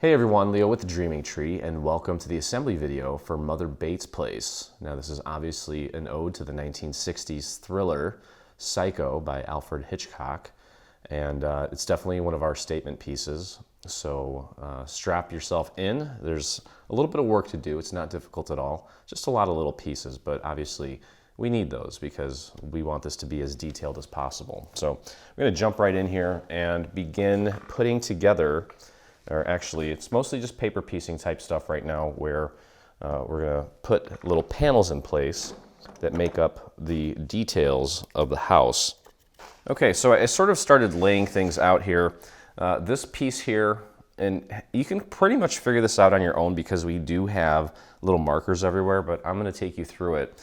Hey everyone, Leo with the Dreaming Tree, and welcome to the assembly video for Mother Bates' Place. Now this is obviously an ode to the 1960s thriller Psycho by Alfred Hitchcock, and it's definitely one of our statement pieces. So strap yourself in. There's a little bit of work to do. It's not difficult at all, just a lot of little pieces, but obviously we need those because we want this to be as detailed as possible. So we're going to jump right in here and begin putting together, or actually it's mostly just paper piecing type stuff right now, where we're going to put little panels in place that make up the details of the house. Okay, so I sort of started laying things out here. This piece here, and you can pretty much figure this out on your own because we do have little markers everywhere, but I'm going to take you through it.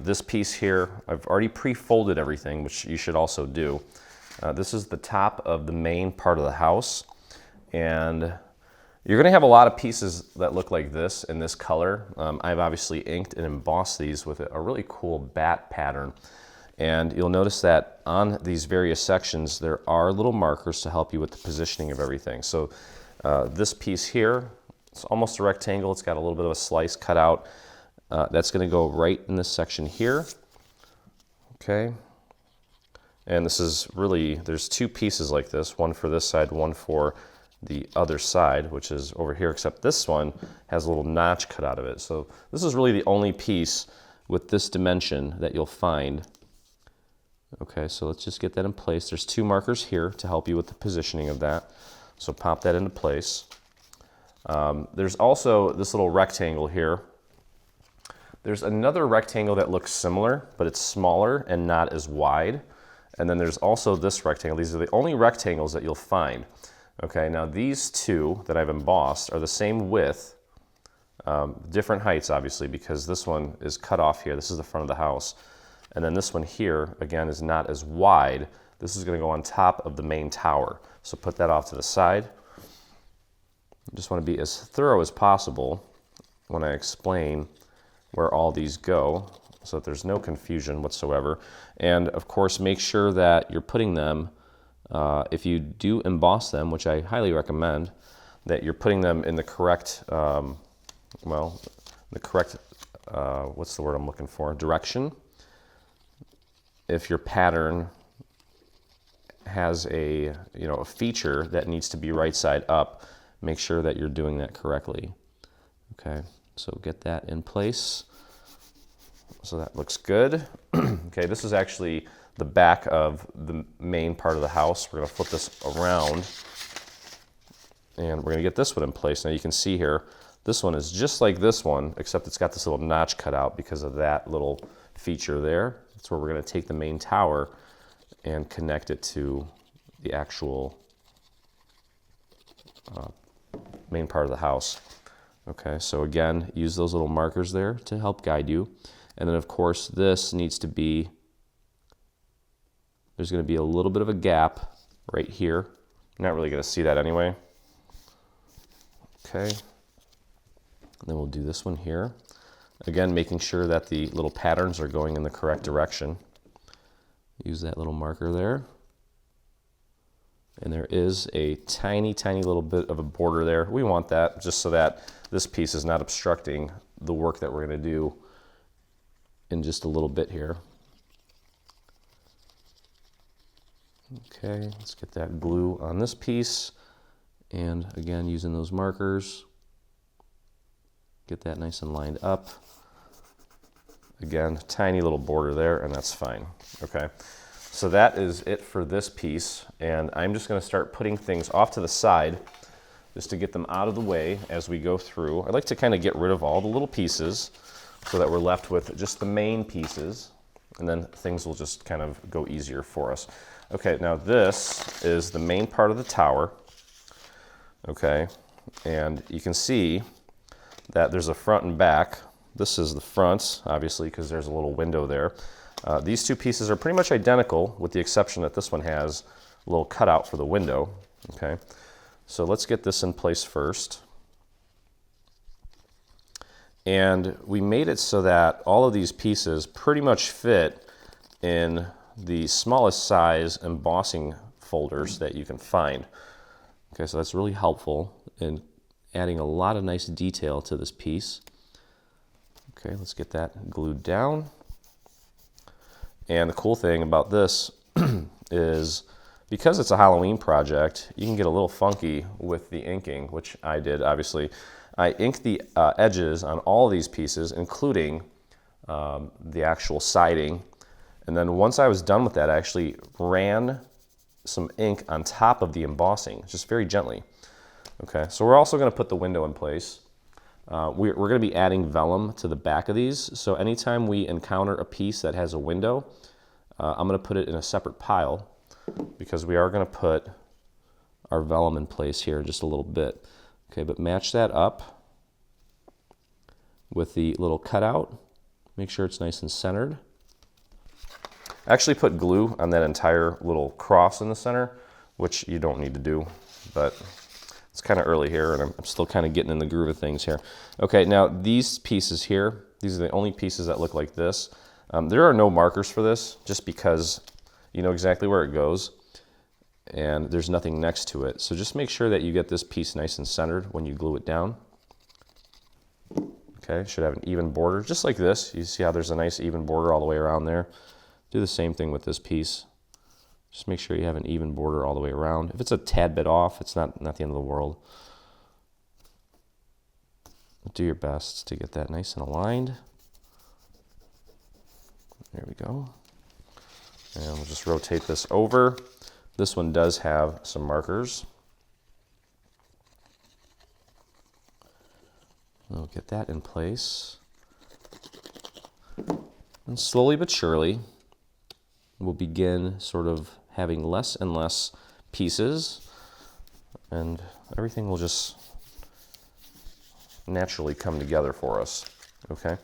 This piece here, I've already pre-folded everything, which you should also do. This is the top of the main part of the house. And you're going to have a lot of pieces that look like this in this color. I've obviously inked and embossed these with a really cool bat pattern. And you'll notice that on these various sections, there are little markers to help you with the positioning of everything. So this piece here, it's almost a rectangle. It's got a little bit of a slice cut out. That's going to go right in this section here. Okay. And this is really, there's two pieces like this, one for this side, one for the other side, which is over here, except this one has a little notch cut out of it. So this is really the only piece with this dimension that you'll find. Okay, so let's just get that in place. There's two markers here to help you with the positioning of that. So pop that into place. There's also this little rectangle here. There's another rectangle that looks similar, but it's smaller and not as wide. And then there's also this rectangle. These are the only rectangles that you'll find. Okay, now these two that I've embossed are the same width, different heights obviously, because this one is cut off here. This is the front of the house. And then this one here, again, is not as wide. This is going to go on top of the main tower. So put that off to the side. I just want to be as thorough as possible when I explain where all these go, so that there's no confusion whatsoever. And of course, make sure that you're putting them, if you do emboss them, which I highly recommend, that you're putting them in the correct, what's the word I'm looking for, direction. If your pattern has a feature that needs to be right side up, make sure that you're doing that correctly. Okay, so get that in place. So that looks good. Okay, this is actually the back of the main part of the house. We're going to flip this around and we're going to get this one in place. Now you can see here, this one is just like this one, except it's got this little notch cut out because of that little feature there. That's where we're going to take the main tower and connect it to the actual main part of the house. Okay, so again, use those little markers there to help guide you. And then of course this needs to be, there's going to be a little bit of a gap right here. You're not really going to see that anyway. Okay. And then we'll do this one here. Again, making sure that the little patterns are going in the correct direction. Use that little marker there. And there is a tiny, tiny little bit of a border there. We want that just so that this piece is not obstructing the work that we're going to do in just a little bit here. Okay, let's get that glue on this piece. And again, using those markers, get that nice and lined up. Again, tiny little border there, and that's fine. Okay, so that is it for this piece. And I'm just going to start putting things off to the side just to get them out of the way as we go through. I like to kind of get rid of all the little pieces so that we're left with just the main pieces, and then things will just kind of go easier for us. Okay, now this is the main part of the tower. Okay, and you can see that there's a front and back. This is the front, obviously, because there's a little window there. These two pieces are pretty much identical, with the exception that this one has a little cutout for the window. Okay, so let's get this in place first. And we made it so that all of these pieces pretty much fit in the smallest size embossing folders that you can find. Okay, so that's really helpful in adding a lot of nice detail to this piece. Okay, let's get that glued down. And the cool thing about this is because it's a Halloween project, you can get a little funky with the inking, which I did, obviously. I inked the edges on all these pieces, including the actual siding. And then once I was done with that, I actually ran some ink on top of the embossing, just very gently. Okay, so we're also going to put the window in place. We're going to be adding vellum to the back of these. So anytime we encounter a piece that has a window, I'm going to put it in a separate pile because we are going to put our vellum in place here in just a little bit. Okay, but match that up with the little cutout. Make sure it's nice and centered. I actually put glue on that entire little cross in the center, which you don't need to do, but it's kind of early here and I'm still kind of getting in the groove of things here. Okay, now these pieces here, these are the only pieces that look like this. There are no markers for this just because you know exactly where it goes and there's nothing next to it. So just make sure that you get this piece nice and centered when you glue it down. Okay, should have an even border, just like this. You see how there's a nice even border all the way around there. Do the same thing with this piece. Just make sure you have an even border all the way around. If it's a tad bit off, it's not the end of the world. Do your best to get that nice and aligned. There we go. And we'll just rotate this over. This one does have some markers. We'll get that in place. And slowly but surely, we'll begin sort of having less and less pieces, and everything will just naturally come together for us. Okay?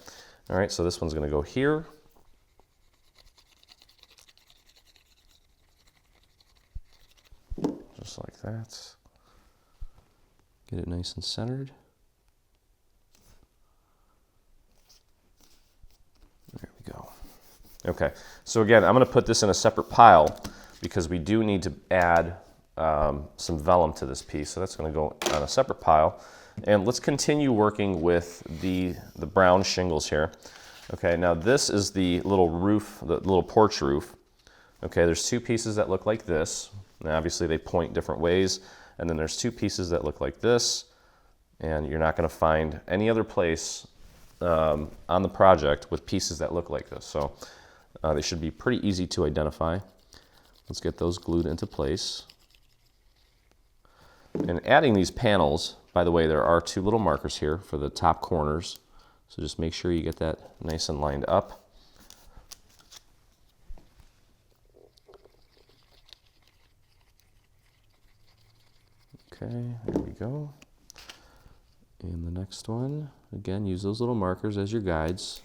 All right, so this one's going to go here. Just like that. Get it nice and centered. There we go. Okay, so again, I'm going to put this in a separate pile because we do need to add some vellum to this piece. So that's going to go on a separate pile. And let's continue working with the brown shingles here. Okay, now this is the little roof, the little porch roof. Okay, there's two pieces that look like this. Now obviously they point different ways. And then there's two pieces that look like this. And you're not going to find any other place on the project with pieces that look like this. So they should be pretty easy to identify. Let's get those glued into place. And adding these panels, by the way, there are two little markers here for the top corners. So just make sure you get that nice and lined up. Okay, there we go. And the next one, again, use those little markers as your guides.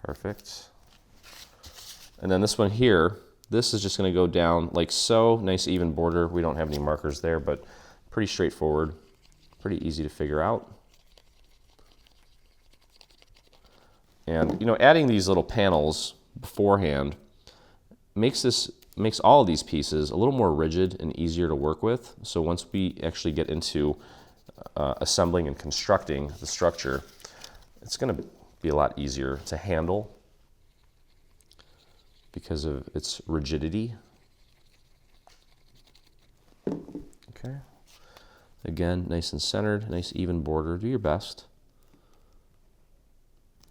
Perfect. And then this one here, this is just going to go down like so. Nice even border. We don't have any markers there, but pretty straightforward. Pretty easy to figure out. And you know, adding these little panels beforehand makes all of these pieces a little more rigid and easier to work with. So once we actually get into assembling and constructing the structure, it's going to be a lot easier to handle because of its rigidity. Okay. Again, nice and centered, nice even border. Do your best.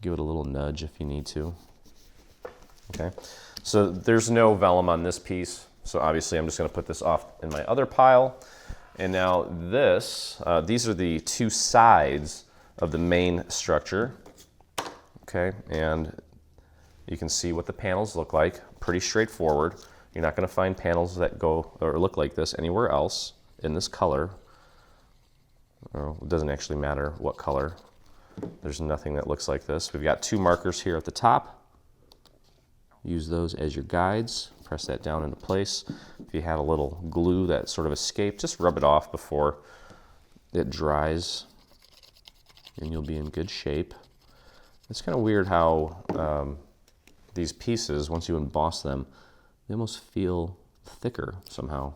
Give it a little nudge if you need to. Okay. So there's no vellum on this piece. So obviously I'm just going to put this off in my other pile. And now this, these are the two sides of the main structure. Okay, and you can see what the panels look like. Pretty straightforward. You're not going to find panels that go or look like this anywhere else in this color. Or it doesn't actually matter what color. There's nothing that looks like this. We've got two markers here at the top. Use those as your guides. Press that down into place. If you had a little glue that sort of escaped, just rub it off before it dries and you'll be in good shape. It's kind of weird how these pieces, once you emboss them, they almost feel thicker somehow.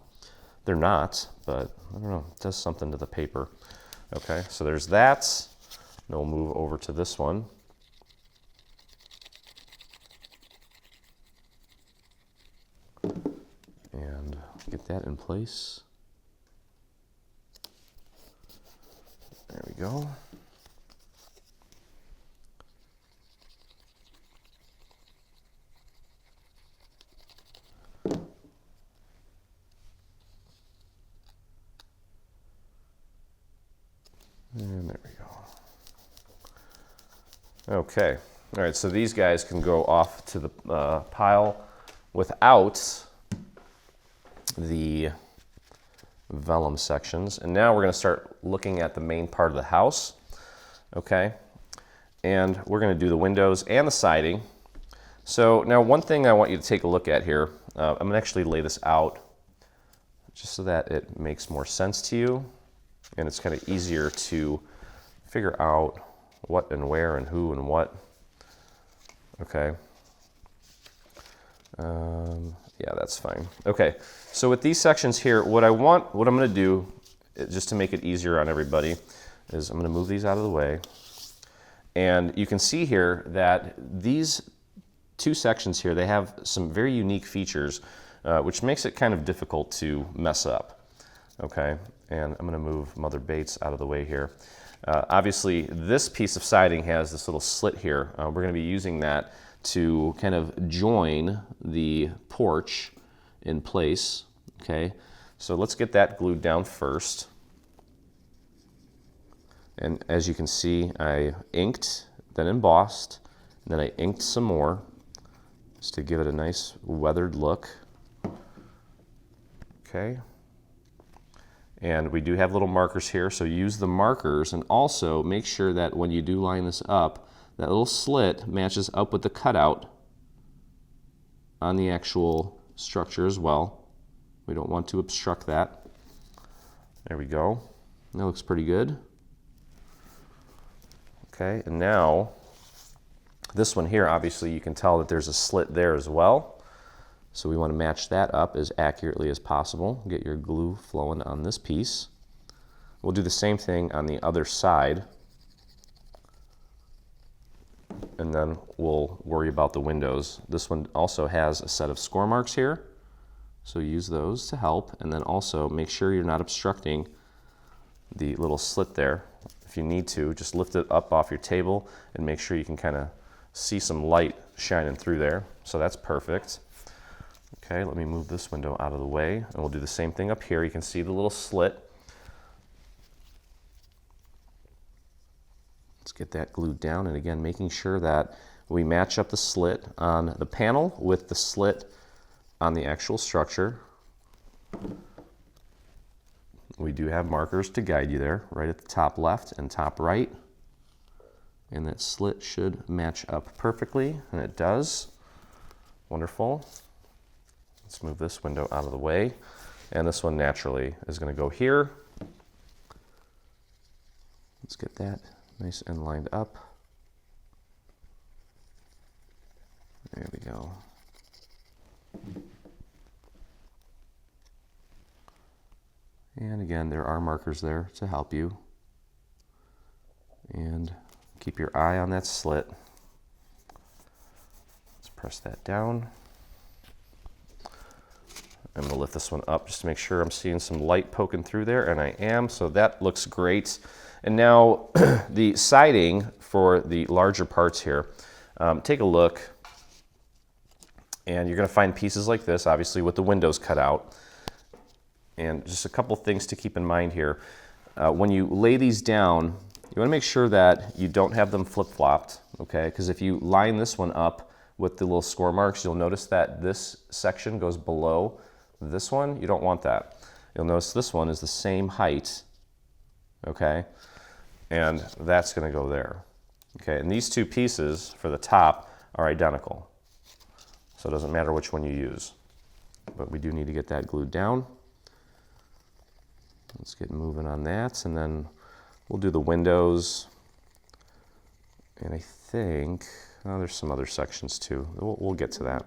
They're not, but I don't know, it does something to the paper. Okay, so there's that. Now we'll move over to this one. And get that in place. There we go. And there we go. Okay, all right, so these guys can go off to the pile without the vellum sections. And now we're going to start looking at the main part of the house, okay? And we're going to do the windows and the siding. So now one thing I want you to take a look at here, I'm going to actually lay this out just so that it makes more sense to you and it's kind of easier to figure out what and where and who and what. Okay. Yeah, that's fine. Okay, so with these sections here, what I'm going to do, just to make it easier on everybody, is I'm going to move these out of the way. And you can see here that these two sections here, they have some very unique features, which makes it kind of difficult to mess up. Okay, and I'm going to move Mother Bates out of the way here. Obviously, this piece of siding has this little slit here. We're going to be using that to kind of join the porch in place. Okay, so let's get that glued down first. And as you can see, I inked, then embossed, and then I inked some more just to give it a nice weathered look. Okay. And we do have little markers here, so use the markers, and also make sure that when you do line this up, that little slit matches up with the cutout on the actual structure as well. We don't want to obstruct that. There we go. That looks pretty good. Okay, and now this one here, obviously you can tell that there's a slit there as well. So we want to match that up as accurately as possible. Get your glue flowing on this piece. We'll do the same thing on the other side. And then we'll worry about the windows. This one also has a set of score marks here. So use those to help. And then also make sure you're not obstructing the little slit there. If you need to, just lift it up off your table and make sure you can kind of see some light shining through there. So that's perfect. Okay, let me move this window out of the way, and we'll do the same thing up here. You can see the little slit. Let's get that glued down, and again, making sure that we match up the slit on the panel with the slit on the actual structure. We do have markers to guide you there, right at the top left and top right. And that slit should match up perfectly, and it does. Wonderful. Let's move this window out of the way. And this one naturally is going to go here. Let's get that nice and lined up. There we go. And again, there are markers there to help you. And keep your eye on that slit. Let's press that down. I'm going to lift this one up just to make sure I'm seeing some light poking through there, and I am, so that looks great. And now the siding for the larger parts here, take a look, and you're going to find pieces like this, obviously with the windows cut out. And just a couple things to keep in mind here. When you lay these down, you want to make sure that you don't have them flip-flopped, okay? Because if you line this one up with the little score marks, you'll notice that this section goes below this one. You don't want that. You'll notice this one is the same height, okay? And that's going to go there, okay? And these two pieces for the top are identical. So it doesn't matter which one you use. But we do need to get that glued down. Let's get moving on that, and then we'll do the windows. And I think, oh, there's some other sections too. We'll get to that.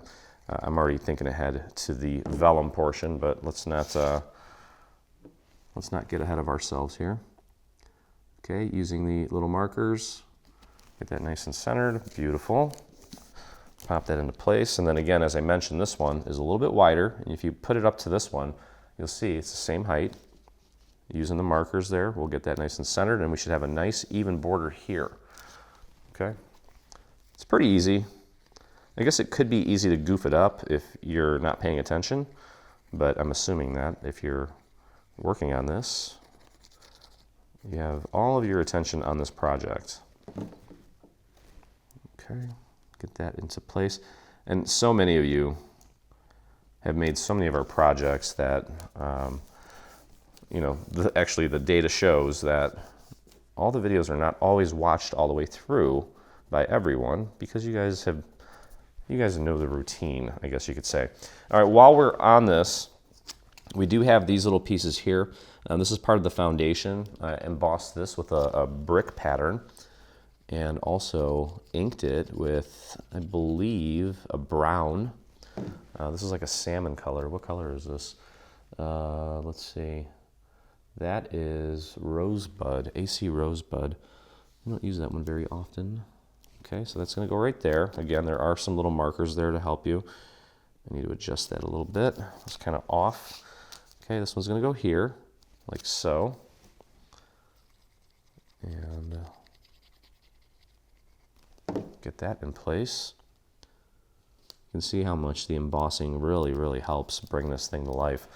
I'm already thinking ahead to the vellum portion, but let's not let's not get ahead of ourselves here. Okay, using the little markers, get that nice and centered, beautiful. Pop that into place, and then again, as I mentioned, this one is a little bit wider, and if you put it up to this one, you'll see it's the same height. Using the markers there, we'll get that nice and centered, and we should have a nice even border here. Okay, it's pretty easy. I guess it could be easy to goof it up if you're not paying attention, but I'm assuming that if you're working on this, you have all of your attention on this project. Okay, get that into place. And so many of you have made so many of our projects that, you know, actually the data shows that all the videos are not always watched all the way through by everyone, because you guys know the routine, I guess you could say. All right, while we're on this, we do have these little pieces here. This is part of the foundation. I embossed this with a brick pattern and also inked it with, I believe, a brown. This is like a salmon color. What color is this? Let's see. That is Rosebud, AC Rosebud. I don't use that one very often. Okay, so that's going to go right there. Again, there are some little markers there to help you. I need to adjust that a little bit. It's kind of off. Okay, this one's going to go here, like so. And get that in place. You can see how much the embossing really, really helps bring this thing to life.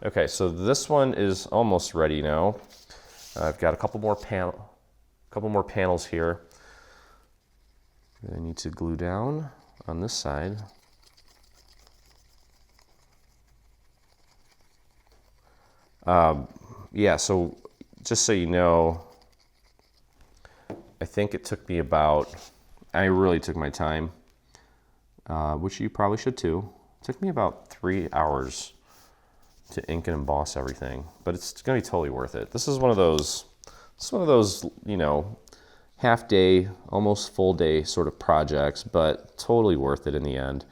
Okay, so this one is almost ready now. I've got a couple more panels here that I need to glue down on this side. Yeah, so just so you know, I think it took me about, I really took my time, which you probably should too. It took me about 3 hours to ink and emboss everything, but it's going to be totally worth it. This is one of those, you know, half day, almost full day sort of projects, but totally worth it in the end.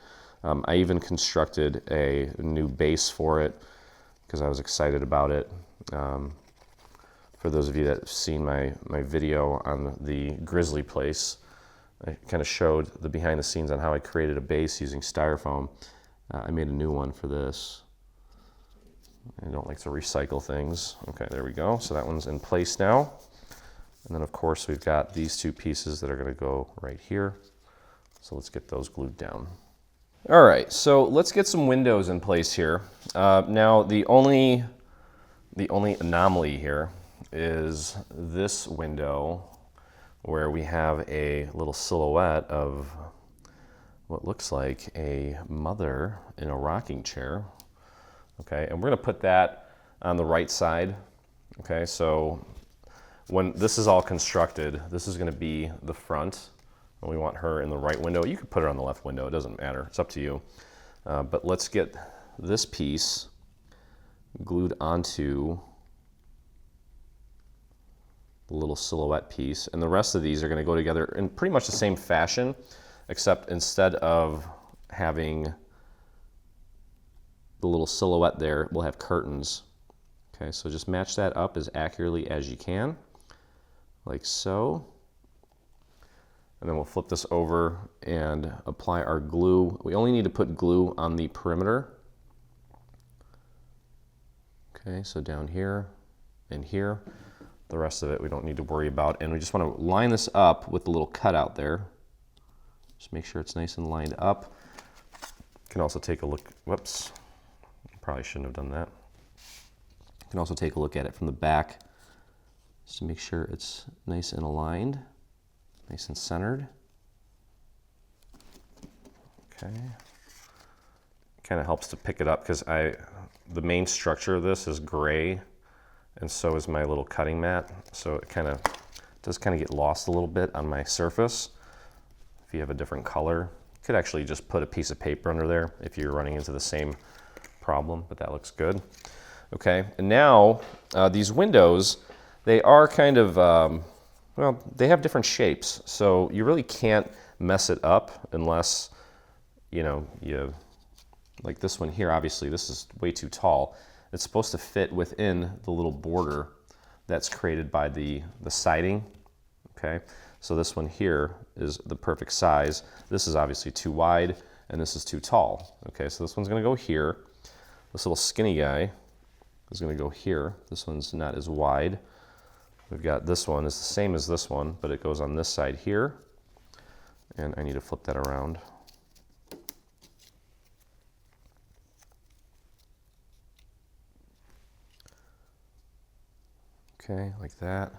I even constructed a new base for it because I was excited about it. For those of you that have seen my video on the Grizzly place, I kind of showed the behind the scenes on how I created a base using styrofoam. I made a new one for this. I don't like to recycle things. Okay, there we go. So that one's in place now. And then of course we've got these two pieces that are going to go right here. So let's get those glued down. All right, so let's get some windows in place here. Now the only anomaly here is this window where we have a little silhouette of what looks like a mother in a rocking chair. Okay, and we're going to put that on the right side. Okay, so when this is all constructed, this is going to be the front, and we want her in the right window. You could put her on the left window, it doesn't matter, it's up to you. But let's get this piece glued onto the little silhouette piece, and the rest of these are going to go together in pretty much the same fashion, except instead of having the little silhouette there, we'll have curtains. Okay, so just match that up as accurately as you can, like so. And then we'll flip this over and apply our glue. We only need to put glue on the perimeter. Okay, so down here and here. The rest of it we don't need to worry about. And we just want to line this up with the little cutout there. Just make sure it's nice and lined up. You can also take a look, whoops. Probably shouldn't have done that. You can also take a look at it from the back just to make sure it's nice and aligned, nice and centered. Okay. Kind of helps to pick it up because the main structure of this is gray, and so is my little cutting mat. So it does kind of get lost a little bit on my surface. If you have a different color, you could actually just put a piece of paper under there if you're running into the same problem, but that looks good. Okay, and now these windows, they are kind of, well, they have different shapes, so you really can't mess it up unless, you know, like this one here, obviously this is way too tall. it's supposed to fit within the little border that's created by the siding, okay? So this one here is the perfect size. This is obviously too wide, and this is too tall, okay? So this one's gonna go here. This little skinny guy is gonna go here. This one's not as wide. We've got this one, it's the same as this one, but it goes on this side here. And I need to flip that around. Okay, like that.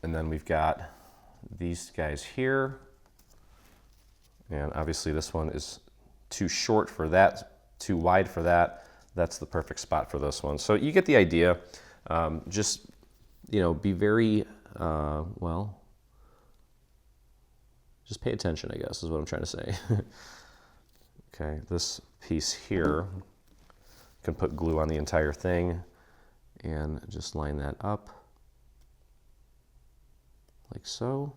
And then we've got these guys here. And obviously this one is too short for that, too wide for that. That's the perfect spot for this one. So you get the idea. Just, be very, just pay attention, I guess, is what I'm trying to say. Okay, this piece here, you can put glue on the entire thing and just line that up like so.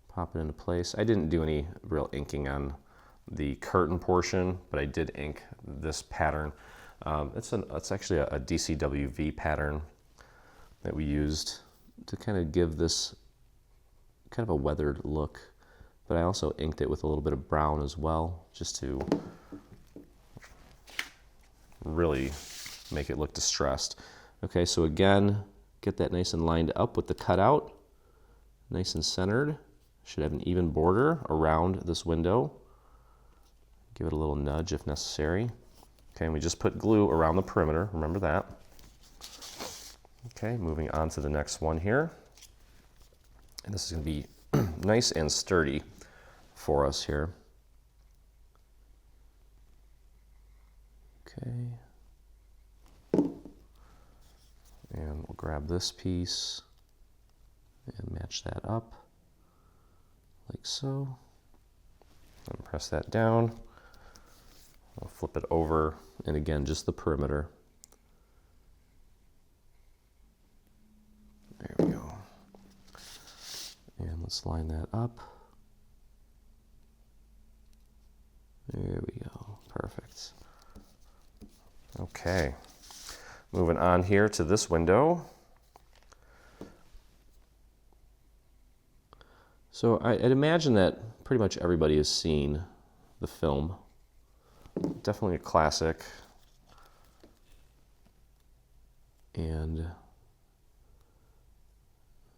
Pop it into place. I didn't do any real inking on the curtain portion, but I did ink this pattern. It's actually a DCWV pattern that we used to kind of give this kind of a weathered look, but I also inked it with a little bit of brown as well, just to really make it look distressed. Okay, so again, get that nice and lined up with the cutout, nice and centered. Should have an even border around this window. Give it a little nudge if necessary. Okay, and we just put glue around the perimeter, remember that. Okay, moving on to the next one here. And this is gonna be nice and sturdy for us here. Okay. And we'll grab this piece and match that up like so. And press that down. I'll flip it over, and again, just the perimeter. There we go. And let's line that up. There we go, perfect. Okay, moving on here to this window. So I'd imagine that pretty much everybody has seen the film. Definitely a classic. And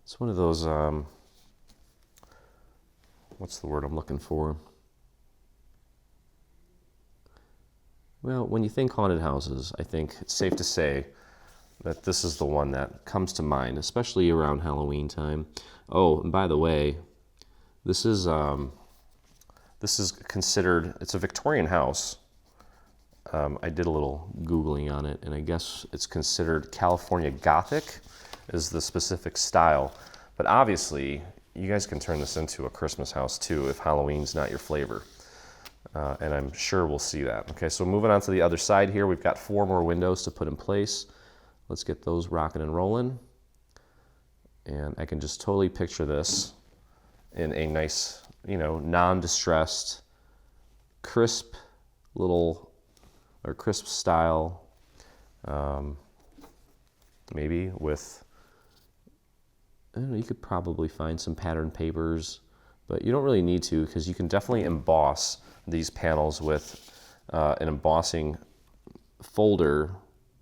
it's one of those, what's the word I'm looking for? Well, when you think haunted houses, I think it's safe to say that this is the one that comes to mind, especially around Halloween time. Oh, and by the way, this is considered, it's a Victorian house. I did a little Googling on it, and I guess it's considered California Gothic is the specific style. But obviously, you guys can turn this into a Christmas house too if Halloween's not your flavor. And I'm sure we'll see that. Okay, so moving on to the other side here, we've got 4 more windows to put in place. Let's get those rocking and rolling. And I can just totally picture this in a nice, non-distressed, crisp style, maybe with, I don't know, you could probably find some pattern papers, but you don't really need to, because you can definitely emboss these panels with an embossing folder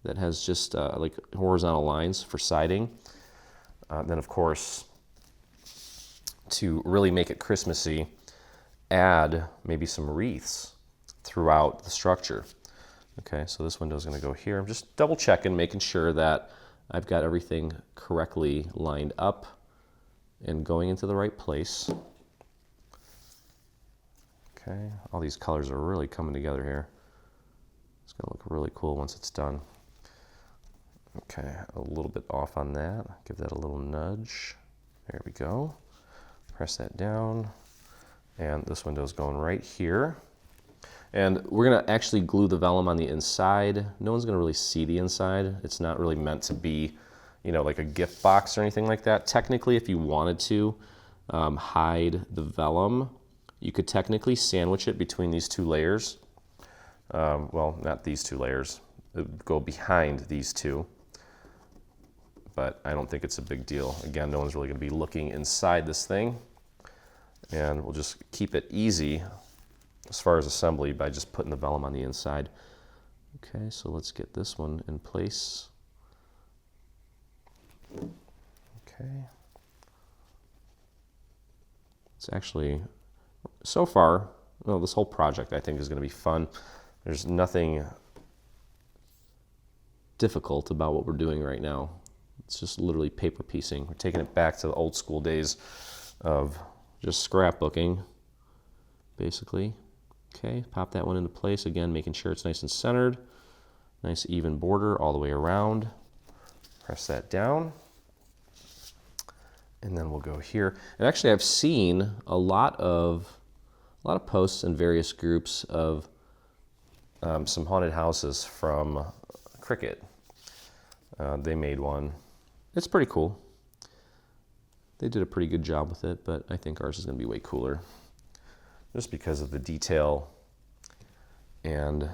that has just like horizontal lines for siding. Then of course, to really make it Christmassy, add maybe some wreaths throughout the structure. Okay, so this window is going to go here. I'm just double checking, making sure that I've got everything correctly lined up and going into the right place. Okay, all these colors are really coming together here. It's going to look really cool once it's done. Okay, a little bit off on that. Give that a little nudge. There we go. Press that down. And this window is going right here. And we're going to actually glue the vellum on the inside. No one's going to really see the inside. It's not really meant to be, like a gift box or anything like that. Technically, if you wanted to hide the vellum, you could technically sandwich it between these 2 layers. Well, not these two layers. It would go behind these two, but I don't think it's a big deal. Again, no one's really going to be looking inside this thing, and we'll just keep it easy as far as assembly by just putting the vellum on the inside. Okay, so let's get this one in place. Okay. It's actually, so far, well, this whole project I think is going to be fun. There's nothing difficult about what we're doing right now. It's just literally paper piecing. We're taking it back to the old school days of just scrapbooking, basically. Okay, pop that one into place again, making sure it's nice and centered. Nice even border all the way around. Press that down. And then we'll go here. And actually I've seen a lot of posts in various groups of some haunted houses from Cricut. They made one. It's pretty cool. They did a pretty good job with it, but I think ours is going to be way cooler. Just because of the detail and,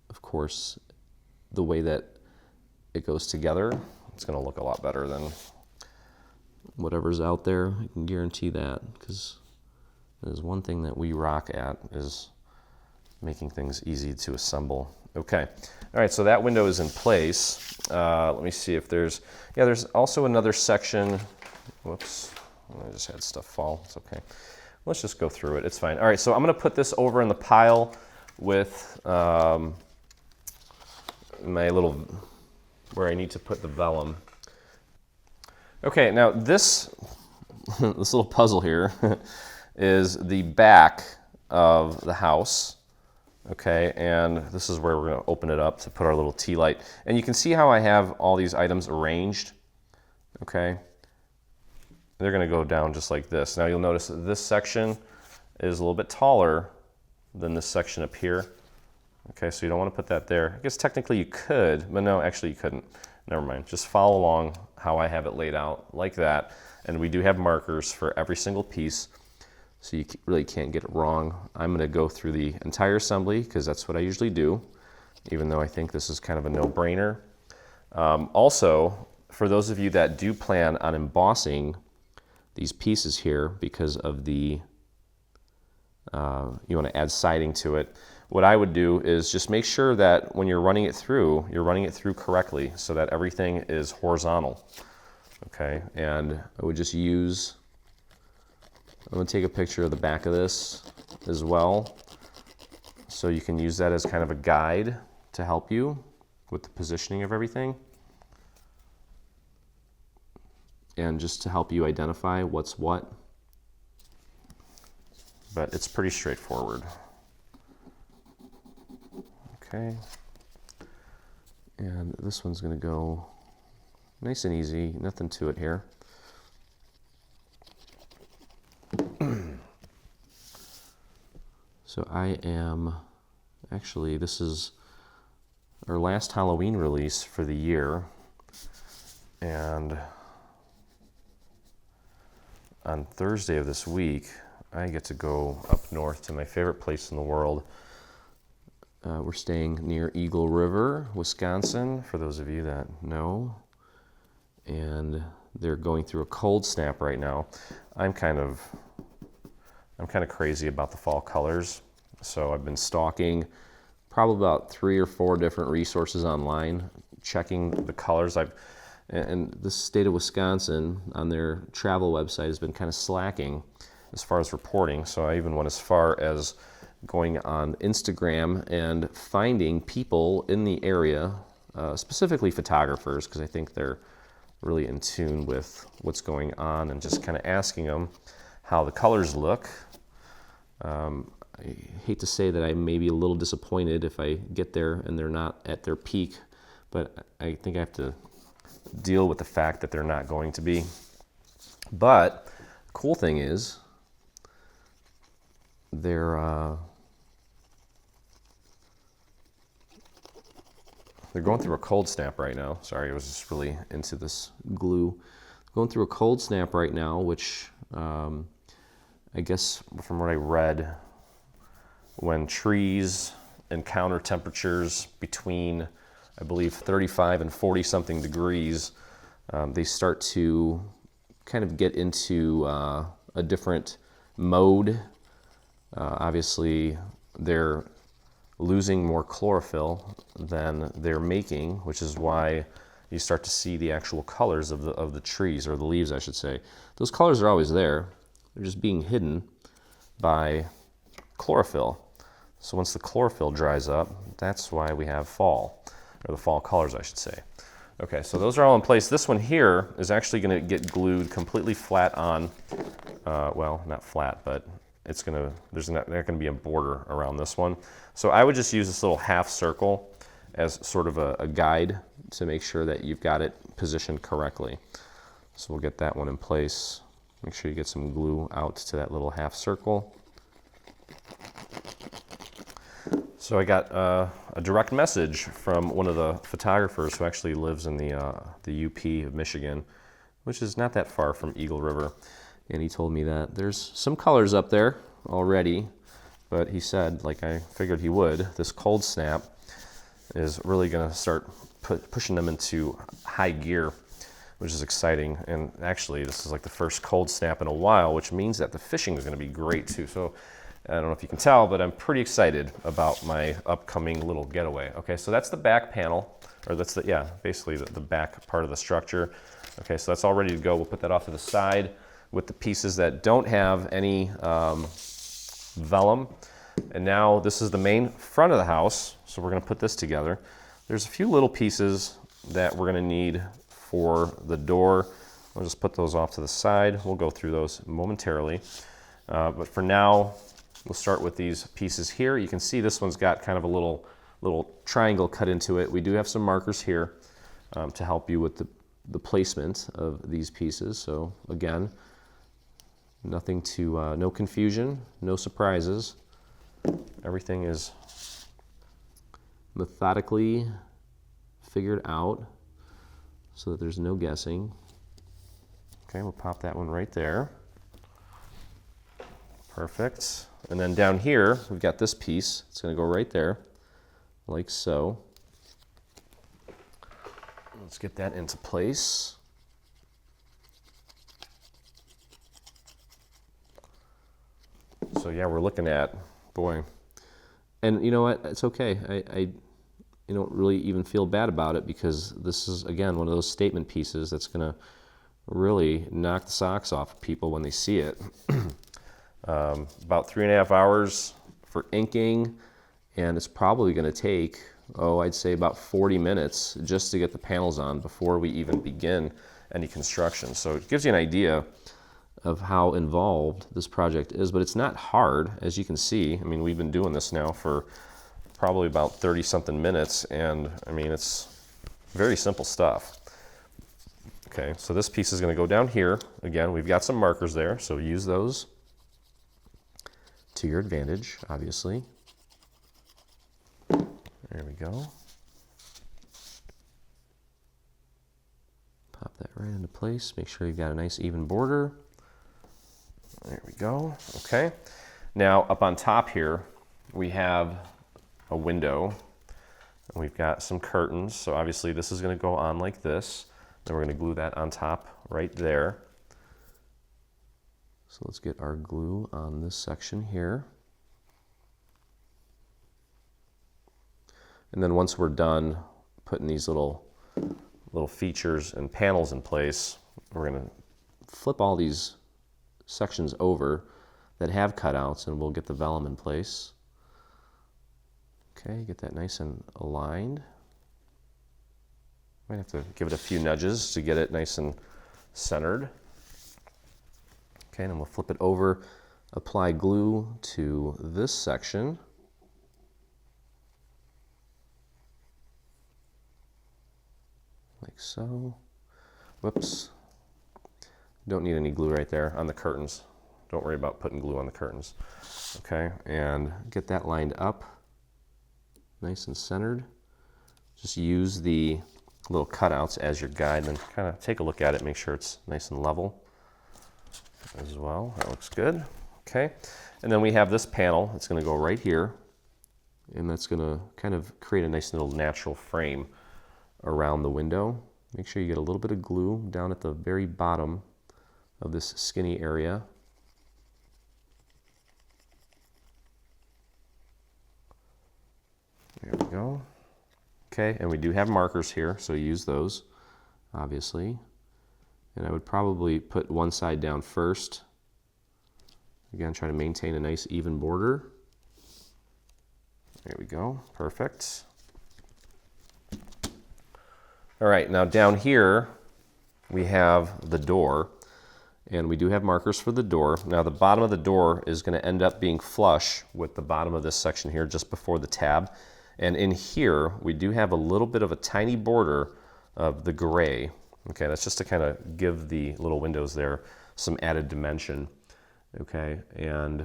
of course, the way that it goes together. It's going to look a lot better than whatever's out there. I can guarantee that, because there's one thing that we rock at is making things easy to assemble. Okay, all right, so that window is in place. Let me see if there's also another section. Whoops, I just had stuff fall, it's okay. Let's just go through it, it's fine. All right, so I'm gonna put this over in the pile with my little, where I need to put the vellum. Okay, now this little puzzle here is the back of the house. Okay, and this is where we're going to open it up to put our little tea light. And you can see how I have all these items arranged. Okay, they're going to go down just like this. Now you'll notice that this section is a little bit taller than this section up here. Okay, so you don't want to put that there. I guess technically you could, but no, actually you couldn't. Never mind. Just follow along how I have it laid out like that. And we do have markers for every single piece, so you really can't get it wrong. I'm going to go through the entire assembly because that's what I usually do, even though I think this is kind of a no-brainer. Also, for those of you that do plan on embossing these pieces here because of the, you want to add siding to it, what I would do is just make sure that when you're running it through correctly so that everything is horizontal. Okay, and I would just use, I'm going to take a picture of the back of this as well, so you can use that as kind of a guide to help you with the positioning of everything, and just to help you identify what's what. But it's pretty straightforward. Okay, and this one's going to go nice and easy, nothing to it here. So I am, actually this is our last Halloween release for the year, and on Thursday of this week I get to go up north to my favorite place in the world. We're staying near Eagle River, Wisconsin, for those of you that know, and they're going through a cold snap right now. I'm kind of crazy about the fall colors, so I've been stalking probably about 3 or 4 different resources online, checking the colors. And the state of Wisconsin on their travel website has been kind of slacking as far as reporting, so I even went as far as going on Instagram and finding people in the area, specifically photographers, because I think they're really in tune with what's going on, and just kind of asking them how the colors look. I hate to say that I may be a little disappointed if I get there and they're not at their peak, but I think I have to deal with the fact that they're not going to be. But the cool thing is they're going through a cold snap right now. Sorry, I was just really into this glue. Going through a cold snap right now, which I guess from what I read, when trees encounter temperatures between, I believe, 35 and 40 something degrees, they start to kind of get into a different mode. Obviously, they're losing more chlorophyll than they're making, which is why you start to see the actual colors of the trees, or the leaves, I should say. Those colors are always there. They're just being hidden by chlorophyll. So once the chlorophyll dries up, that's why we have fall, or the fall colors, I should say. Okay, so those are all in place. This one here is actually going to get glued completely flat on, well, not flat, but it's gonna, there's not going to be a border around this one. So I would just use this little half circle as sort of a guide to make sure that you've got it positioned correctly. So we'll get that one in place. Make sure you get some glue out to that little half circle. So I got a direct message from one of the photographers who actually lives in the UP of Michigan, which is not that far from Eagle River. And he told me that there's some colors up there already, but he said, like I figured he would, this cold snap is really going to start pushing them into high gear, which is exciting. And actually, this is like the first cold snap in a while, which means that the fishing is going to be great too. So I don't know if you can tell, but I'm pretty excited about my upcoming little getaway. Okay, so that's the back panel, or that's the, yeah, basically the back part of the structure. Okay, so that's all ready to go. We'll put that off to the side with the pieces that don't have any vellum. And now this is the main front of the house, so we're going to put this together. There's a few little pieces that we're going to need for the door. I'll just put those off to the side. We'll go through those momentarily. But for now, we'll start with these pieces here. You can see this one's got kind of a little triangle cut into it. We do have some markers here to help you with the placement of these pieces. So again, nothing to, no confusion, no surprises. Everything is methodically figured out so that there's no guessing. Okay, we'll pop that one right there. Perfect. And then down here, we've got this piece. It's going to go right there, like so. Let's get that into place. So yeah, we're looking at, boy, and you know what, it's okay. I don't really even feel bad about it, because this is, again, one of those statement pieces that's going to really knock the socks off of people when they see it. About 3.5 hours for inking, and it's probably going to take, I'd say about 40 minutes just to get the panels on before we even begin any construction. So it gives you an idea of how involved this project is, but it's not hard, as you can see. I mean, we've been doing this now for probably about 30 something minutes, and I mean, it's very simple stuff. Okay, so this piece is going to go down here. Again, we've got some markers there, so use those to your advantage, obviously. There we go. Pop that right into place. Make sure you've got a nice even border. There we go. Okay. Now up on top here, we have a window. And we've got some curtains. So obviously this is going to go on like this. Then we're going to glue that on top right there. So let's get our glue on this section here. And then once we're done putting these little features and panels in place, we're going to flip all these sections over that have cutouts, and we'll get the vellum in place. Okay, get that nice and aligned. Might have to give it a few nudges to get it nice and centered. Okay, and then we'll flip it over, apply glue to this section. Like so. Whoops. Don't need any glue right there on the curtains. Don't worry about putting glue on the curtains. Okay, and get that lined up, nice and centered. Just use the little cutouts as your guide, then kind of take a look at it, make sure it's nice and level as well. That looks good. Okay, and then we have this panel. It's going to go right here, and that's going to kind of create a nice little natural frame around the window. Make sure you get a little bit of glue down at the very bottom of this skinny area. There we go. Okay, and we do have markers here, so use those, obviously. And I would probably put one side down first. Again, try to maintain a nice even border. There we go, perfect. All right, now down here we have the door, and we do have markers for the door. Now the bottom of the door is going to end up being flush with the bottom of this section here just before the tab. And in here we do have a little bit of a tiny border of the gray. Okay, that's just to kind of give the little windows there some added dimension. Okay, and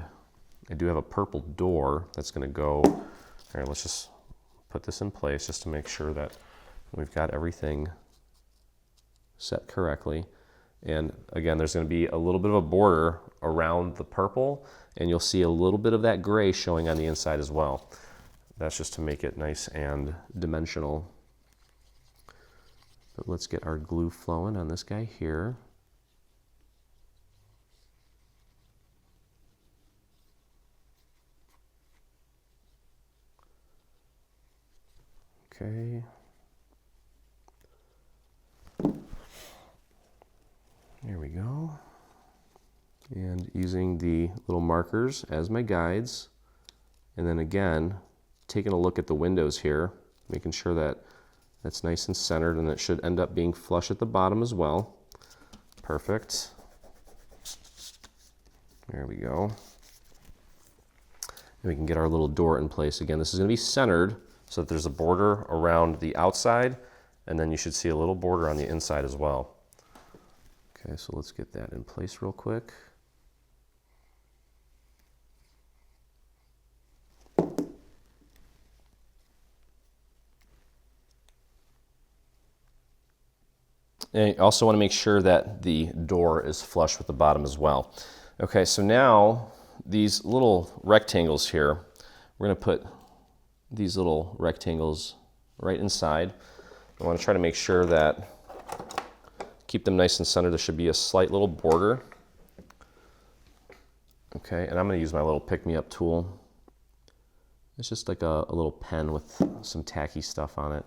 I do have a purple door that's going to go. All right, let's just put this in place just to make sure that we've got everything set correctly. And again, there's going to be a little bit of a border around the purple, and you'll see a little bit of that gray showing on the inside as well. That's just to make it nice and dimensional. But let's get our glue flowing on this guy here. Okay. There we go. And using the little markers as my guides, and then again, taking a look at the windows here, making sure that that's nice and centered, and it should end up being flush at the bottom as well. Perfect. There we go. And we can get our little door in place. Again, this is going to be centered so that there's a border around the outside, and then you should see a little border on the inside as well. Okay, so let's get that in place real quick. And you also want to make sure that the door is flush with the bottom as well. Okay, so now these little rectangles here, we're going to put these little rectangles right inside. I want to try to make sure that, keep them nice and centered. There should be a slight little border. Okay, and I'm going to use my little pick-me-up tool. It's just like a little pen with some tacky stuff on it.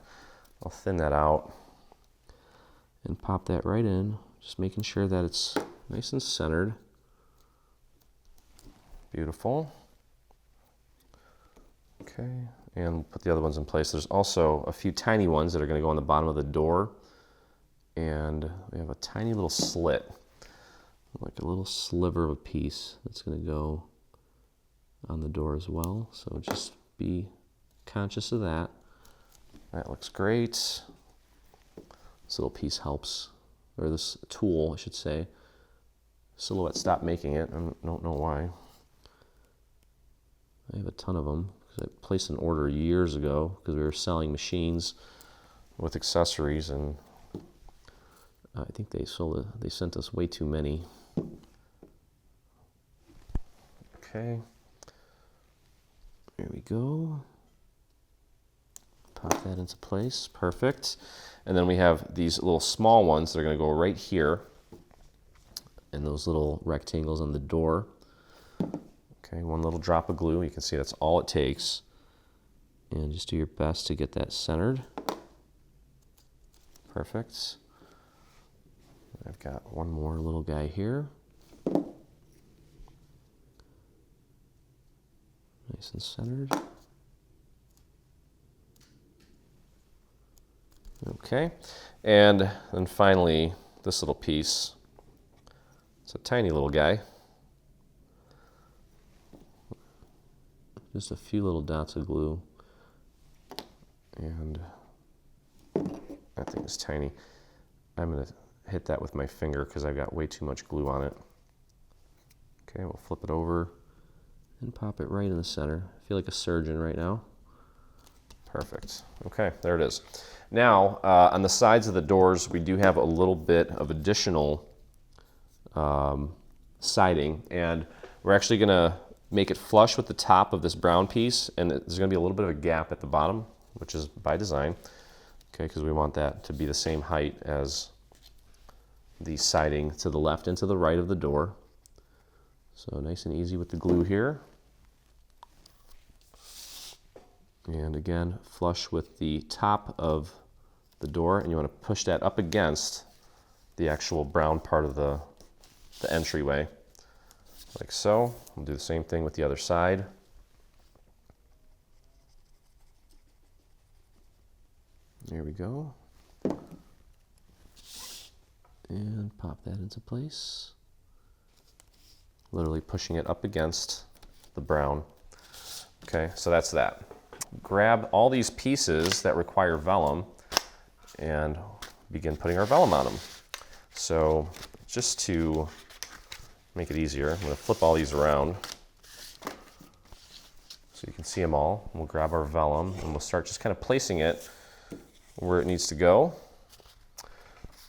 I'll thin that out and pop that right in, just making sure that it's nice and centered. Beautiful. Okay, and put the other ones in place. There's also a few tiny ones that are going to go on the bottom of the door, and we have a tiny little slit, like a little sliver of a piece that's going to go on the door as well. So just be conscious of that. That looks great. This little piece helps, or this tool, I should say. Silhouette stopped making it. I don't know why. I have a ton of them because I placed an order years ago because we were selling machines with accessories, and I think they sent us way too many. Okay. There we go. Pop that into place. Perfect. And then we have these little small ones that are going to go right here, and those little rectangles on the door. Okay, one little drop of glue. You can see that's all it takes. And just do your best to get that centered. Perfect. I've got one more little guy here. Nice and centered. Okay, and then finally this little piece. It's a tiny little guy. Just a few little dots of glue, and that thing is tiny. I'm going to hit that with my finger because I've got way too much glue on it. Okay, we'll flip it over and pop it right in the center. I feel like a surgeon right now. Perfect. Okay, there it is. Now, on the sides of the doors, we do have a little bit of additional siding, and We're actually gonna make it flush with the top of this brown piece, and there's gonna be a little bit of a gap at the bottom, which is by design, okay, because we want that to be the same height as the siding to the left and to the right of the door. So nice and easy with the glue here. And again, flush with the top of the door, and you want to push that up against the actual brown part of the entryway, like so. We'll do the same thing with the other side. There we go. And pop that into place. Literally pushing it up against the brown. Okay, so that's that. Grab all these pieces that require vellum and begin putting our vellum on them. So just to make it easier, I'm going to flip all these around so you can see them all. We'll grab our vellum and we'll start just kind of placing it where it needs to go,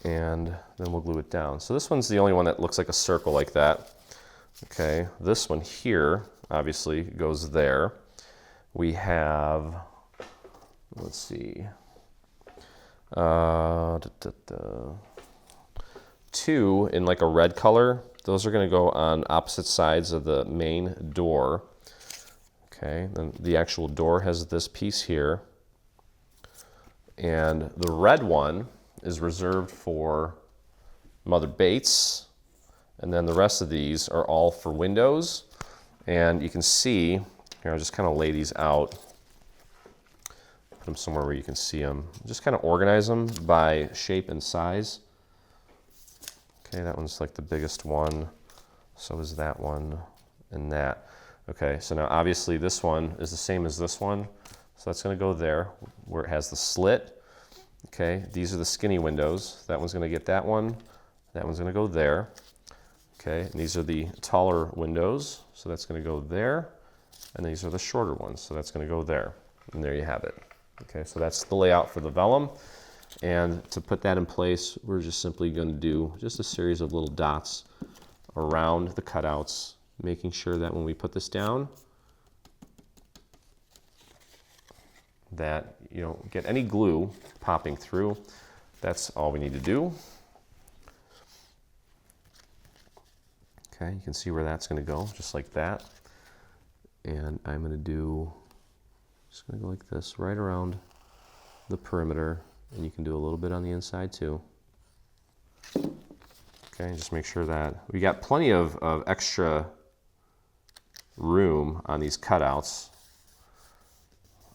and then we'll glue it down. So this one's the only one that looks like a circle like that. Okay, this one here obviously goes there. We have, let's see, two in like a red color. Those are going to go on opposite sides of the main door. Okay, then the actual door has this piece here. And the red one is reserved for Mother Bates. And then the rest of these are all for windows. And you can see, here I'll just kind of lay these out. Put them somewhere where you can see them. Just kind of organize them by shape and size. Okay, that one's like the biggest one. So is that one and that. Okay, so now obviously this one is the same as this one. So that's going to go there where it has the slit. Okay, these are the skinny windows. That one's going to get that one. That one's going to go there. Okay, and these are the taller windows. So that's going to go there. And these are the shorter ones. So that's going to go there. And there you have it. Okay, so that's the layout for the vellum. And to put that in place, we're just simply going to do just a series of little dots around the cutouts, making sure that when we put this down, that you don't get any glue popping through. That's all we need to do. Okay, you can see where that's going to go, just like that. And I'm going to do, just going to go like this, right around the perimeter. And you can do a little bit on the inside too. Okay, just make sure that we got plenty of extra room on these cutouts,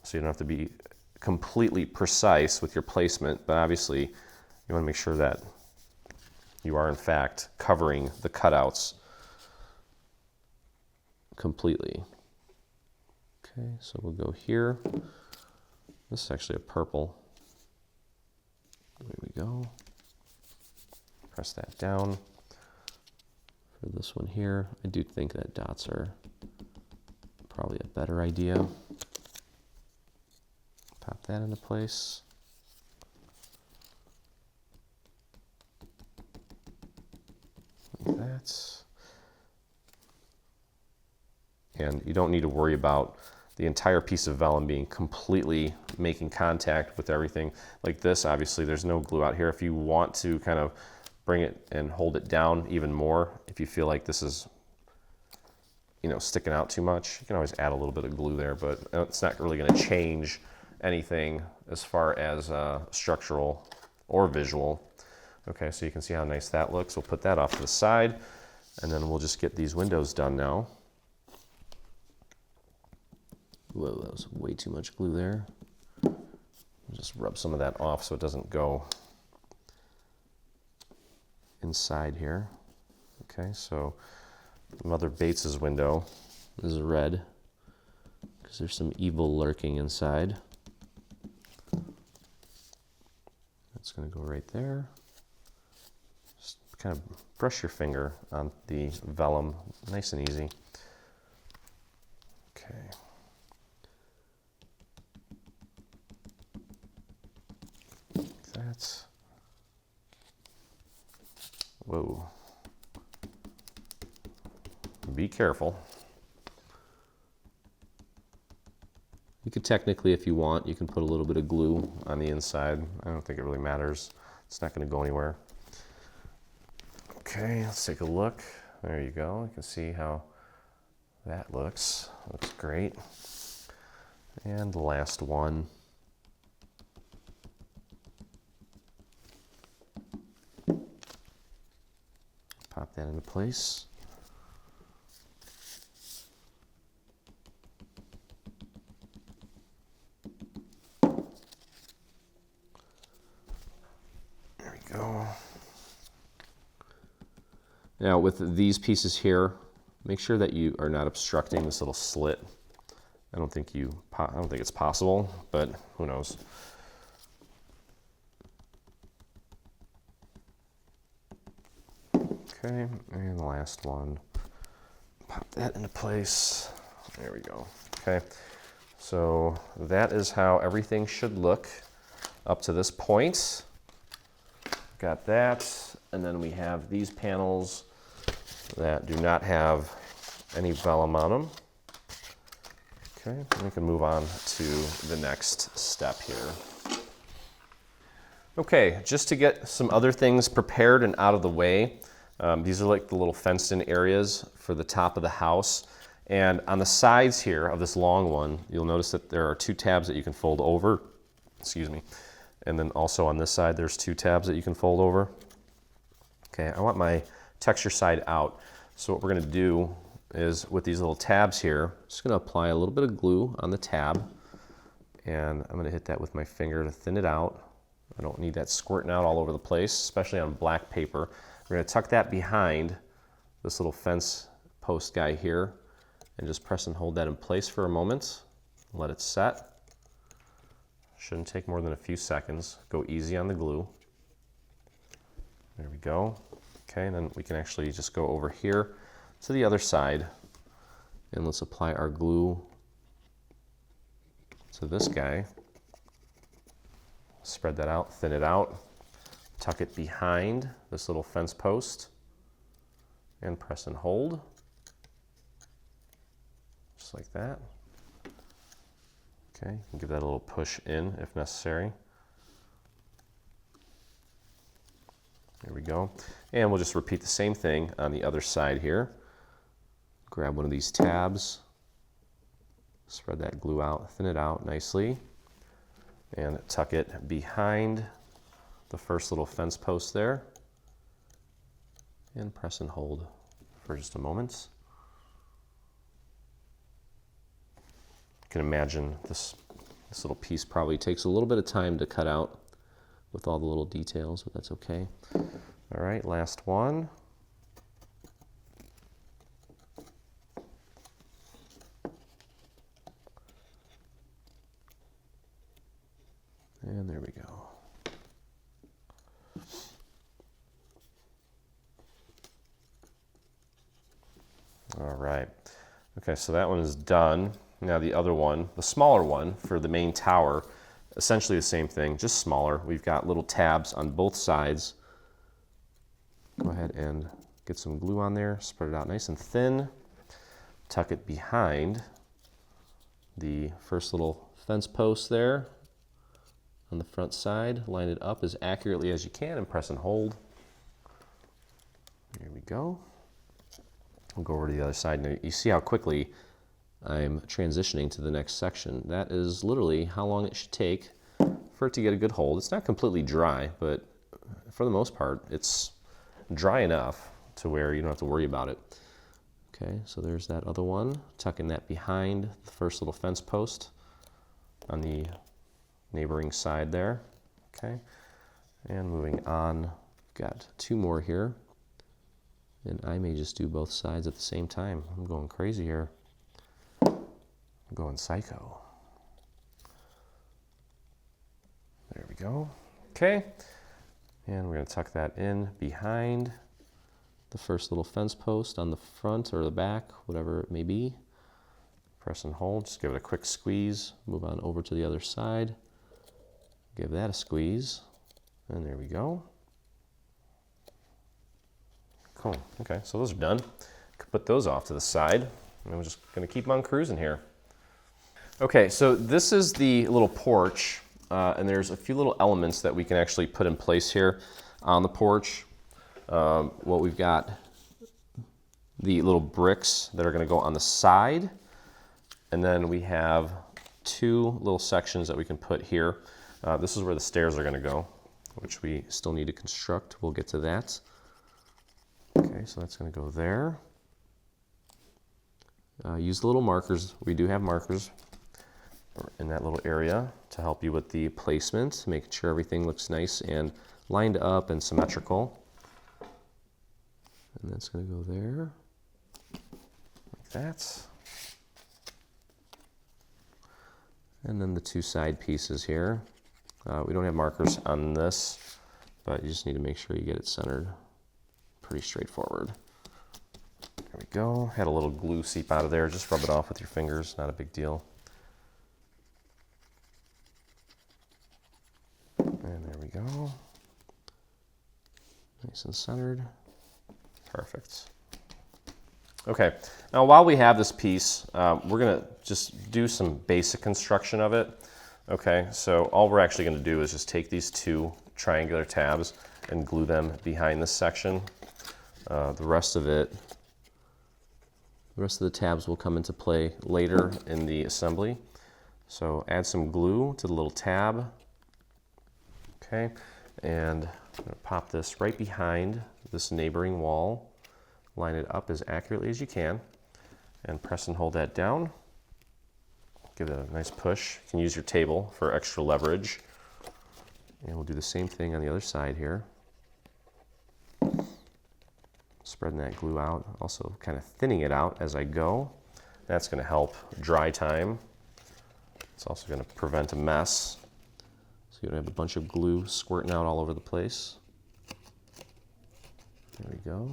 so you don't have to be completely precise with your placement, but obviously you want to make sure that you are in fact covering the cutouts completely. Okay, so we'll go here. This is actually a purple. There we go. Press that down. For this one here, I do think that dots are probably a better idea. Pop that into place. Like that. And you don't need to worry about the entire piece of vellum being completely making contact with everything. Like this, obviously there's no glue out here. If you want to kind of bring it and hold it down even more, if you feel like this is, you know, sticking out too much, you can always add a little bit of glue there, but it's not really going to change anything as far as structural or visual. Okay, so you can see how nice that looks. We'll put that off to the side, and then we'll just get these windows done now. Whoa, that was way too much glue there. Just rub some of that off so it doesn't go inside here. Okay, so Mother Bates's window is red because there's some evil lurking inside. That's going to go right there. Just kind of brush your finger on the vellum, nice and easy. Okay. That's, whoa. be careful. You could technically, if you want, you can put a little bit of glue on the inside. I don't think it really matters. It's not going to go anywhere. Okay, let's take a look. There you go. You can see how that looks. Looks great. And the last one. Pop that into place. There we go. Now with these pieces here, make sure that you are not obstructing this little slit. I don't think it's possible, but who knows. Okay, and the last one. Pop that into place. There we go. Okay, so that is how everything should look up to this point. Got that, and then we have these panels that do not have any vellum on them. Okay, we can move on to the next step here. Okay, just to get some other things prepared and out of the way, these are like the little fenced-in areas for the top of the house. And on the sides here of this long one, you'll notice that there are 2 tabs that you can fold over. Excuse me. And then also on this side, there's 2 tabs that you can fold over. Okay, I want my texture side out. So what we're going to do is with these little tabs here, I'm just going to apply a little bit of glue on the tab. And I'm going to hit that with my finger to thin it out. I don't need that squirting out all over the place, especially on black paper. We're going to tuck that behind this little fence post guy here and just press and hold that in place for a moment. Let it set. Shouldn't take more than a few seconds. Go easy on the glue. There we go. Okay, and then we can actually just go over here to the other side and let's apply our glue to this guy. Spread that out, thin it out, tuck it behind this little fence post and press and hold. Just like that. Okay, give that a little push in if necessary. There we go. And we'll just repeat the same thing on the other side here. Grab one of these tabs, spread that glue out, thin it out nicely, and tuck it behind the first little fence post there. And press and hold for just a moment. You can imagine this little piece probably takes a little bit of time to cut out with all the little details, but that's okay. All right, last one. And there we go. All right. Okay, so that one is done. Now the other one, the smaller one for the main tower, essentially the same thing, just smaller. We've got little tabs on both sides. Go ahead and get some glue on there, spread it out nice and thin, tuck it behind the first little fence post there on the front side, line it up as accurately as you can and press and hold. There we go. We'll go over to the other side. Now you see how quickly I'm transitioning to the next section. That is literally how long it should take for it to get a good hold. It's not completely dry, but for the most part, it's dry enough to where you don't have to worry about it. Okay, so there's that other one. Tucking that behind the first little fence post on the neighboring side there. Okay, and moving on, got 2 more here. And I may just do both sides at the same time. I'm going crazy here. I'm going psycho. There we go. Okay. And we're going to tuck that in behind the first little fence post on the front or the back, whatever it may be. Press and hold. Just give it a quick squeeze. Move on over to the other side. Give that a squeeze. And there we go. Cool. Okay, so those are done. put those off to the side, and we're just gonna keep on cruising here. Okay, so this is the little porch, and there's a few little elements that we can actually put in place here on the porch. Well, we've got the little bricks that are gonna go on the side, and then we have two little sections that we can put here. This is where the stairs are gonna go, which we still need to construct. We'll get to that. Okay, so that's gonna go there. Use the little markers. We do have markers in that little area to help you with the placement, making sure everything looks nice and lined up and symmetrical. And that's gonna go there, like that. And then the two side pieces here. We don't have markers on this, but you just need to make sure you get it centered. Pretty straightforward. There we go. Had a little glue seep out of there. Just rub it off with your fingers, not a big deal. And there we go. Nice and centered. Perfect. Okay, now while we have this piece, we're gonna just do some basic construction of it. Okay, so all we're actually gonna do is just take these two triangular tabs and glue them behind this section. The rest of the tabs will come into play later in the assembly. So add some glue to the little tab. Okay, and I'm gonna pop this right behind this neighboring wall. Line it up as accurately as you can and press and hold that down. Give it a nice push. You can use your table for extra leverage. And we'll do the same thing on the other side here. Spreading that glue out, also kind of thinning it out as I go. That's going to help dry time. It's also going to prevent a mess, so you don't have a bunch of glue squirting out all over the place. There we go.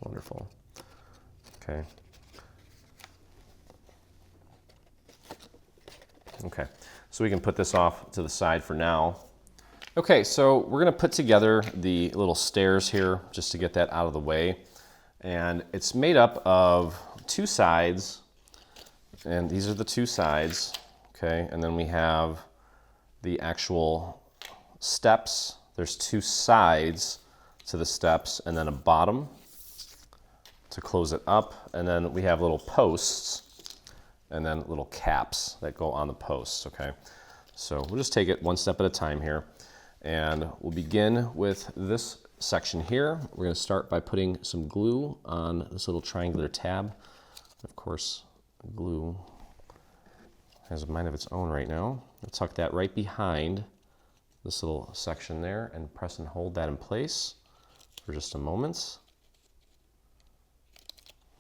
Wonderful. Okay. Okay, so we can put this off to the side for now. Okay, so we're gonna put together the little stairs here just to get that out of the way. And it's made up of two sides, and these are the two sides, okay? And then we have the actual steps. There's two sides to the steps and then a bottom to close it up. And then we have little posts and then little caps that go on the posts, okay? So we'll just take it one step at a time here. And we'll begin with this section here. We're gonna start by putting some glue on this little triangular tab. Of course, glue has a mind of its own right now. I'll tuck that right behind this little section there and press and hold that in place for just a moment.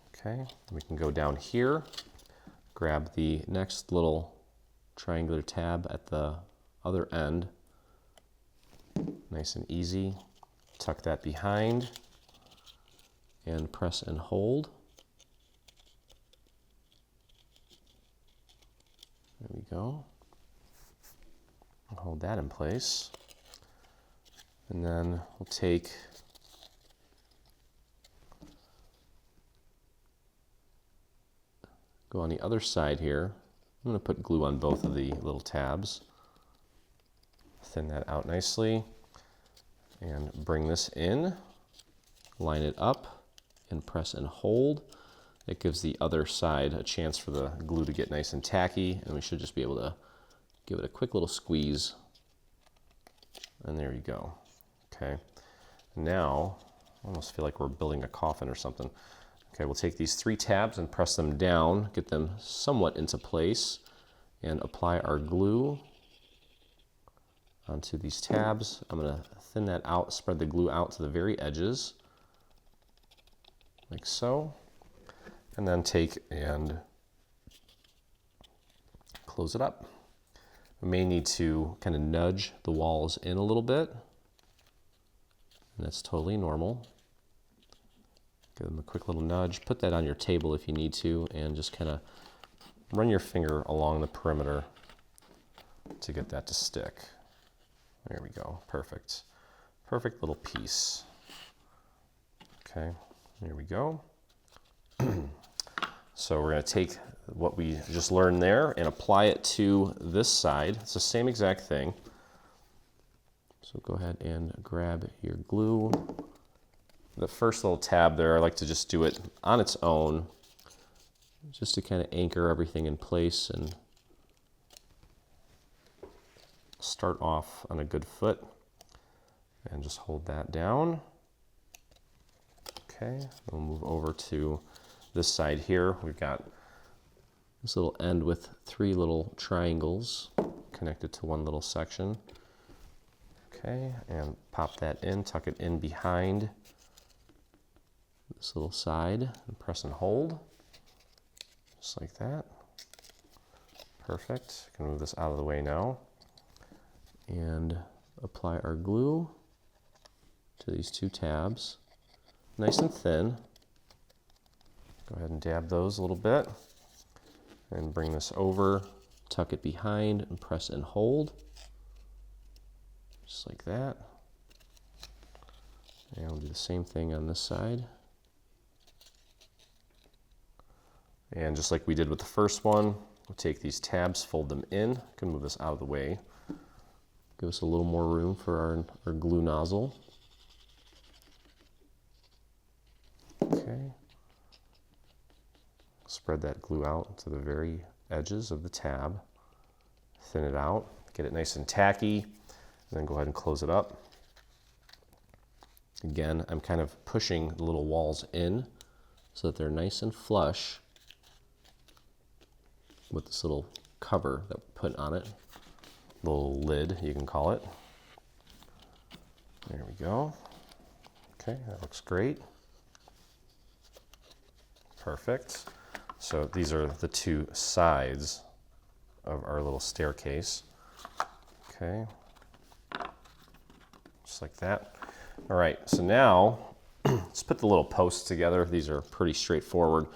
Okay, we can go down here, grab the next little triangular tab at the other end. Nice and easy. Tuck that behind and press and hold. There we go. Hold that in place. And then we'll take go on the other side here. I'm going to put glue on both of the little tabs. Thin that out nicely and bring this in, line it up and press and hold. It gives the other side a chance for the glue to get nice and tacky, and we should just be able to give it a quick little squeeze. And there you go. Okay, now I almost feel like we're building a coffin or something. Okay, we'll take these three tabs and press them down, get them somewhat into place, and apply our glue onto these tabs. I'm going to thin that out, spread the glue out to the very edges, like so, and then take and close it up. We may need to kind of nudge the walls in a little bit, and that's totally normal. Give them a quick little nudge. Put that on your table if you need to, and just kind of run your finger along the perimeter to get that to stick. There we go, perfect. Perfect little piece. Okay, here we go. So we're going to take what we just learned there and apply it to this side. It's the same exact thing. So go ahead and grab your glue. The first little tab there, I like to just do it on its own, just to kind of anchor everything in place and start off on a good foot. And just hold that down. Okay, we'll move over to this side here. We've got this little end with 3 little triangles connected to one little section. Okay, and pop that in, tuck it in behind this little side, and press and hold, just like that. Perfect. Can move this out of the way now. And apply our glue to these 2 tabs, nice and thin. Go ahead and dab those a little bit, and bring this over, tuck it behind, and press and hold, just like that. And we'll do the same thing on this side. And just like we did with the first one, we'll take these tabs, fold them in. I can move this out of the way. Give us a little more room for our glue nozzle. Okay. Spread that glue out to the very edges of the tab. Thin it out, get it nice and tacky, and then go ahead and close it up. Again, I'm kind of pushing the little walls in so that they're nice and flush with this little cover that we put on it. Little lid, you can call it. There we go. Okay, that looks great. Perfect. So these are the 2 sides of our little staircase. Okay, just like that. All right, so now let's put the little posts together. These are pretty straightforward.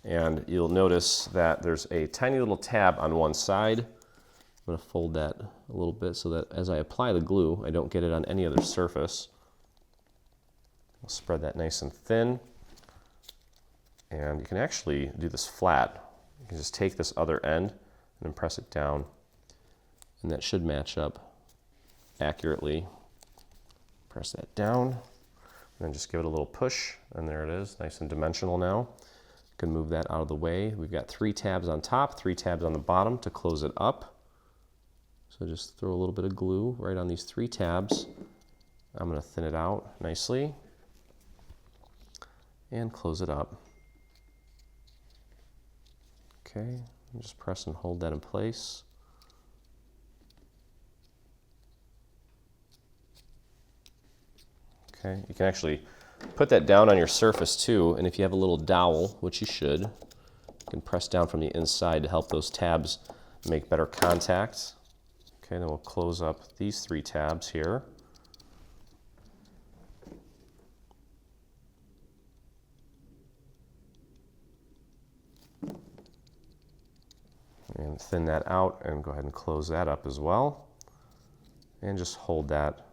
And you'll notice that there's a tiny little tab on one side. I'm going to fold that a little bit so that as I apply the glue, I don't get it on any other surface. I'll spread that nice and thin. And you can actually do this flat. You can just take this other end and then press it down. And that should match up accurately. Press that down, and then just give it a little push, and there it is, nice and dimensional now. You can move that out of the way. We've got 3 tabs on top, 3 tabs on the bottom to close it up. So just throw a little bit of glue right on these 3 tabs. I'm going to thin it out nicely and close it up. Okay, and just press and hold that in place. Okay, you can actually put that down on your surface too, and if you have a little dowel, which you should, you can press down from the inside to help those tabs make better contact. Okay, then we'll close up these 3 tabs here. And thin that out and go ahead and close that up as well. And just hold that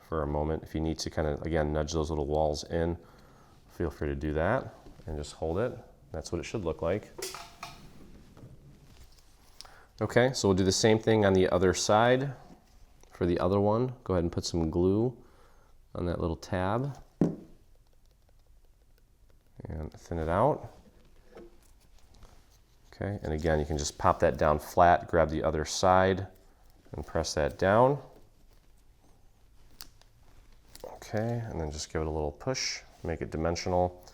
for a moment. If you need to kind of, again, nudge those little walls in, feel free to do that and just hold it. That's what it should look like. Okay, so we'll do the same thing on the other side. For the other one, go ahead and put some glue on that little tab and thin it out. Okay, and again, you can just pop that down flat, grab the other side and press that down. Okay, and then just give it a little push, make it dimensional.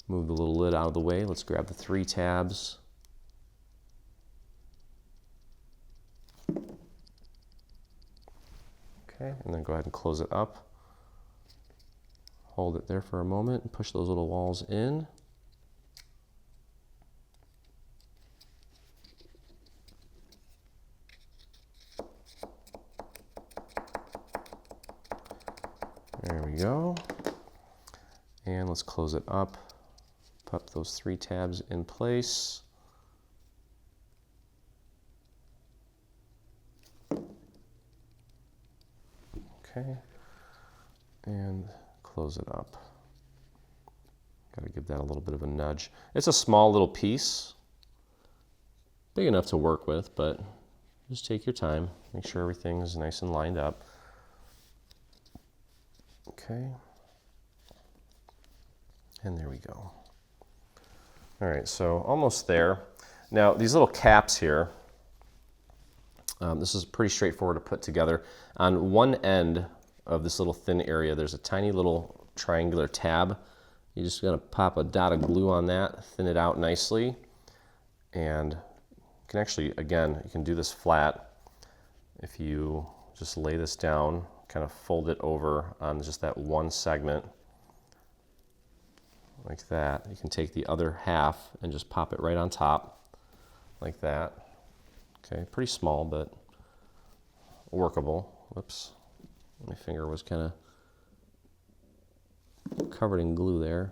Move the little lid out of the way. Let's grab the 3 tabs. Okay, and then go ahead and close it up. Hold it there for a moment and push those little walls in. There we go. And let's close it up. Pop those 3 tabs in place. Okay. And close it up. Got to give that a little bit of a nudge. It's a small little piece, big enough to work with, but just take your time. Make sure everything is nice and lined up. Okay. And there we go. All right, so almost there. Now, these little caps here, this is pretty straightforward to put together. On one end of this little thin area, there's a tiny little triangular tab. You're just gonna pop a dot of glue on that, thin it out nicely, and you can actually, again, you can do this flat. If you just lay this down, kind of fold it over on just that one segment, like that. You can take the other half and just pop it right on top, like that. Okay, pretty small, but workable. Whoops, my finger was kind of covered in glue there.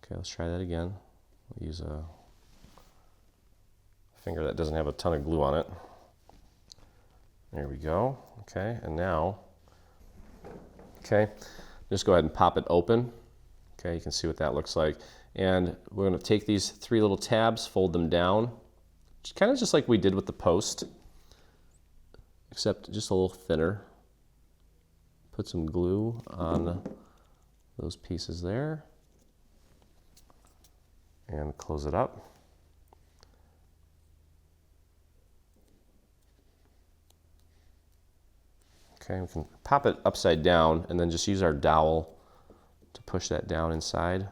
Okay, let's try that again. I'll use a finger that doesn't have a ton of glue on it. There we go. Okay, and now, okay, just go ahead and pop it open. Okay, you can see what that looks like. And we're going to take these three little tabs, fold them down, kind of just like we did with the post, except just a little thinner. Put some glue on those pieces there and close it up. Okay, we can pop it upside down and then just use our dowel to push that down inside.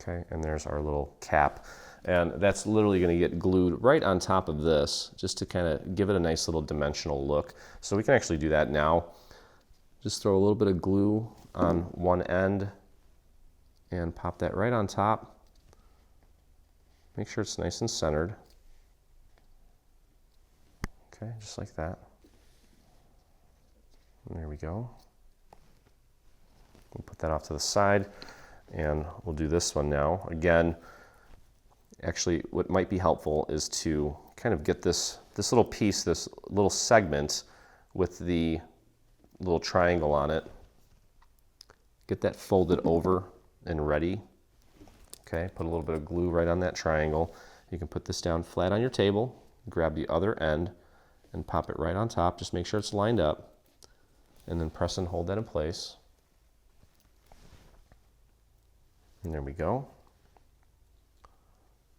Okay, and there's our little cap. And that's literally going to get glued right on top of this just to kind of give it a nice little dimensional look. So we can actually do that now. Just throw a little bit of glue on one end and pop that right on top. Make sure it's nice and centered. Okay, just like that. And there we go. We'll put that off to the side, and we'll do this one now. Again, actually, what might be helpful is to kind of get this little piece, this little segment with the little triangle on it. Get that folded over and ready. Okay, put a little bit of glue right on that triangle. You can put this down flat on your table, grab the other end, and pop it right on top. Just make sure it's lined up, and then press and hold that in place. And there we go.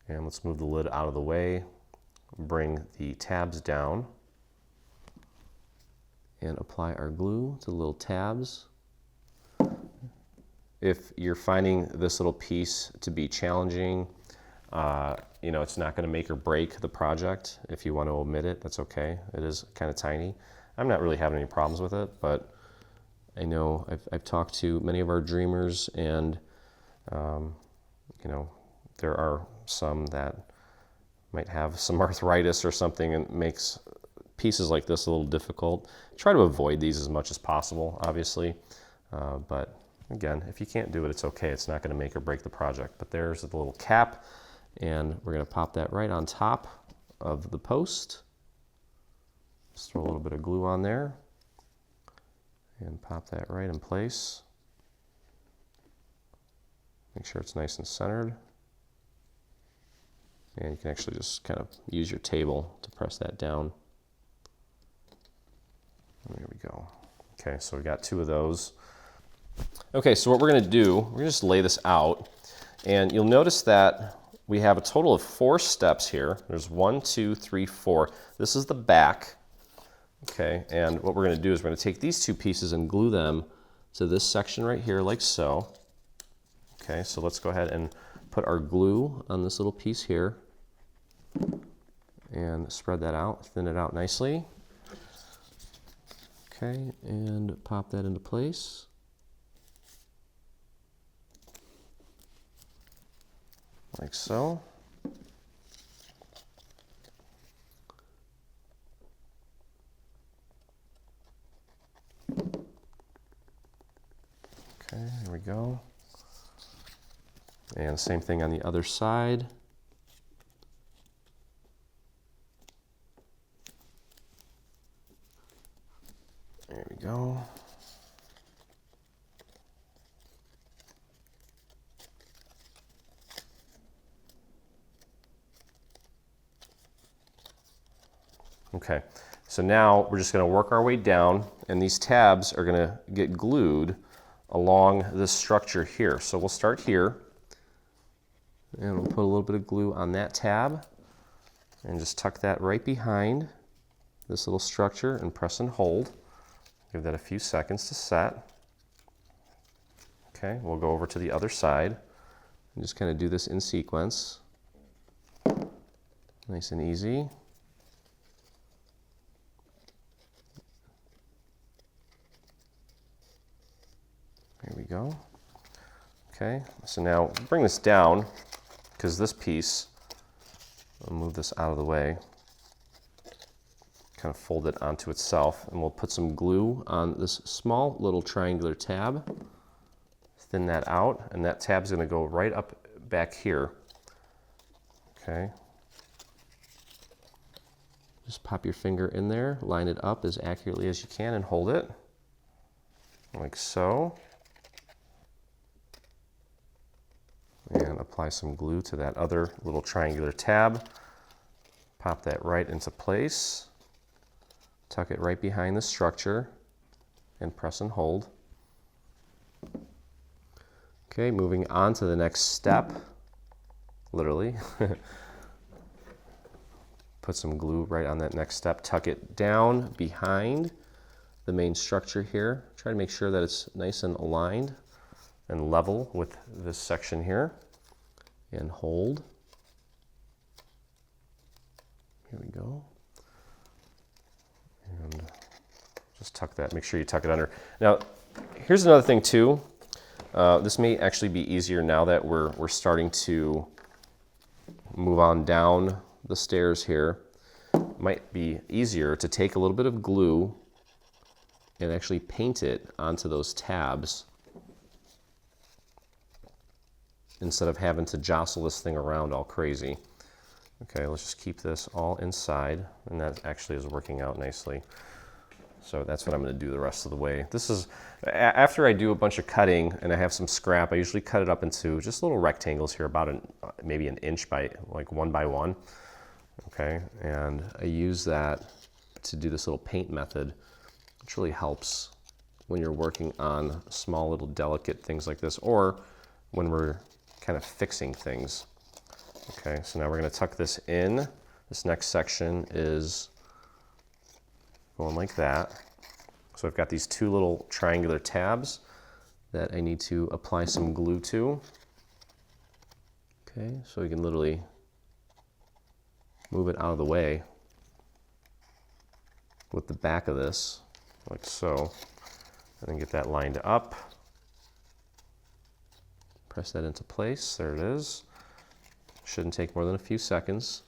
And let's move the lid out of the way, bring the tabs down, and apply our glue to the little tabs. If you're finding this little piece to be challenging, you know, it's not going to make or break the project. If you want to omit it, that's okay. It is kind of tiny. I'm not really having any problems with it, but I know I've talked to many of our dreamers, and you know, there are some that might have some arthritis or something, and makes pieces like this a little difficult. Try to avoid these as much as possible, obviously, but again, if you can't do it, it's okay. It's not going to make or break the project. But there's the little cap, and we're going to pop that right on top of the post. Just throw a little bit of glue on there and pop that right in place. Make sure it's nice and centered. And you can actually just kind of use your table to press that down. There we go. Okay, so we got two of those. Okay, so what we're going to do, we're going to just lay this out, and you'll notice that we have a total of 4 steps here. There's 1, 2, 3, 4. This is the back. Okay, and what we're going to do is we're going to take these 2 pieces and glue them to this section right here, like so. Okay, so let's go ahead and put our glue on this little piece here and spread that out, thin it out nicely. Okay, and pop that into place. Like so. Okay, there we go. And same thing on the other side. There we go. Okay, so now we're just going to work our way down, and these tabs are going to get glued along this structure here. So we'll start here, and we'll put a little bit of glue on that tab, and just tuck that right behind this little structure and press and hold. Give that a few seconds to set. Okay, we'll go over to the other side and just kind of do this in sequence. Nice and easy. There we go. Okay, so now bring this down, because this piece, I'll move this out of the way, kind of fold it onto itself, and we'll put some glue on this small little triangular tab, thin that out, and that tab's going to go right up back here. Okay. Just pop your finger in there, line it up as accurately as you can, and hold it, like so. And apply some glue to that other little triangular tab. Pop that right into place. Tuck it right behind the structure and press and hold. Okay, moving on to the next step, literally. Put some glue right on that next step. Tuck it down behind the main structure here. Try to make sure that it's nice and aligned and level with this section here, and hold. Here we go. And just tuck that, make sure you tuck it under. Now, here's another thing too. This may actually be easier now that we're starting to move on down the stairs here. It might be easier to take a little bit of glue and actually paint it onto those tabs, instead of having to jostle this thing around all crazy. Okay, let's just keep this all inside, and that actually is working out nicely. So that's what I'm going to do the rest of the way. This is, after I do a bunch of cutting and I have some scrap, I usually cut it up into just little rectangles here, about maybe an inch by, like 1 by 1. Okay, and I use that to do this little paint method, which really helps when you're working on small little delicate things like this, or when we're kind of fixing things. Okay, so now we're going to tuck this in. This next section is going like that. So I've got these two little triangular tabs that I need to apply some glue to. Okay, so we can literally move it out of the way with the back of this, like so, and then get that lined up. Press that into place. There it is. Shouldn't take more than a few seconds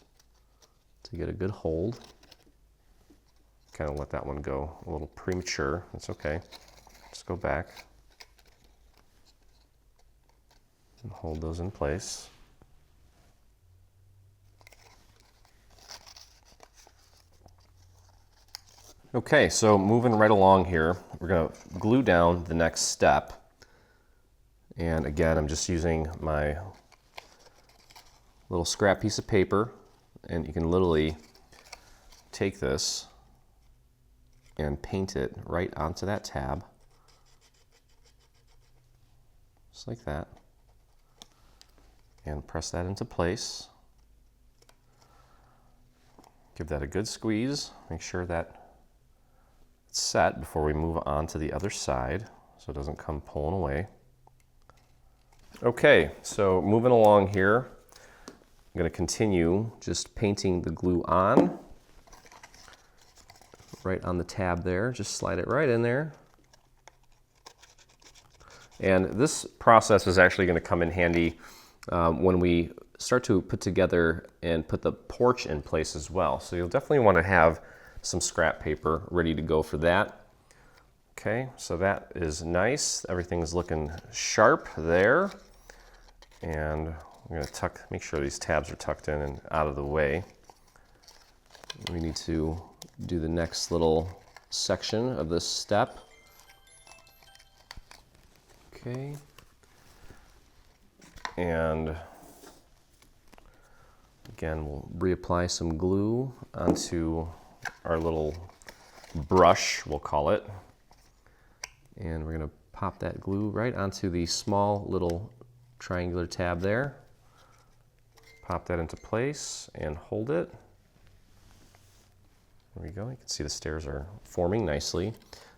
to get a good hold. Kind of let that one go a little premature. That's okay. Just go back and hold those in place. Okay, so moving right along here, we're going to glue down the next step. And again, I'm just using my little scrap piece of paper, and you can literally take this and paint it right onto that tab, just like that, and press that into place. Give that a good squeeze, make sure that it's set before we move on to the other side so it doesn't come pulling away. Okay, so moving along here, I'm going to continue just painting the glue on, right on the tab there. Just slide it right in there. And this process is actually going to come in handy when we start to put together and put the porch in place as well. So you'll definitely want to have some scrap paper ready to go for that. Okay, so that is nice. Everything's looking sharp there. And I'm going to make sure these tabs are tucked in and out of the way. We need to do the next little section of this step. Okay. And again, we'll reapply some glue onto our little brush, we'll call it. And we're gonna pop that glue right onto the small little triangular tab there. Pop that into place and hold it. There we go. You can see the stairs are forming nicely.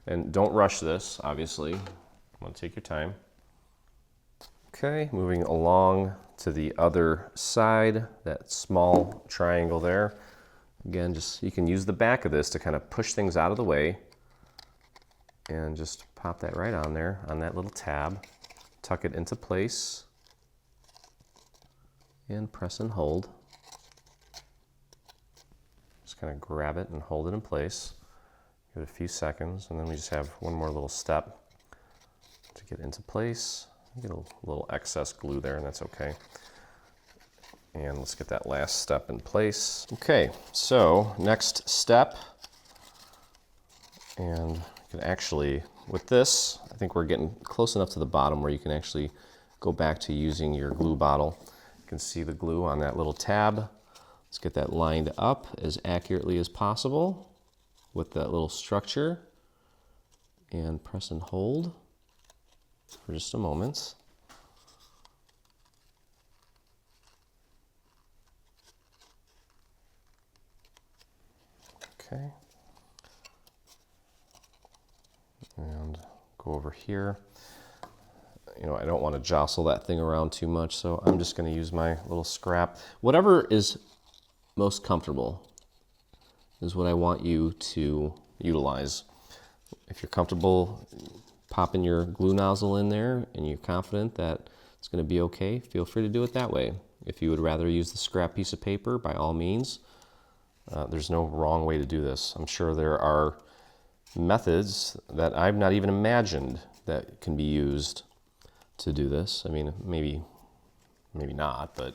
And don't rush this, obviously. You want to take your time. Okay, moving along to the other side, that small triangle there. Again, just you can use the back of this to kind of push things out of the way and just pop that right on there on that little tab. Tuck it into place and press and hold. Just kind of grab it and hold it in place. Give it a few seconds, and then we just have one more little step to get into place. Get a little excess glue there, and that's okay. And let's get that last step in place. Okay, so next step, and you can actually, with this, I think we're getting close enough to the bottom where you can actually go back to using your glue bottle. You can see the glue on that little tab. Let's get that lined up as accurately as possible with that little structure, and press and hold for just a moment. Okay. And go over here. You know, I don't want to jostle that thing around too much, so I'm just going to use my little scrap. Whatever is most comfortable is what I want you to utilize. If you're comfortable popping your glue nozzle in there and you're confident that it's going to be okay, feel free to do it that way. If you would rather use the scrap piece of paper, by all means, there's no wrong way to do this. I'm sure there are methods that I've not even imagined that can be used to do this. I mean, maybe not, but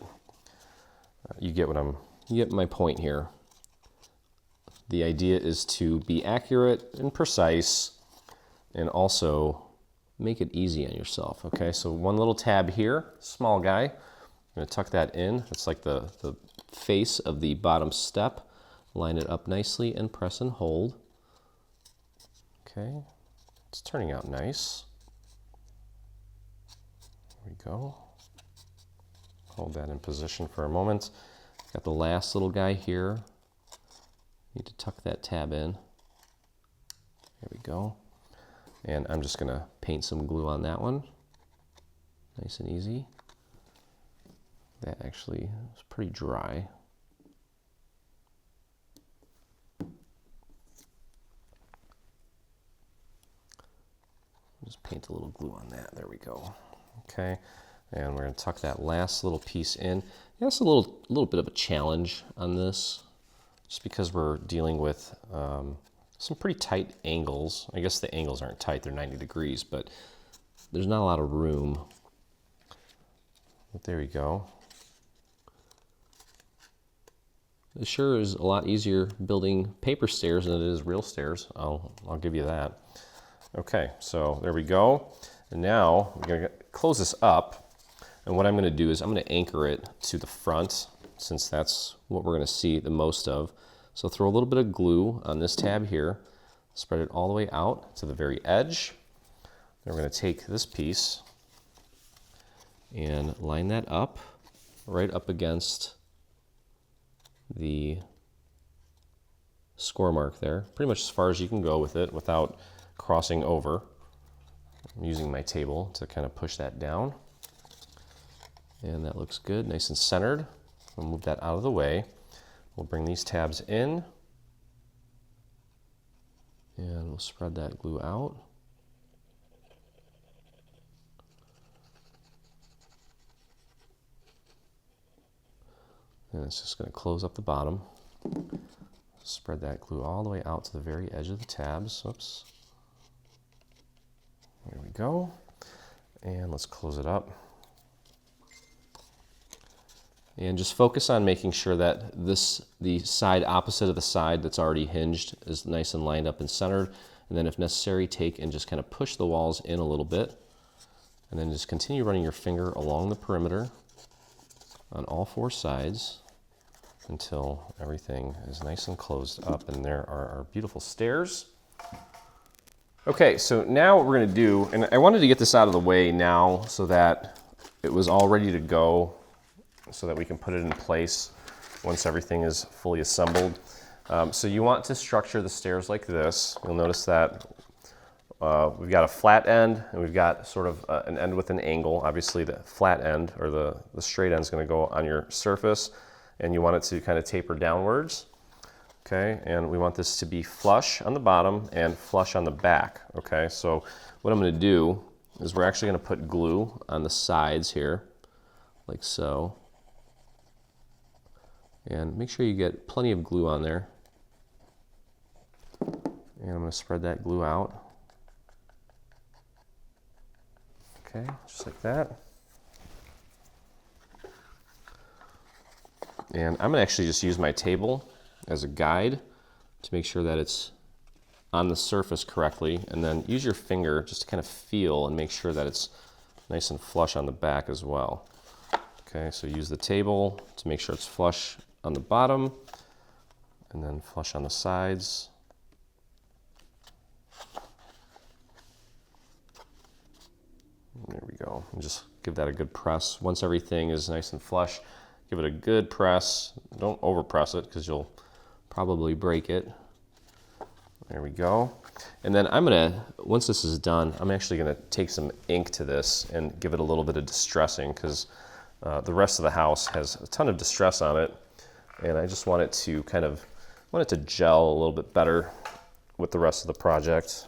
you get my point here. The idea is to be accurate and precise, and also make it easy on yourself. Okay, so one little tab here, small guy. I'm going to tuck that in. It's like the face of the bottom step. Line it up nicely and press and hold. Okay, it's turning out nice. There we go. Hold that in position for a moment. Got the last little guy here. Need to tuck that tab in. There we go. And I'm just gonna paint some glue on that one. Nice and easy. That actually is pretty dry. Just paint a little glue on that. There we go. Okay, and we're going to tuck that last little piece in. Yeah, it's a little bit of a challenge on this, just because we're dealing with some pretty tight angles. I guess the angles aren't tight; they're 90 degrees, but there's not a lot of room. But there we go. It sure is a lot easier building paper stairs than it is real stairs. I'll give you that. Okay, so there we go. And now we're going to close this up. And what I'm going to do is I'm going to anchor it to the front, since that's what we're going to see the most of. So throw a little bit of glue on this tab here, spread it all the way out to the very edge. Then we're going to take this piece and line that up right up against the score mark there, pretty much as far as you can go with it without crossing over. I'm using my table to kind of push that down. And that looks good, nice and centered. We'll move that out of the way. We'll bring these tabs in, and we'll spread that glue out. And it's just going to close up the bottom. Spread that glue all the way out to the very edge of the tabs. Oops. There we go. And let's close it up. And just focus on making sure that the side opposite of the side that's already hinged is nice and lined up and centered. And then if necessary, take and just kind of push the walls in a little bit. And then just continue running your finger along the perimeter on all four sides until everything is nice and closed up. And there are our beautiful stairs. Okay, so now what we're gonna do, and I wanted to get this out of the way now so that it was all ready to go, so that we can put it in place once everything is fully assembled. So you want to structure the stairs like this. You'll notice that we've got a flat end and we've got sort of an end with an angle. Obviously the flat end or the straight end is going to go on your surface, and you want it to kind of taper downwards. Okay, and we want this to be flush on the bottom and flush on the back. Okay, so what I'm going to do is we're actually going to put glue on the sides here, like so. And make sure you get plenty of glue on there. And I'm going to spread that glue out. Okay, just like that. And I'm going to actually just use my table as a guide to make sure that it's on the surface correctly, and then use your finger just to kind of feel and make sure that it's nice and flush on the back as well. Okay, so use the table to make sure it's flush on the bottom and then flush on the sides. There we go. And just give that a good press. Once everything is nice and flush, give it a good press. Don't over press it because you'll probably break it. There we go. And then once this is done, I'm actually gonna take some ink to this and give it a little bit of distressing, because the rest of the house has a ton of distress on it. And I just want it to gel a little bit better with the rest of the project.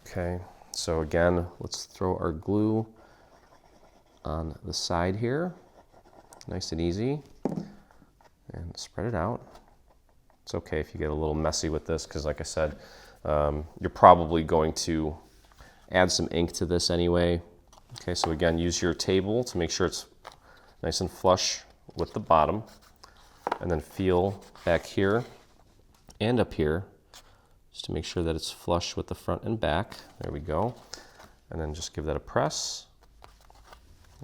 Okay, so again, let's throw our glue on the side here. Nice and easy. And spread it out. It's okay if you get a little messy with this, because like I said, you're probably going to add some ink to this anyway. Okay, so again, use your table to make sure it's nice and flush with the bottom, and then feel back here and up here just to make sure that it's flush with the front and back. There we go. And then just give that a press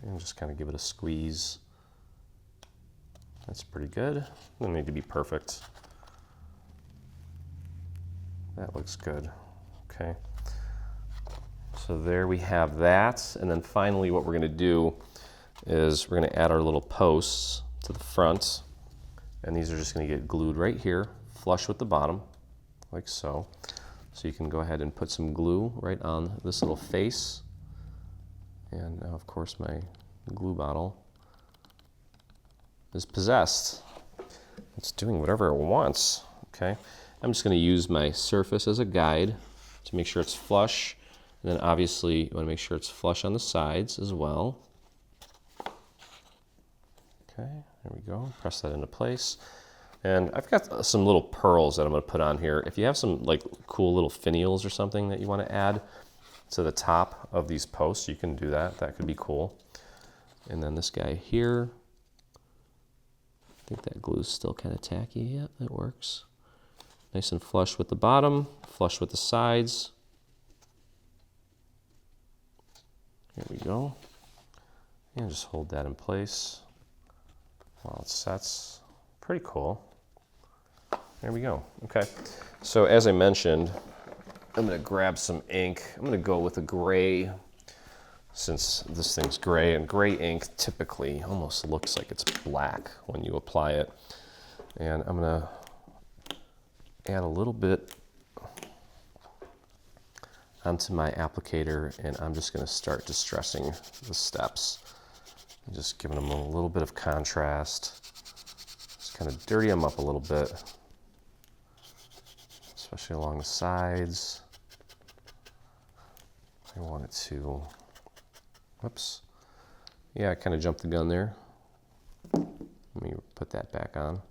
and just kind of give it a squeeze. That's pretty good. Doesn't need to be perfect. That looks good. Okay. So there we have that. And then finally what we're going to do is we're going to add our little posts to the front. And these are just going to get glued right here, flush with the bottom, like so. So you can go ahead and put some glue right on this little face. And now, of course, my glue bottle is possessed. It's doing whatever it wants. Okay, I'm just going to use my surface as a guide to make sure it's flush, and then obviously you want to make sure it's flush on the sides as well. Okay, there we go. Press that into place. And I've got some little pearls that I'm going to put on here. If you have some like cool little finials or something that you want to add to the top of these posts, you can do that. That could be cool. And then this guy here, I think that glue is still kind of tacky. Yep, that works. Nice and flush with the bottom, flush with the sides. Here we go. And just hold that in place while it sets. Pretty cool. There we go. Okay. So as I mentioned, I'm going to grab some ink. I'm going to go with a gray, since this thing's gray, and gray ink typically almost looks like it's black when you apply it. And I'm going to add a little bit onto my applicator, and I'm just going to start distressing the steps. And just giving them a little bit of contrast. Just kind of dirty them up a little bit, especially along the sides. I want it to, whoops. Yeah, I kind of jumped the gun there. Let me put that back on.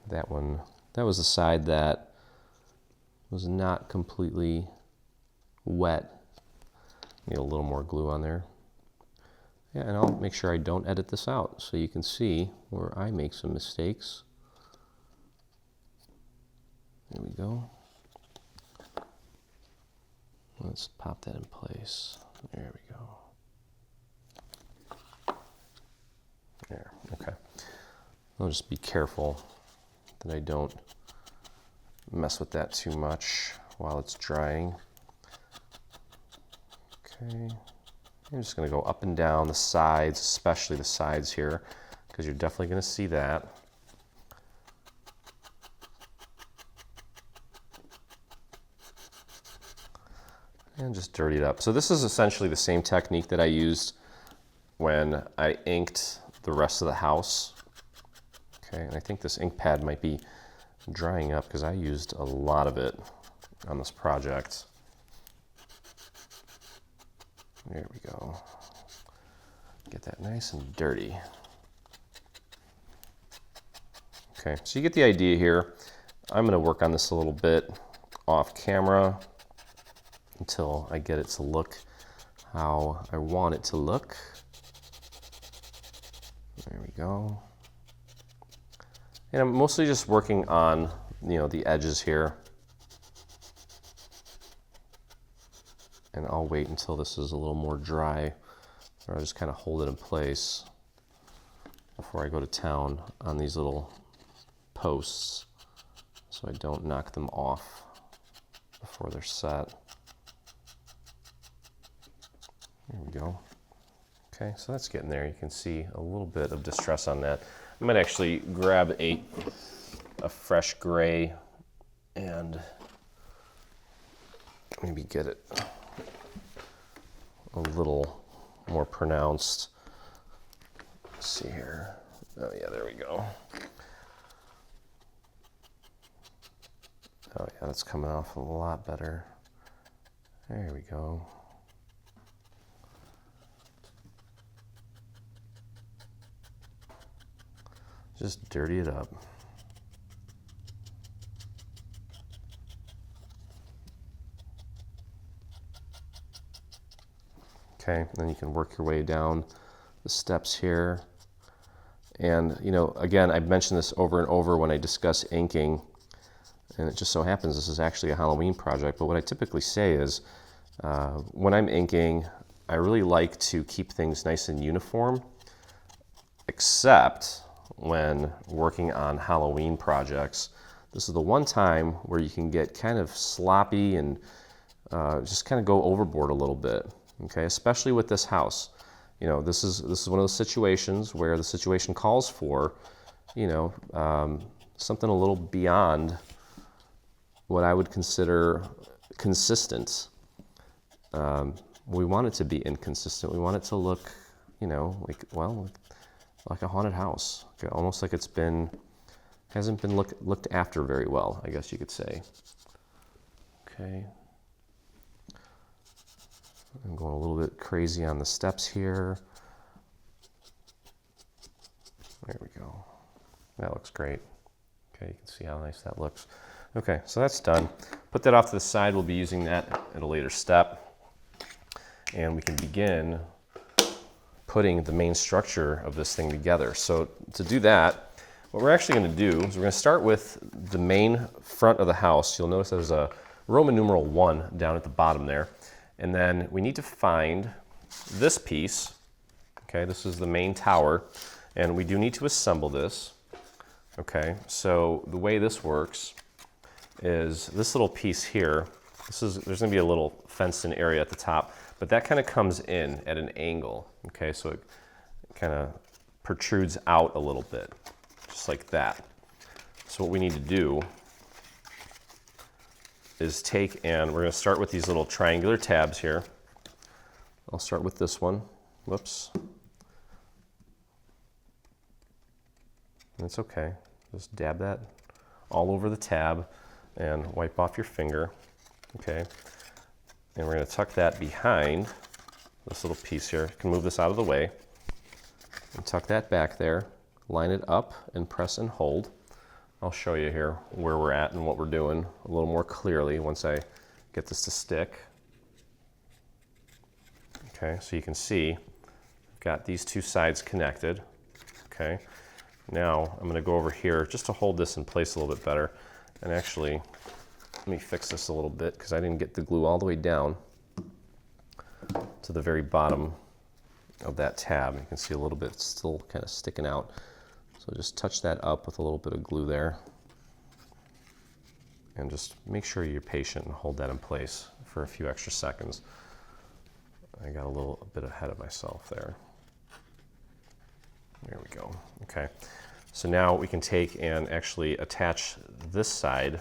That one, that was the side that was not completely wet. Need a little more glue on there. Yeah, and I'll make sure I don't edit this out so you can see where I make some mistakes. There we go. Let's pop that in place. There we go. There, okay. I'll just be careful that I don't mess with that too much while it's drying. Okay. I'm just going to go up and down the sides, especially the sides here, because you're definitely going to see that. And just dirty it up. So this is essentially the same technique that I used when I inked the rest of the house. Okay, and I think this ink pad might be drying up because I used a lot of it on this project. There we go. Get that nice and dirty. Okay, so you get the idea here. I'm going to work on this a little bit off camera until I get it to look how I want it to look. There we go. And I'm mostly just working on, the edges here. And I'll wait until this is a little more dry, or I'll just kind of hold it in place before I go to town on these little posts so I don't knock them off before they're set. There we go. Okay, so that's getting there. You can see a little bit of distress on that. I might actually grab a fresh gray and maybe get it a little more pronounced. Let's see here. Oh yeah, there we go. Oh yeah, that's coming off a lot better. There we go. Just dirty it up. Okay, then you can work your way down the steps here. And, again, I've mentioned this over and over when I discuss inking, and it just so happens this is actually a Halloween project, but what I typically say is, when I'm inking, I really like to keep things nice and uniform, except when working on Halloween projects. This is the one time where you can get kind of sloppy and just kind of go overboard a little bit. Okay, especially with this house. This is one of those situations where the situation calls for, something a little beyond what I would consider consistent. We want it to be inconsistent. We want it to look, like a haunted house, almost like hasn't been looked after very well, I guess you could say. Okay. I'm going a little bit crazy on the steps here. There we go. That looks great. Okay, you can see how nice that looks. Okay, so that's done. Put that off to the side. We'll be using that at a later step. And we can begin putting the main structure of this thing together. So to do that, what we're actually going to do is we're going to start with the main front of the house. You'll notice there's a Roman numeral 1 down at the bottom there. And then we need to find this piece. Okay, this is the main tower, and we do need to assemble this. Okay, so the way this works is this little piece here. There's going to be a little fenced-in area at the top, but that kind of comes in at an angle. Okay, so it kind of protrudes out a little bit, just like that. So what we need to do is take, and we're going to start with these little triangular tabs here. I'll start with this one. Whoops. It's okay. Just dab that all over the tab and wipe off your finger. Okay. And we're going to tuck that behind this little piece here. You can move this out of the way and tuck that back there. Line it up and press and hold. I'll show you here where we're at and what we're doing a little more clearly once I get this to stick. Okay, so you can see got these two sides connected. Okay, now I'm gonna go over here just to hold this in place a little bit better. And actually, let me fix this a little bit because I didn't get the glue all the way down to the very bottom of that tab. You can see a little bit still kind of sticking out. So just touch that up with a little bit of glue there. And just make sure you're patient and hold that in place for a few extra seconds. I got a little bit ahead of myself there. There we go. Okay. So now we can take and actually attach this side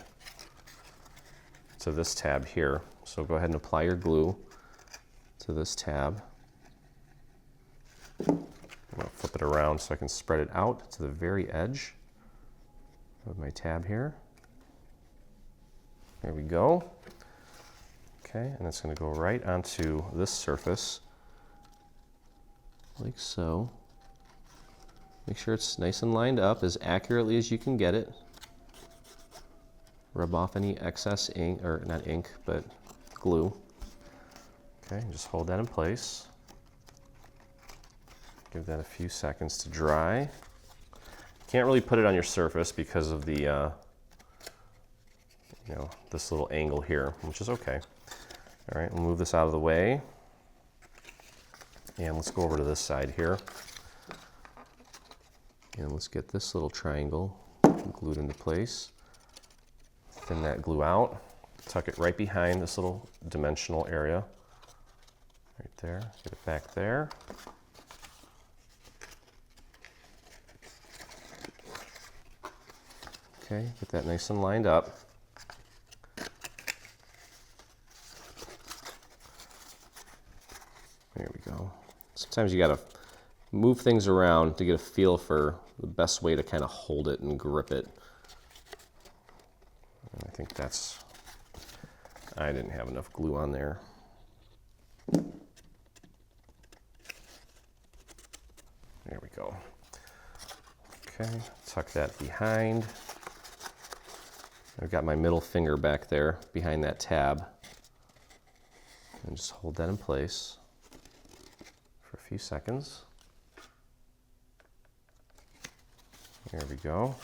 to this tab here. So go ahead and apply your glue to this tab. I'm going to flip it around so I can spread it out to the very edge of my tab here. There we go. Okay, and it's going to go right onto this surface, like so. Make sure it's nice and lined up as accurately as you can get it. Rub off any excess ink, or not ink, but glue. Okay, and just hold that in place. Give that a few seconds to dry. Can't really put it on your surface because of the this little angle here, which is okay. All right, we'll move this out of the way. And let's go over to this side here. And let's get this little triangle glued into place. Thin that glue out. Tuck it right behind this little dimensional area. Right there, get it back there. Okay, get that nice and lined up. There we go. Sometimes you gotta move things around to get a feel for the best way to kind of hold it and grip it. And I think I didn't have enough glue on there. There we go. Okay, tuck that behind. I've got my middle finger back there behind that tab. And just hold that in place for a few seconds. There we go.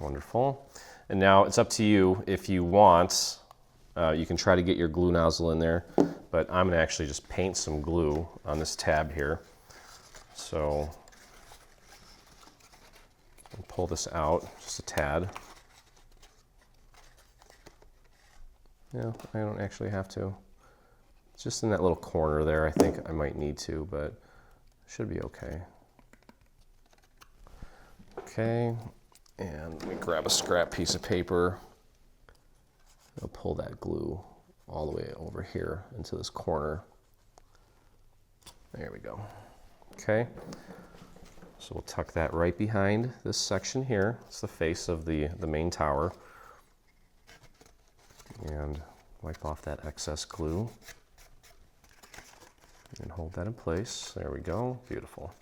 Wonderful. And now it's up to you if you want. You can try to get your glue nozzle in there, but I'm going to actually just paint some glue on this tab here. So I'll pull this out just a tad. Yeah, I don't actually have to. It's just in that little corner there. I think I might need to, but it should be okay. Okay, and let me grab a scrap piece of paper. I'll pull that glue all the way over here into this corner. There we go. Okay, so we'll tuck that right behind this section here. It's the face of the main tower. And wipe off that excess glue. And hold that in place. There we go. Beautiful.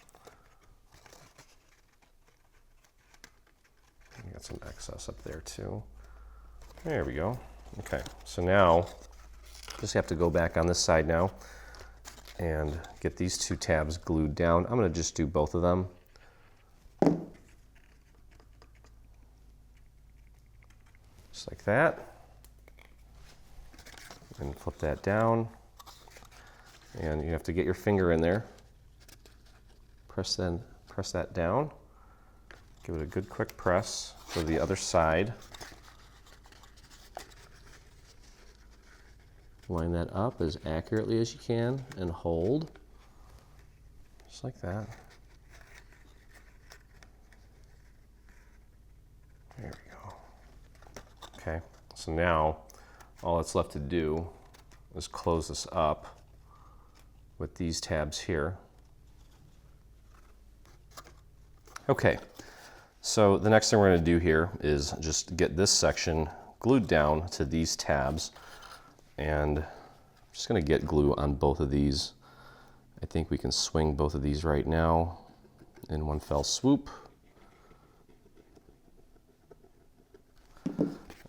We got some excess up there too. There we go. Okay, so now just have to go back on this side now and get these two tabs glued down. I'm going to just do both of them. Just like that. And flip that down. And you have to get your finger in there. Press that down. Give it a good quick press for the other side. Line that up as accurately as you can and hold. Just like that. There we go. Okay, so now all that's left to do is close this up with these tabs here. Okay, so the next thing we're going to do here is just get this section glued down to these tabs, and I'm just going to get glue on both of these. I think we can swing both of these right now in one fell swoop.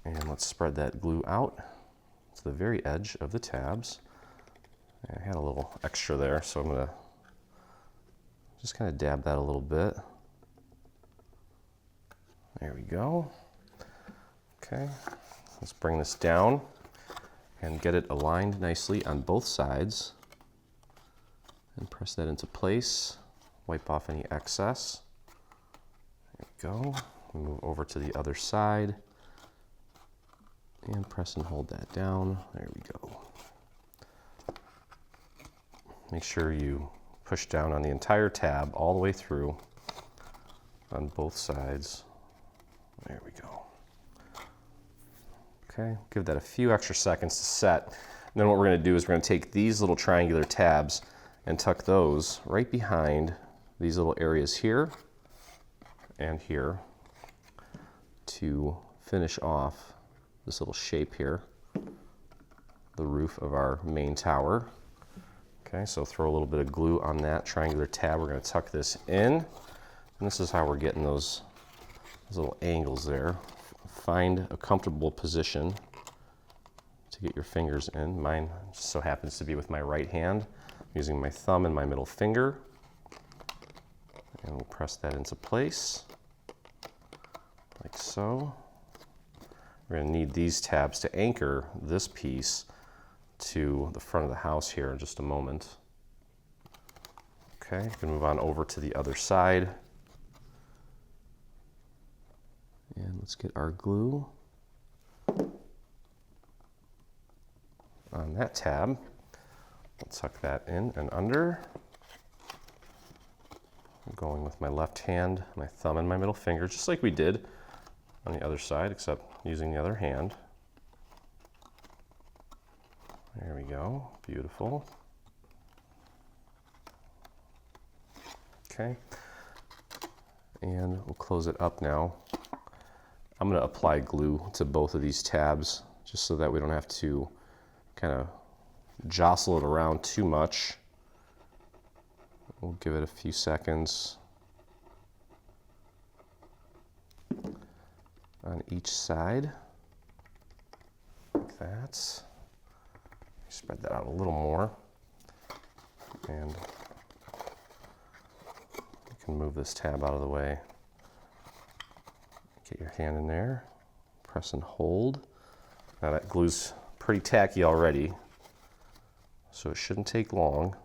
And let's spread that glue out to the very edge of the tabs. I had a little extra there, so I'm going to Just kind of dab that a little bit. There we go. Okay, let's bring this down and get it aligned nicely on both sides. And press that into place. Wipe off any excess. There we go. Move over to the other side. And press and hold that down. There we go. Make sure you push down on the entire tab all the way through on both sides. There we go. Okay, give that a few extra seconds to set. And then what we're going to do is we're going to take these little triangular tabs and tuck those right behind these little areas here and here to finish off this little shape here, the roof of our main tower. Okay, so throw a little bit of glue on that triangular tab. We're going to tuck this in, and this is how we're getting those little angles there. Find a comfortable position to get your fingers in. Mine just so happens to be with my right hand, using my thumb and my middle finger. And we'll press that into place, like so. We're going to need these tabs to anchor this piece to the front of the house here in just a moment. Okay, we can move on over to the other side. And let's get our glue on that tab. I'll tuck that in and under. I'm going with my left hand, my thumb and my middle finger, just like we did on the other side, except using the other hand. There we go, beautiful. Okay, and we'll close it up now. I'm going to apply glue to both of these tabs just so that we don't have to kind of jostle it around too much. We'll give it a few seconds on each side, like that. Spread that out a little more, and you can move this tab out of the way. Get your hand in there, press and hold. Now that glue's pretty tacky already, so it shouldn't take long.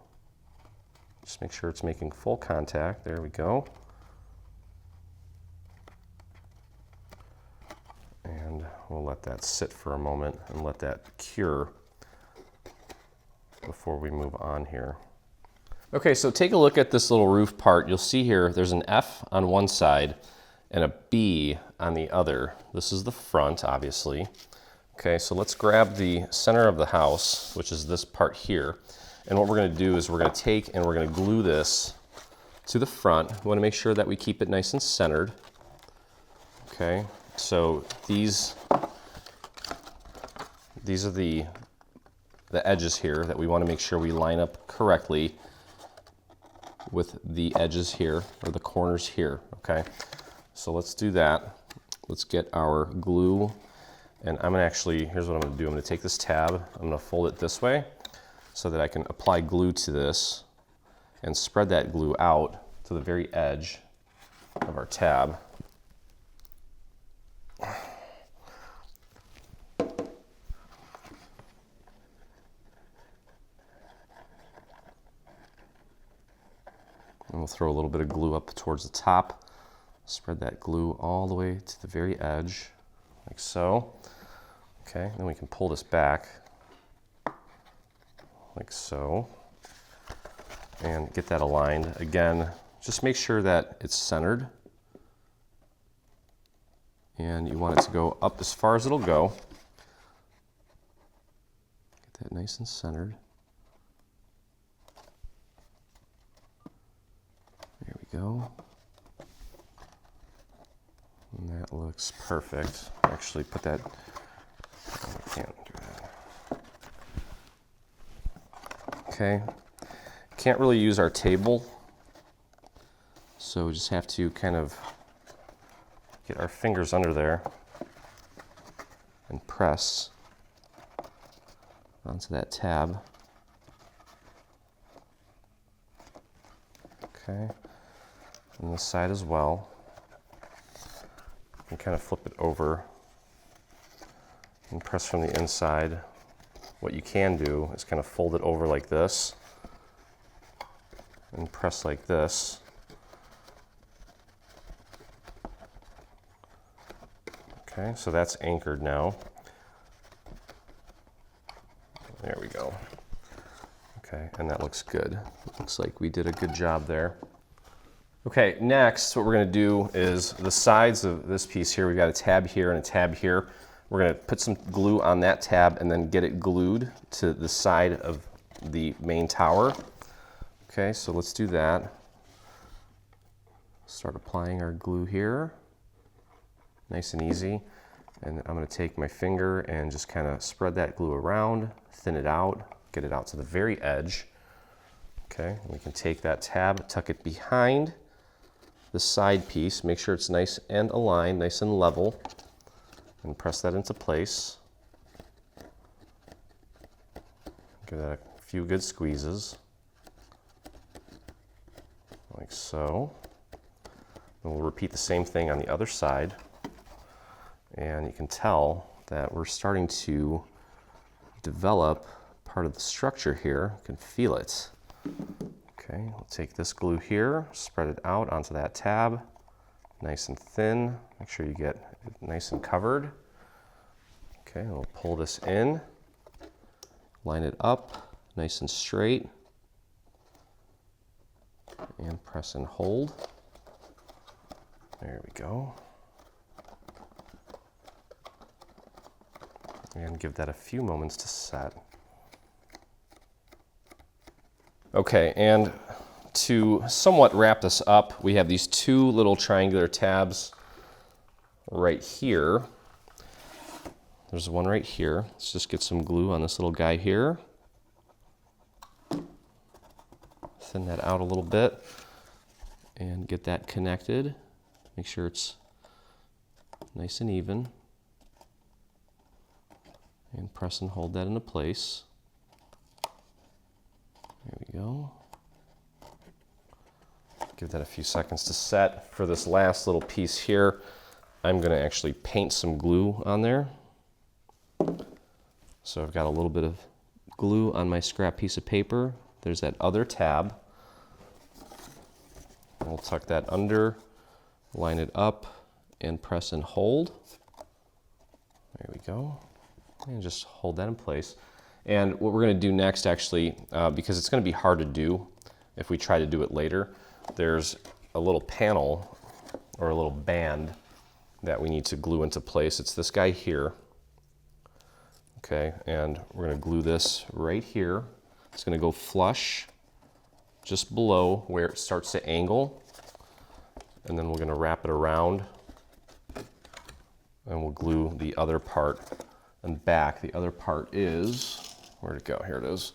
Just make sure it's making full contact. There we go. And we'll let that sit for a moment and let that cure before we move on here. Okay, so take a look at this little roof part. You'll see here there's an F on one side and a B on the other. This is the front, obviously. Okay, so let's grab the center of the house, which is this part here. And what we're going to do is we're going to take and we're going to glue this to the front. We want to make sure that we keep it nice and centered. Okay, so these are the edges here that we want to make sure we line up correctly with the edges here, or the corners here, okay? So let's do that. Let's get our glue, and I'm gonna actually, here's what I'm gonna do. I'm gonna take this tab, I'm gonna fold it this way so that I can apply glue to this and spread that glue out to the very edge of our tab. And we'll throw a little bit of glue up towards the top. Spread that glue all the way to the very edge, like so. Okay, then we can pull this back, like so. And get that aligned. Again, just make sure that it's centered. And you want it to go up as far as it'll go. Get that nice and centered. There we go. And that looks perfect. Actually, put that, I can't do that. Okay, can't really use our table, so we just have to kind of get our fingers under there and press onto that tab. Okay. And this side as well. And kind of flip it over and press from the inside. What you can do is kind of fold it over like this and press like this. Okay, so that's anchored now. There we go. Okay, and that looks good. Looks like we did a good job there. Okay, next what we're going to do is the sides of this piece here. We've got a tab here and a tab here. We're going to put some glue on that tab and then get it glued to the side of the main tower. Okay, so let's do that. Start applying our glue here. Nice and easy. And I'm going to take my finger and just kind of spread that glue around, thin it out, get it out to the very edge. Okay, and we can take that tab, tuck it behind the side piece, make sure it's nice and aligned, nice and level, and press that into place. Give that a few good squeezes, like so. And we'll repeat the same thing on the other side. And you can tell that we're starting to develop part of the structure here. You can feel it. Okay, we'll take this glue here, spread it out onto that tab, nice and thin. Make sure you get it nice and covered. Okay, we'll pull this in, line it up, nice and straight, and press and hold. There we go. And give that a few moments to set. Okay, and to somewhat wrap this up, we have these two little triangular tabs right here. There's one right here. Let's just get some glue on this little guy here. Thin that out a little bit and get that connected. Make sure it's nice and even. And press and hold that into place. There we go. Give that a few seconds to set. For this last little piece here, I'm going to actually paint some glue on there. So I've got a little bit of glue on my scrap piece of paper. There's that other tab. We'll tuck that under, line it up, and press and hold. There we go. And just hold that in place. And what we're going to do next, actually, because it's going to be hard to do if we try to do it later, there's a little panel or a little band that we need to glue into place. It's this guy here. Okay, and we're going to glue this right here. It's going to go flush just below where it starts to angle. And then we're going to wrap it around and we'll glue the other part and back. The other part is, where'd it go? Here it is.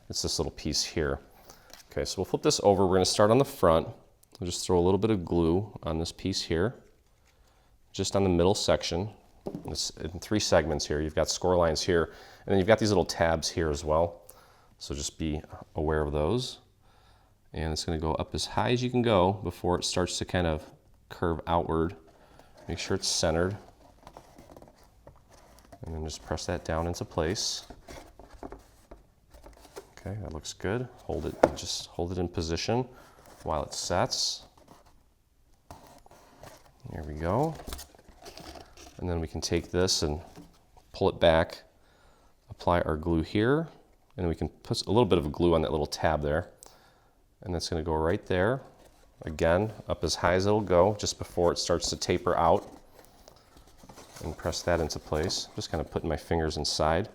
It's this little piece here. Okay, so we'll flip this over. We're going to start on the front. We'll just throw a little bit of glue on this piece here, just on the middle section. It's in 3 segments here. You've got score lines here, and then you've got these little tabs here as well. So just be aware of those. And it's going to go up as high as you can go before it starts to kind of curve outward. Make sure it's centered. And then just press that down into place. Okay, that looks good. Hold it, just hold it in position while it sets. There we go. And then we can take this and pull it back, apply our glue here, and we can put a little bit of glue on that little tab there. And that's going to go right there. Again, up as high as it'll go, just before it starts to taper out. And press that into place. Just kind of putting my fingers inside,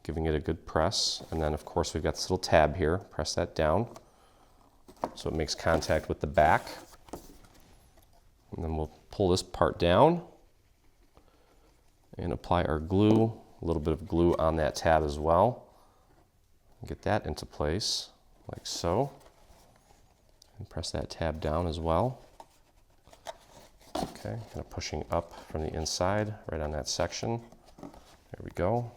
giving it a good press. And then of course we've got this little tab here. Press that down so it makes contact with the back. And then we'll pull this part down and apply our glue, a little bit of glue on that tab as well. Get that into place like so. And press that tab down as well. Okay, kind of pushing up from the inside, right on that section. There we go.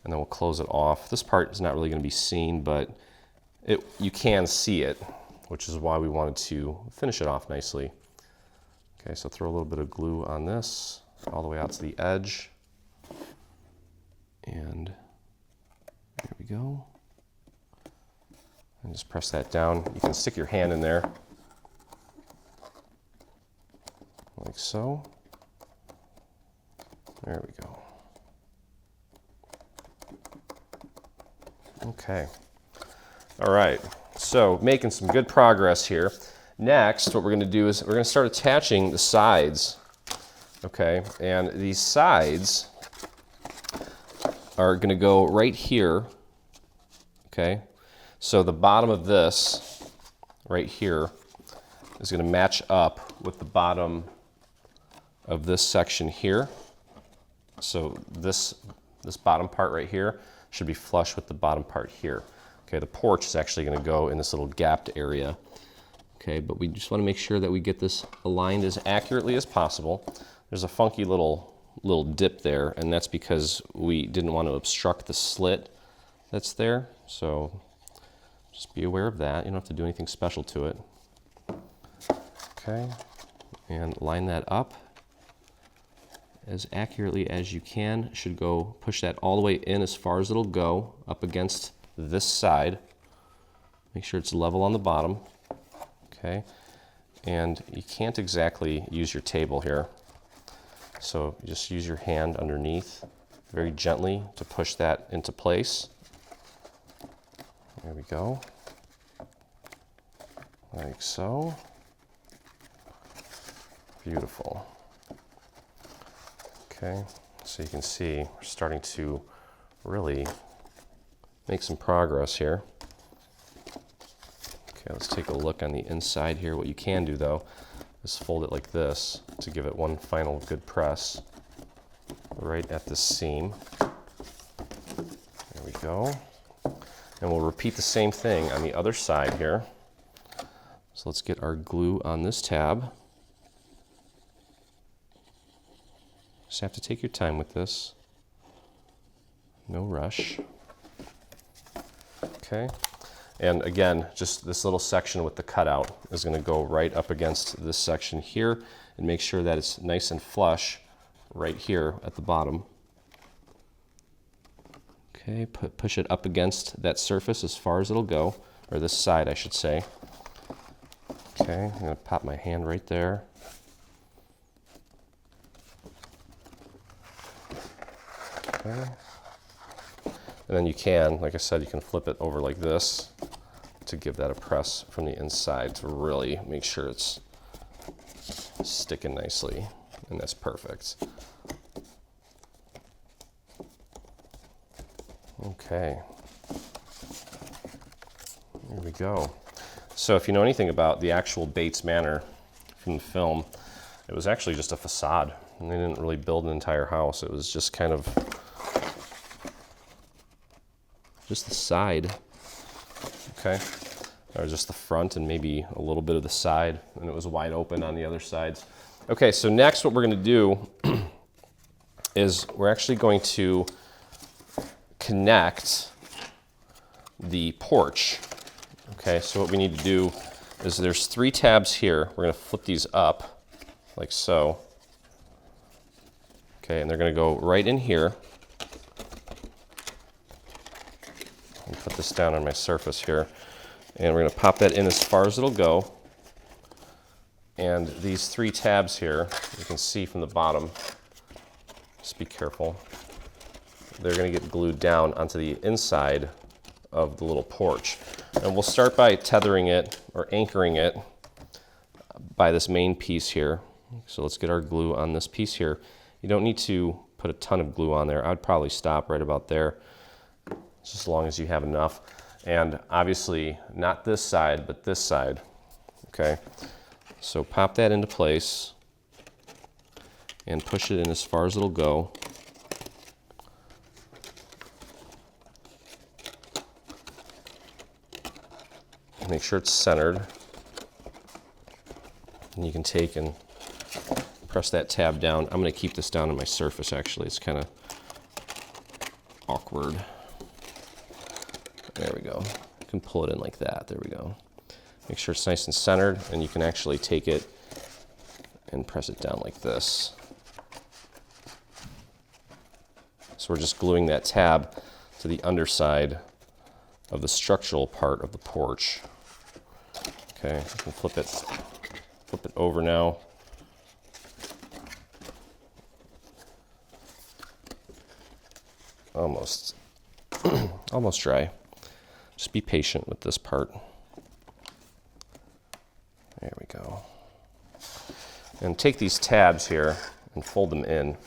And then we'll close it off. This part is not really going to be seen, but you can see it which is why we wanted to finish it off nicely. Okay, so throw a little bit of glue on this all the way out to the edge. And there we go. And just press that down. You can stick your hand in there, like so. There we go. Okay. All right, so making some good progress here. Next, what we're going to do is we're going to start attaching the sides. Okay, and these sides are going to go right here. Okay, so the bottom of this right here is going to match up with the bottom of this section here. So this bottom part right here should be flush with the bottom part here. Okay, the porch is actually going to go in this little gapped area. Okay, but we just want to make sure that we get this aligned as accurately as possible. There's a funky little dip there, and that's because we didn't want to obstruct the slit that's there. So just be aware of that. You don't have to do anything special to it. Okay, and line that up as accurately as you can. Should go, push that all the way in as far as it'll go, up against this side. Make sure it's level on the bottom. Okay, and you can't exactly use your table here. So just use your hand underneath very gently to push that into place. There we go. Like so. Beautiful. Okay, so you can see we're starting to really make some progress here. Okay, let's take a look on the inside here. What you can do though is fold it like this to give it one final good press right at the seam. There we go. And we'll repeat the same thing on the other side here. So let's get our glue on this tab. Just have to take your time with this. No rush. Okay. And again, just this little section with the cutout is going to go right up against this section here, and make sure that it's nice and flush right here at the bottom. Okay, push it up against that surface as far as it'll go, or this side I should say. Okay, I'm going to pop my hand right there. Okay. And then you can, like I said, you can flip it over like this to give that a press from the inside to really make sure it's sticking nicely, and that's perfect. Okay, here we go. So if you know anything about the actual Bates Manor from the film, it was actually just a facade, and they didn't really build an entire house. It was just kind of just the side, okay, or just the front and maybe a little bit of the side, and it was wide open on the other sides. Okay, so next what we're going to do is we're actually going to connect the porch. Okay, so what we need to do is there's 3 tabs here. We're going to flip these up like so. Okay, and they're going to go right in here. Put this down on my surface here, and we're going to pop that in as far as it'll go. And these 3 tabs here, you can see from the bottom, just be careful, they're going to get glued down onto the inside of the little porch. And we'll start by tethering it or anchoring it by this main piece here. So let's get our glue on this piece here. You don't need to put a ton of glue on there. I'd probably stop right about there, just as long as you have enough. And obviously not this side, but this side. Okay, so pop that into place and push it in as far as it'll go. Make sure it's centered. And you can take and press that tab down. I'm going to keep this down on my surface actually. It's kind of awkward. There we go. You can pull it in like that. There we go. Make sure it's nice and centered, and you can actually take it and press it down like this. So we're just gluing that tab to the underside of the structural part of the porch. Okay, you can flip it over now. Almost, almost dry. Just be patient with this part. There we go. And take these tabs here and fold them in.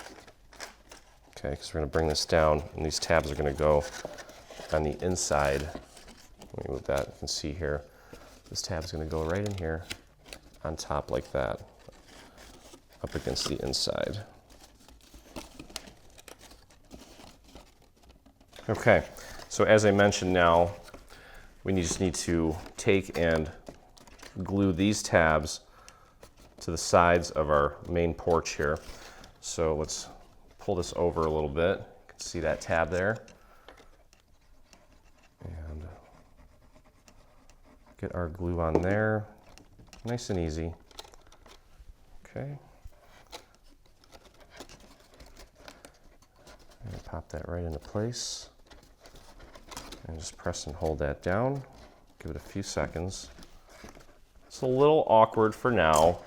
Okay, because we're going to bring this down, and these tabs are going to go on the inside. Let me move that. You can see here. This tab is going to go right in here on top like that, up against the inside. Okay, so as I mentioned now, we just need to take and glue these tabs to the sides of our main porch here. So let's pull this over a little bit. You can see that tab there. And get our glue on there. Nice and easy. Okay. And pop that right into place. And just press and hold that down. Give it a few seconds. It's a little awkward for now.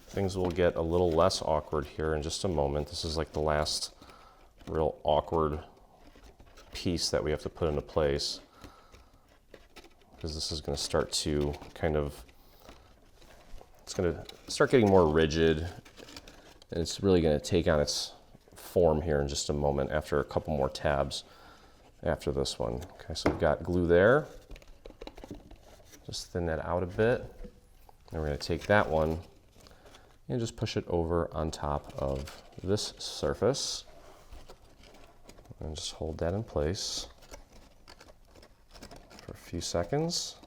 Things will get a little less awkward here in just a moment. This is like the last real awkward piece that we have to put into place, because this is going to start to it's going to start getting more rigid, and it's really going to take on its form here in just a moment after a couple more tabs after this one. Okay, so we've got glue there. Just thin that out a bit. And we're going to take that one and just push it over on top of this surface. And just hold that in place for a few seconds.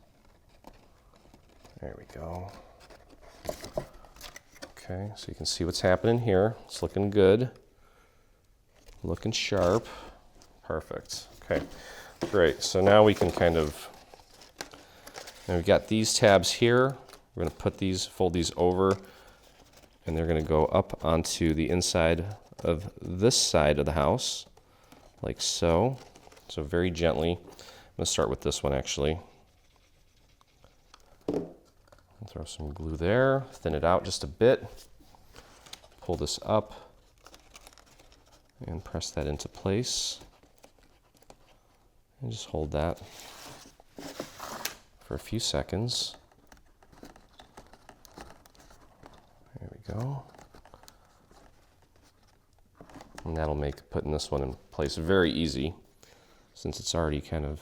There we go. Okay, so you can see what's happening here. It's looking good. Looking sharp. Perfect. Okay, great. So now we can now we've got these tabs here. We're going to fold these over, and they're going to go up onto the inside of this side of the house, like so. So very gently. I'm going to start with this one actually. Throw some glue there, thin it out just a bit. Pull this up and press that into place. And just hold that for a few seconds. There we go. And that'll make putting this one in place very easy, since it's already kind of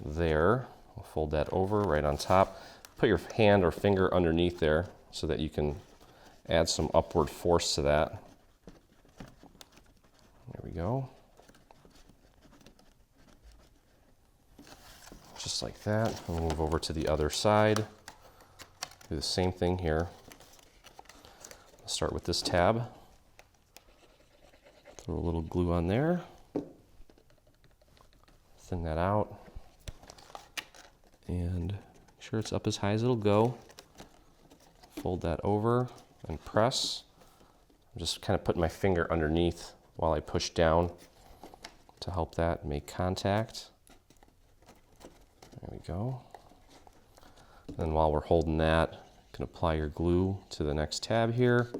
there. We'll fold that over right on top. Put your hand or finger underneath there so that you can add some upward force to that. There we go. Just like that. We'll move over to the other side. Do the same thing here. I'll start with this tab. Throw a little glue on there. Thin that out. And make sure it's up as high as it'll go. Fold that over and press. I'm just kind of putting my finger underneath while I push down to help that make contact. There we go. And then while we're holding that, you can apply your glue to the next tab here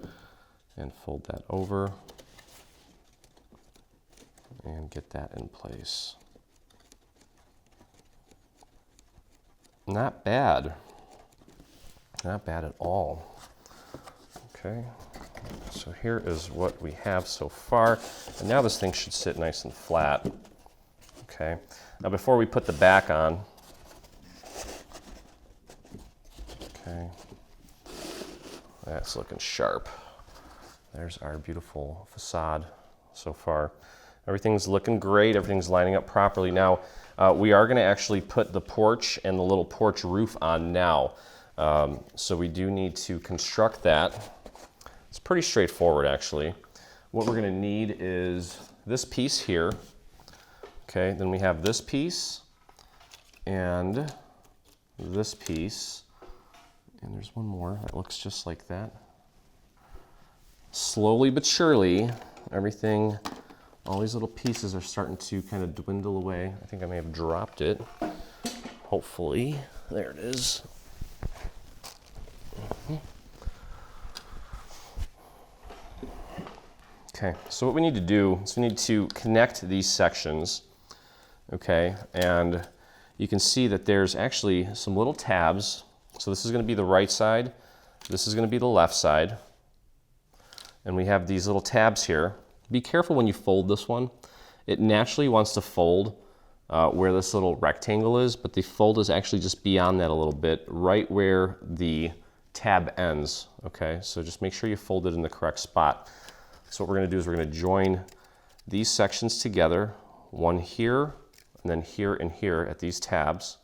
and fold that over and get that in place. Not bad. Not bad at all. Okay, so here is what we have so far. And now this thing should sit nice and flat. Okay, now before we put the back on, okay, that's looking sharp. There's our beautiful facade so far. Everything's looking great. Everything's lining up properly. Now, we are going to actually put the porch and the little porch roof on now. So we do need to construct that. It's pretty straightforward, actually. What we're going to need is this piece here. Okay, then we have this piece and this piece, and there's one more that looks just like that. Slowly but surely, everything, all these little pieces are starting to kind of dwindle away. I think I may have dropped it. Hopefully, there it is. Okay, so what we need to do is we need to connect these sections, okay, and you can see that there's actually some little tabs. So this is going to be the right side, this is going to be the left side, and we have these little tabs here. Be careful when you fold this one. It naturally wants to fold where this little rectangle is, but the fold is actually just beyond that a little bit, right where the tab ends, okay? So just make sure you fold it in the correct spot. So what we're going to do is we're going to join these sections together, one here, and then here and here at these tabs.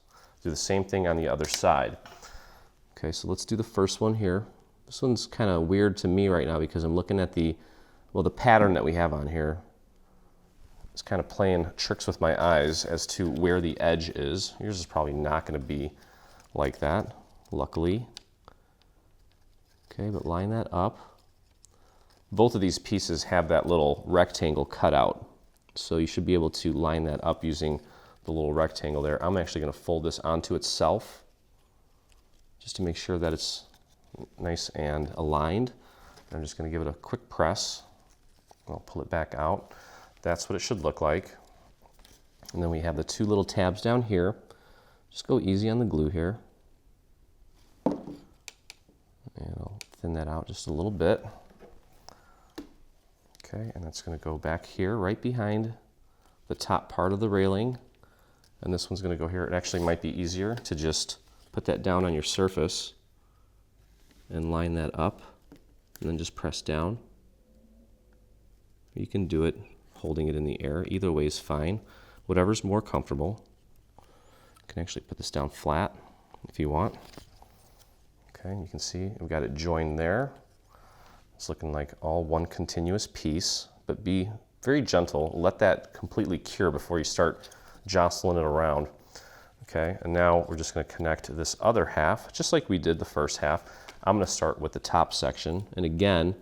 Do the same thing on the other side. Okay, so let's do the first one here. This one's kind of weird to me right now because I'm looking at the pattern that we have on here. It's kind of playing tricks with my eyes as to where the edge is. Yours is probably not going to be like that, luckily. Okay, but line that up. Both of these pieces have that little rectangle cut out, so you should be able to line that up using the little rectangle there. I'm actually going to fold this onto itself just to make sure that it's nice and aligned. I'm just going to give it a quick press. I'll pull it back out. That's what it should look like. And then we have the two little tabs down here. Just go easy on the glue here. And I'll thin that out just a little bit. Okay, and that's going to go back here right behind the top part of the railing. And this one's going to go here. It actually might be easier to just put that down on your surface and line that up and then just press down. You can do it holding it in the air. Either way is fine. Whatever's more comfortable. You can actually put this down flat if you want. Okay, you can see we've got it joined there. It's looking like all one continuous piece, but be very gentle. Let that completely cure before you start jostling it around. Okay, and now we're just going to connect this other half, just like we did the first half. I'm going to start with the top section, and again,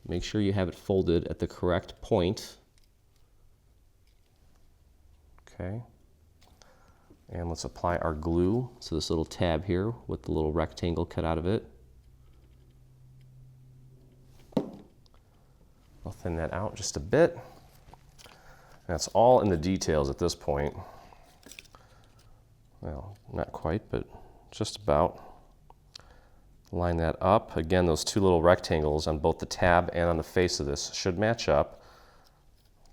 make sure you have it folded at the correct point. Okay, and let's apply our glue to this little tab here with the little rectangle cut out of it. I'll thin that out just a bit. That's all in the details at this point. Well, not quite, but just about. Line that up. Again, those two little rectangles on both the tab and on the face of this should match up.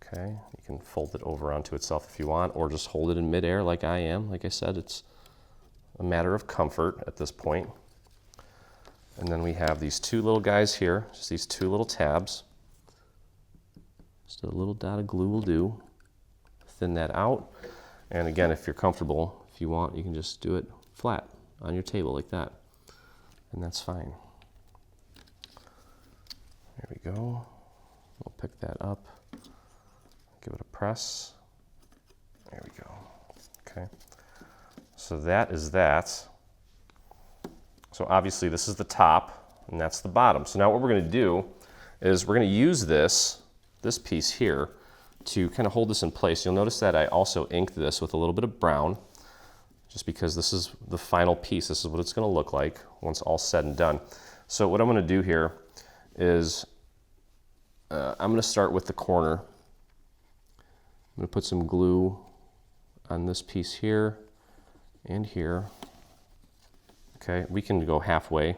Okay, you can fold it over onto itself if you want, or just hold it in midair like I am. Like I said, it's a matter of comfort at this point. And then we have these two little guys here, just these two little tabs. Just a little dot of glue will do. Thin that out. And again, if you're comfortable, if you want, you can just do it flat on your table like that. And that's fine. There we go. We'll pick that up. Give it a press. There we go. Okay. So that is that. So obviously this is the top and that's the bottom. So now what we're going to do is we're going to use this piece here to kind of hold this in place. You'll notice that I also inked this with a little bit of brown, just because this is the final piece. This is what it's going to look like once all said and done. So what I'm going to do here is I'm going to start with the corner. I'm going to put some glue on this piece here and here. Okay, we can go halfway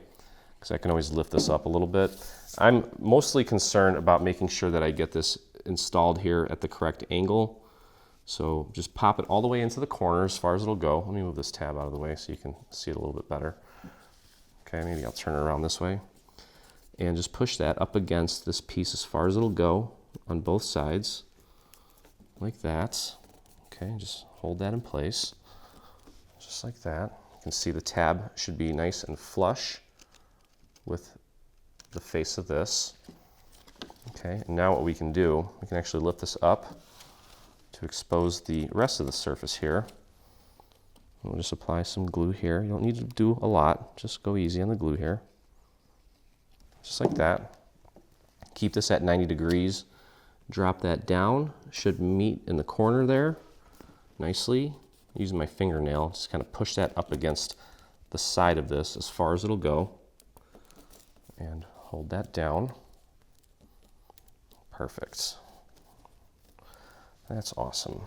because I can always lift this up a little bit. I'm mostly concerned about making sure that I get this installed here at the correct angle. So just pop it all the way into the corner as far as it'll go. Let me move this tab out of the way so you can see it a little bit better. Okay, maybe I'll turn it around this way. And just push that up against this piece as far as it'll go on both sides, like that. Okay, just hold that in place, just like that. You can see the tab should be nice and flush with the face of this. Okay, and now what we can do, we can actually lift this up to expose the rest of the surface here, We'll just apply some glue here. You don't need to do a lot. Just go easy on the glue here. Just like that. Keep this at 90 degrees. Drop that down. Should meet in the corner there nicely. Using my fingernail, just kind of push that up against the side of this as far as it'll go. And hold that down. Perfect. That's awesome.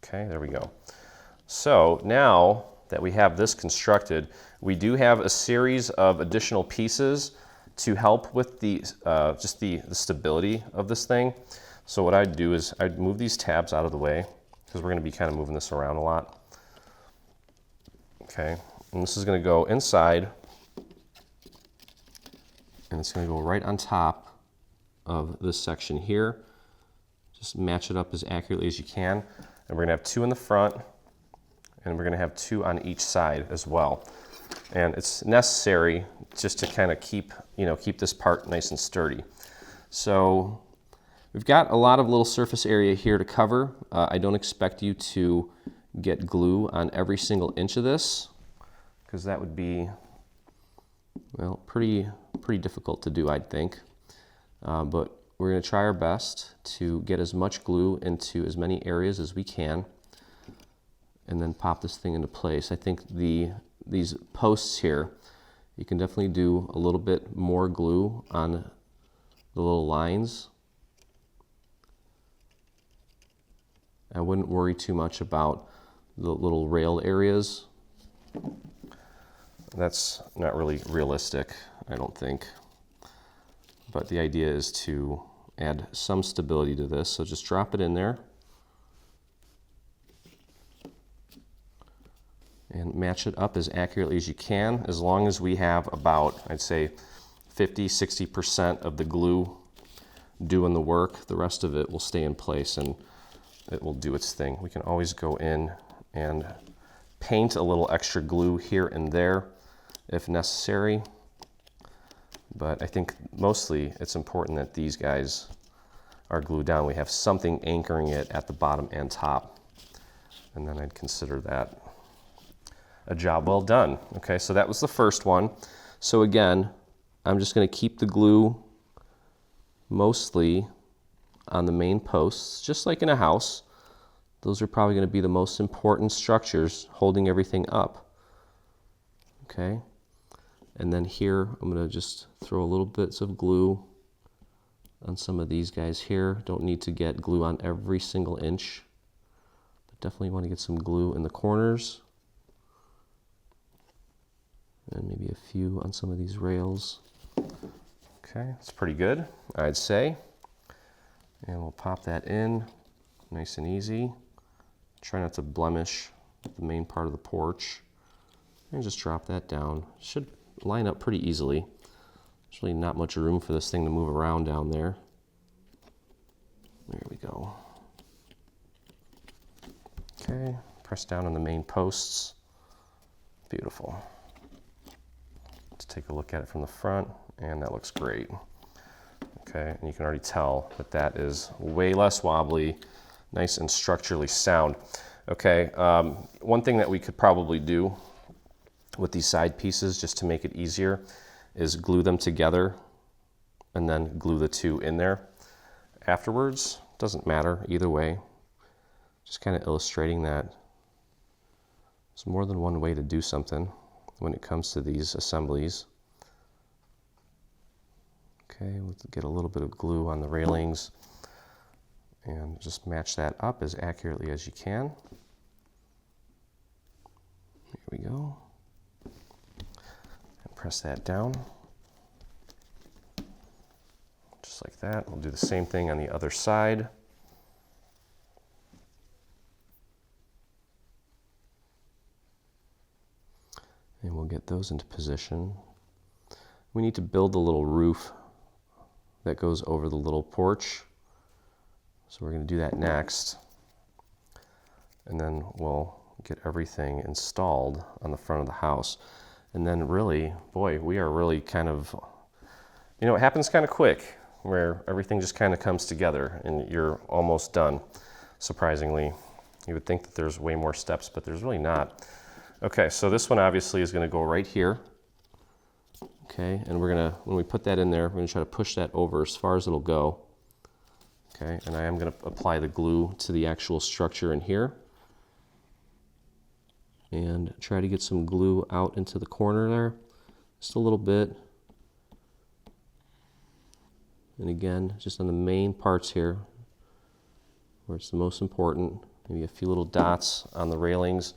Okay, there we go. So now that we have this constructed, we do have a series of additional pieces to help with the just the stability of this thing. So what I'd do is I'd move these tabs out of the way because we're going to be kind of moving this around a lot. Okay, and this is going to go inside, and it's going to go right on top of this section here. Just match it up as accurately as you can. And we're going to have 2 in the front, and we're going to have 2 on each side as well. And it's necessary just to kind of keep this part nice and sturdy. So we've got a lot of little surface area here to cover. I don't expect you to get glue on every single inch of this, because that would be, well, pretty difficult to do, I'd think. But we're going to try our best to get as much glue into as many areas as we can, and then pop this thing into place. I think these posts here, you can definitely do a little bit more glue on the little lines. I wouldn't worry too much about the little rail areas. That's not really realistic, I don't think. But the idea is to add some stability to this, so just drop it in there. And match it up as accurately as you can, as long as we have about, I'd say, 50–60% of the glue doing the work. The rest of it will stay in place and it will do its thing. We can always go in and paint a little extra glue here and there if necessary. But I think mostly it's important that these guys are glued down. We have something anchoring it at the bottom and top. And then I'd consider that a job well done. Okay, so that was the first one. So again, I'm just going to keep the glue mostly on the main posts, just like in a house. Those are probably going to be the most important structures holding everything up. Okay, and then here I'm going to just throw a little bits of glue on some of these guys here. Don't need to get glue on every single inch, but definitely want to get some glue in the corners. And maybe a few on some of these rails. Okay, that's pretty good, I'd say. And we'll pop that in nice and easy. Try not to blemish the main part of the porch. And just drop that down. Should line up pretty easily. There's really not much room for this thing to move around down there. There we go. Okay, press down on the main posts. Beautiful. Let's take a look at it from the front, and that looks great. Okay, and you can already tell that that is way less wobbly, nice and structurally sound. Okay, one thing that we could probably do with these side pieces, just to make it easier, is glue them together and then glue the 2 in there afterwards. Doesn't matter either way. Just kind of illustrating that there's more than one way to do something when it comes to these assemblies. Okay, we'll get a little bit of glue on the railings and just match that up as accurately as you can. Here we go. And press that down. Just like that. We'll do the same thing on the other side. And we'll get those into position. We need to build the little roof that goes over the little porch. So we're going to do that next. And then we'll get everything installed on the front of the house. And then really, boy, we are really kind of, you know, it happens kind of quick, where everything just kind of comes together and you're almost done. Surprisingly, you would think that there's way more steps, but there's really not. Okay, so this one obviously is going to go right here. Okay, and we're going to, when we put that in there, we're going to try to push that over as far as it'll go. Okay, and I am going to apply the glue to the actual structure in here. And try to get some glue out into the corner there, just a little bit. And again, just on the main parts here, where it's the most important, maybe a few little dots on the railings.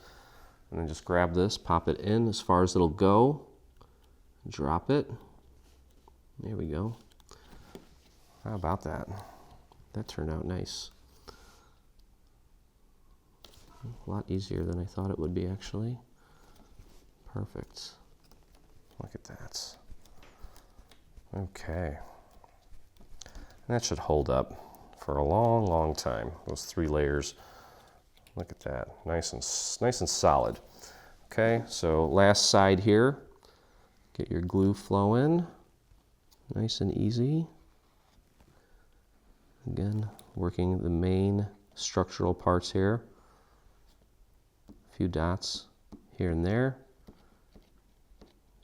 And then just grab this, pop it in as far as it'll go, drop it. There we go. How about that? That turned out nice. A lot easier than I thought it would be, actually. Perfect. Look at that. Okay. And that should hold up for a long, long time. Those 3 layers. Look at that. Nice and solid. Okay, so last side here. Get your glue flow in. Nice and easy. Again, working the main structural parts here. A few dots here and there,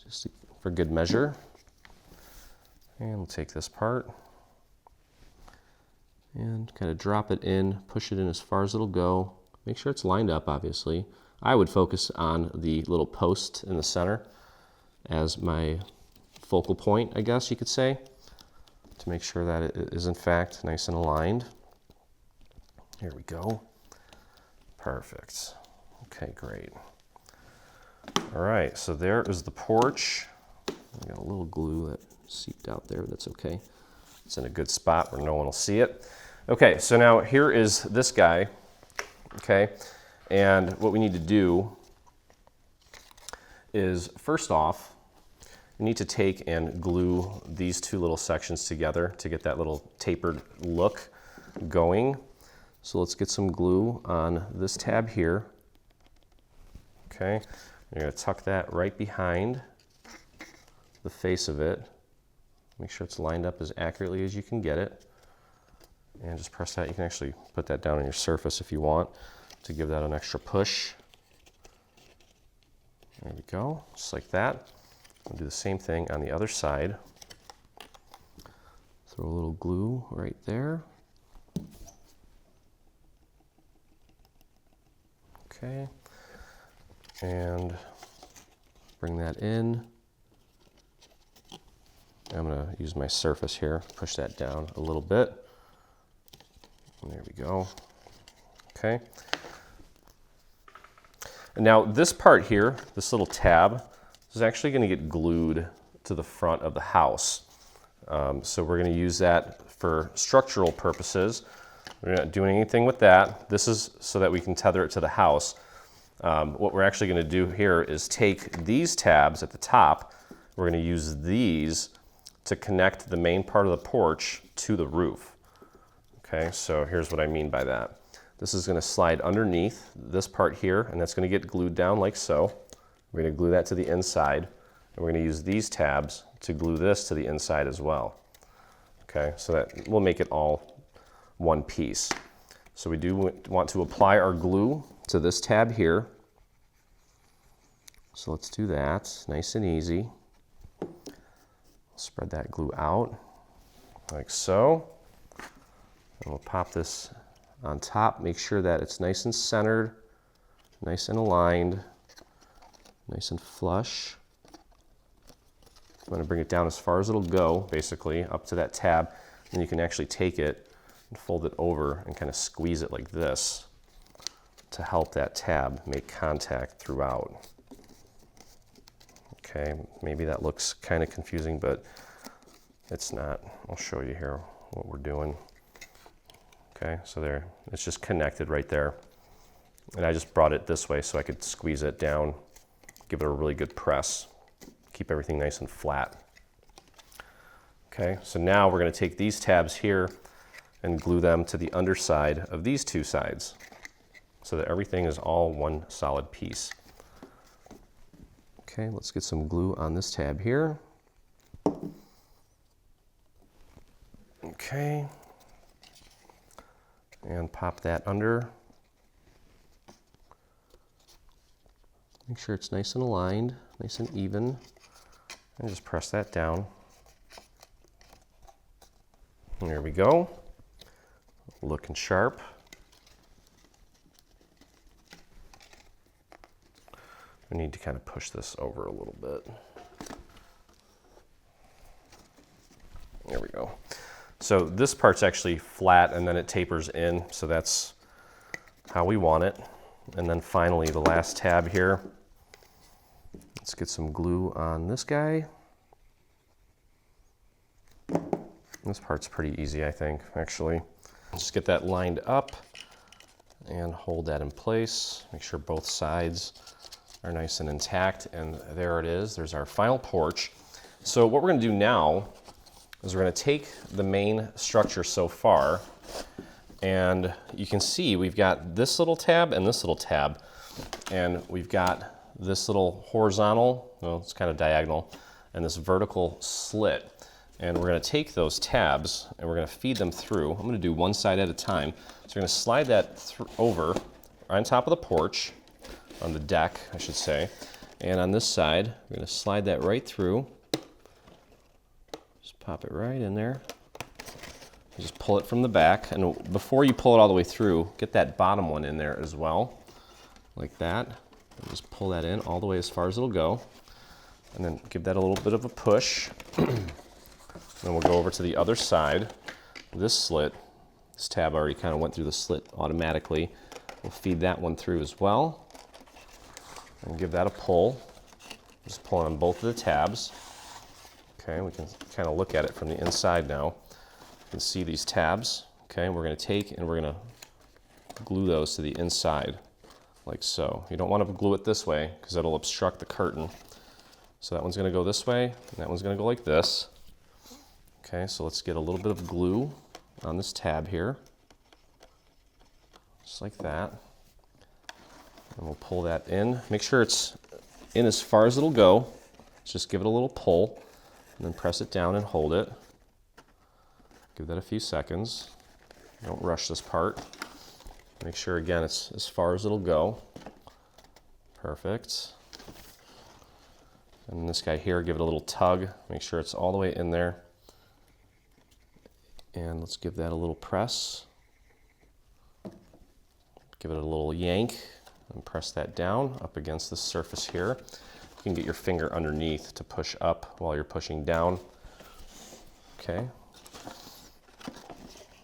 just for good measure. And we'll take this part and kind of drop it in, push it in as far as it'll go. Make sure it's lined up, obviously. I would focus on the little post in the center as my focal point, I guess you could say, to make sure that it is in fact nice and aligned. Here we go. Perfect. Okay, great. All right, so there is the porch. I got a little glue that seeped out there, but that's okay. It's in a good spot where no one will see it. Okay, so now here is this guy, okay? And what we need to do is, first off, we need to take and glue these 2 little sections together to get that little tapered look going. So let's get some glue on this tab here. Okay, you're going to tuck that right behind the face of it. Make sure it's lined up as accurately as you can get it. And just press that. You can actually put that down on your surface if you want to give that an extra push. There we go, just like that. We'll do the same thing on the other side. Throw a little glue right there. Okay, and bring that in. I'm going to use my surface here, push that down a little bit. And there we go. Okay. And now this part here, this little tab, is actually going to get glued to the front of the house. So we're going to use that for structural purposes. We're not doing anything with that. This is so that we can tether it to the house. What we're actually going to do here is take these tabs at the top. We're going to use these to connect the main part of the porch to the roof. Okay, so here's what I mean by that. This is going to slide underneath this part here, and that's going to get glued down like so. We're going to glue that to the inside, and we're going to use these tabs to glue this to the inside as well. Okay, so that will make it all one piece. So we do want to apply our glue to this tab here. So let's do that, nice and easy. Spread that glue out like so. And we'll pop this on top, make sure that it's nice and centered, nice and aligned, nice and flush. I'm going to bring it down as far as it'll go, basically, up to that tab. And you can actually take it and fold it over and kind of squeeze it like this to help that tab make contact throughout. Okay, maybe that looks kind of confusing, but it's not. I'll show you here what we're doing. Okay, so there, it's just connected right there. And I just brought it this way so I could squeeze it down, give it a really good press, keep everything nice and flat. Okay, so now we're going to take these tabs here and glue them to the underside of these 2 sides so that everything is all one solid piece. Okay, let's get some glue on this tab here. Okay, and pop that under. Make sure it's nice and aligned, nice and even, and just press that down. And there we go. Looking sharp. We need to kind of push this over a little bit. There we go. So this part's actually flat and then it tapers in, so that's how we want it. And then finally the last tab here. Let's get some glue on this guy. This part's pretty easy, I think, actually. Just get that lined up and hold that in place. Make sure both sides are nice and intact, and there it is. There's our final porch. So what we're gonna do now is we're gonna take the main structure so far, and you can see we've got this little tab and this little tab, and we've got this little horizontal, well, it's kind of diagonal, and this vertical slit. And we're gonna take those tabs and we're gonna feed them through. I'm gonna do one side at a time. So we're gonna slide that over on top of the porch, on the deck, I should say. And on this side, we're gonna slide that right through. Just pop it right in there. Just pull it from the back. And before you pull it all the way through, get that bottom one in there as well, like that. And just pull that in all the way as far as it'll go. And then give that a little bit of a push. Then we'll go over to the other side. This slit, this tab already kind of went through the slit automatically. We'll feed that one through as well. And give that a pull. Just pulling on both of the tabs. Okay, we can kind of look at it from the inside now. You can see these tabs. Okay, we're gonna take and we're gonna glue those to the inside, like so. You don't want to glue it this way because it'll obstruct the curtain. So that one's gonna go this way, and that one's gonna go like this. Okay, so let's get a little bit of glue on this tab here, just like that. And we'll pull that in. Make sure it's in as far as it'll go. Just give it a little pull, and then press it down and hold it. Give that a few seconds. Don't rush this part. Make sure, again, it's as far as it'll go. Perfect. And this guy here, give it a little tug. Make sure it's all the way in there. And let's give that a little press. Give it a little yank and press that down up against the surface here. You can get your finger underneath to push up while you're pushing down. Okay.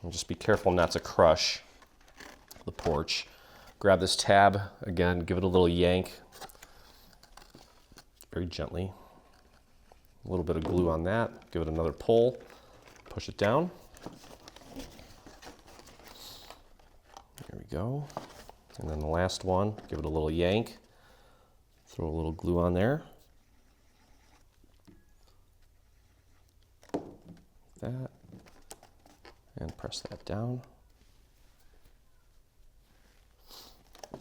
And just be careful not to crush the porch. Grab this tab, again, give it a little yank. Very gently. A little bit of glue on that. Give it another pull. Push it down. There we go. And then the last one, give it a little yank. Throw a little glue on there. Like that. And press that down.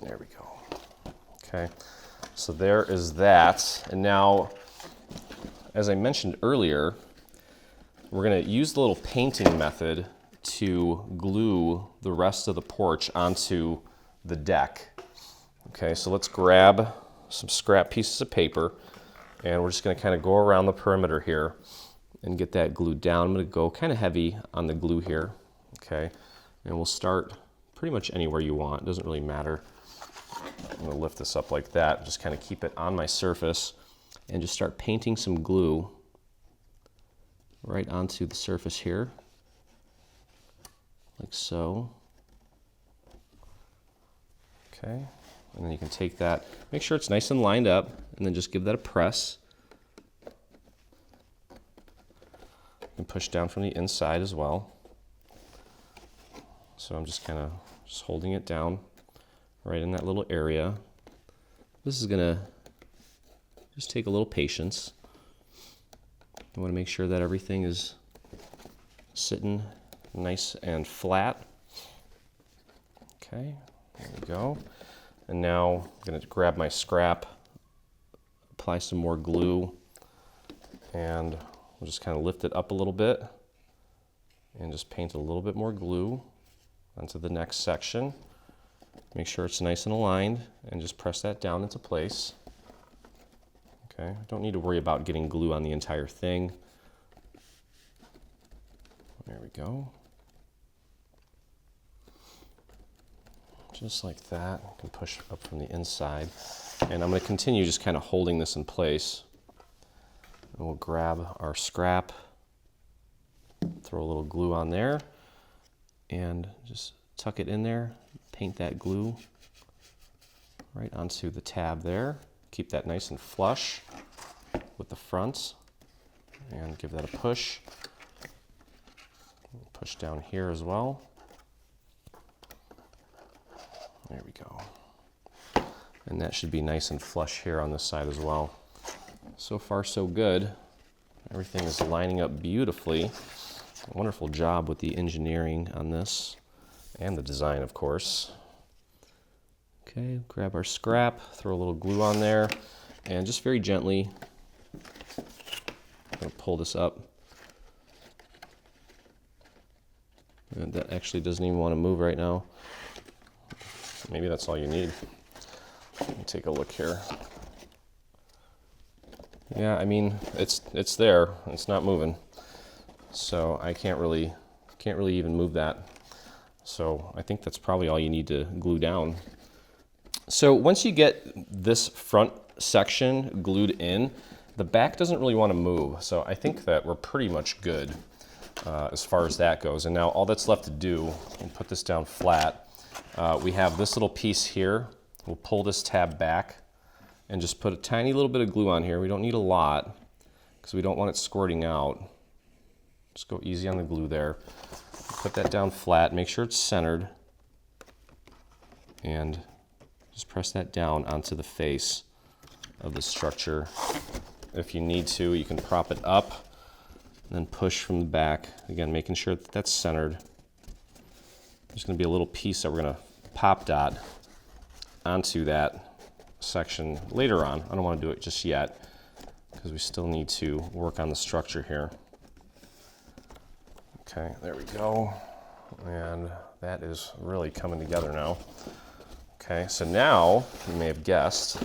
There we go. Okay, so there is that. And now, as I mentioned earlier, we're going to use the little painting method to glue the rest of the porch onto the deck. Okay, so let's grab some scrap pieces of paper, and we're just going to kind of go around the perimeter here and get that glued down. I'm going to go kind of heavy on the glue here. Okay, and we'll start pretty much anywhere you want. It doesn't really matter. I'm going to lift this up like that, just kind of keep it on my surface, and just start painting some glue right onto the surface here, like so. Okay, and then you can take that, make sure it's nice and lined up, and then just give that a press. You can push down from the inside as well. So I'm just kind of just holding it down right in that little area. This is gonna just take a little patience. You want to make sure that everything is sitting nice and flat. Okay, there we go. And now I'm going to grab my scrap, apply some more glue, and we'll just kind of lift it up a little bit and just paint a little bit more glue onto the next section. Make sure it's nice and aligned, and just press that down into place. Okay, don't need to worry about getting glue on the entire thing. There we go. Just like that. You can push up from the inside. And I'm going to continue just kind of holding this in place. And we'll grab our scrap, throw a little glue on there, and just tuck it in there, paint that glue right onto the tab there. Keep that nice and flush with the front, and give that a push. Push down here as well. There we go. And that should be nice and flush here on this side as well. So far so good. Everything is lining up beautifully. A wonderful job with the engineering on this, and the design, of course. Okay, grab our scrap, throw a little glue on there, and just very gently, I'm going to pull this up. And that actually doesn't even want to move right now. Maybe that's all you need. Let me take a look here. Yeah, I mean, it's there. It's not moving. So I can't really even move that. So I think that's probably all you need to glue down. So once you get this front section glued in, the back doesn't really want to move. So I think that we're pretty much good as far as that goes. And now all that's left to do, and put this down flat, we have this little piece here. We'll pull this tab back and just put a tiny little bit of glue on here. We don't need a lot because we don't want it squirting out. Just go easy on the glue there. Put that down flat, make sure it's centered, and just press that down onto the face of the structure. If you need to, you can prop it up and then push from the back. Again, making sure that that's centered. There's going to be a little piece that we're going to pop dot onto that section later on. I don't want to do it just yet because we still need to work on the structure here. Okay, there we go. And that is really coming together now. Okay, so now, you may have guessed,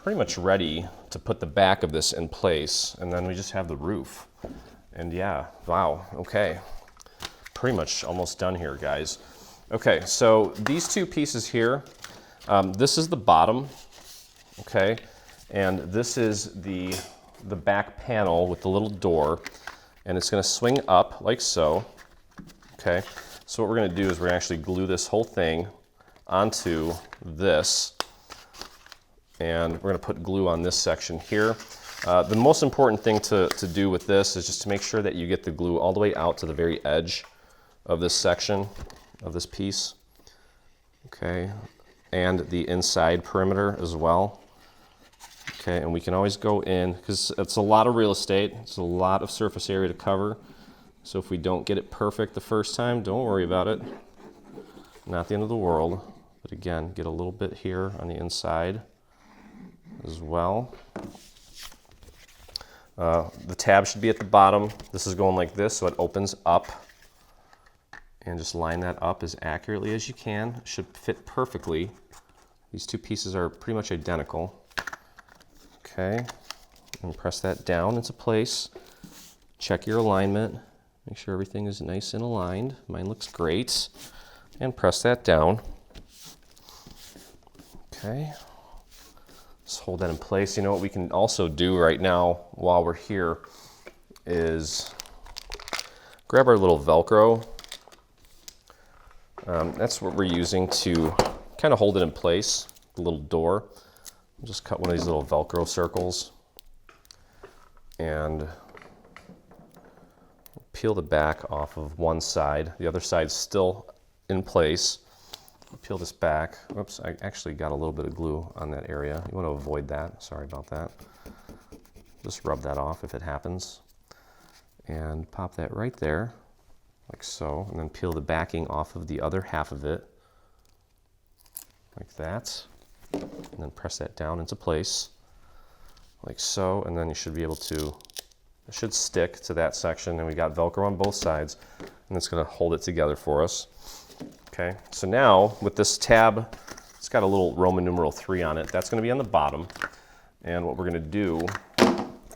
pretty much ready to put the back of this in place, and then we just have the roof. And yeah, wow, okay. Pretty much almost done here, guys. Okay, so these two pieces here, this is the bottom, okay? And this is the back panel with the little door, and it's gonna swing up like so, okay? So what we're gonna do is we're gonna actually glue this whole thing onto this, and we're gonna put glue on this section here. The most important thing to do with this is just to make sure that you get the glue all the way out to the very edge of this section, of this piece, okay? And the inside perimeter as well. Okay, and we can always go in, because it's a lot of real estate, it's a lot of surface area to cover. So if we don't get it perfect the first time, don't worry about it. Not the end of the world. But again, get a little bit here on the inside as well. The tab should be at the bottom. This is going like this, so it opens up. And just line that up as accurately as you can. It should fit perfectly. These two pieces are pretty much identical. Okay, and press that down into place. Check your alignment. Make sure everything is nice and aligned. Mine looks great. And press that down. Okay, just hold that in place. You know what we can also do right now while we're here is grab our little Velcro. That's what we're using to kind of hold it in place, the little door. Just cut one of these little Velcro circles and peel the back off of one side. The other side's still in place. Peel this back. Oops, I actually got a little bit of glue on that area. You want to avoid that. Sorry about that. Just rub that off if it happens. And pop that right there, like so. And then peel the backing off of the other half of it, like that. And then press that down into place, like so. And then you should be able to, it should stick to that section. And we got Velcro on both sides. And it's going to hold it together for us. Okay, so now with this tab, it's got a little Roman numeral 3 on it. That's going to be on the bottom. And what we're going to do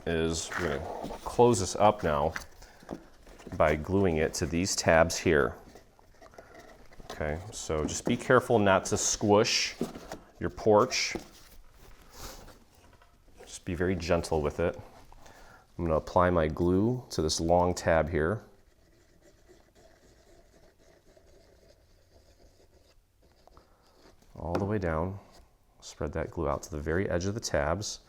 is we're going to close this up now by gluing it to these tabs here. Okay, so just be careful not to squish your porch. Just be very gentle with it. I'm going to apply my glue to this long tab here. All the way down. Spread that glue out to the very edge of the tabs.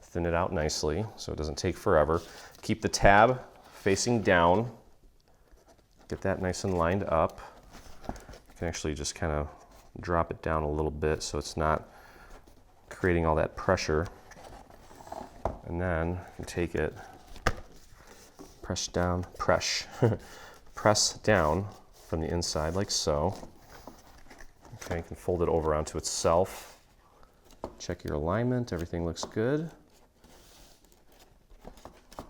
Thin it out nicely so it doesn't take forever. Keep the tab facing down. Get that nice and lined up. You can actually just kind of drop it down a little bit so it's not creating all that pressure. And then you can take it, press down from the inside like so. Okay, you can fold it over onto itself. Check your alignment, everything looks good.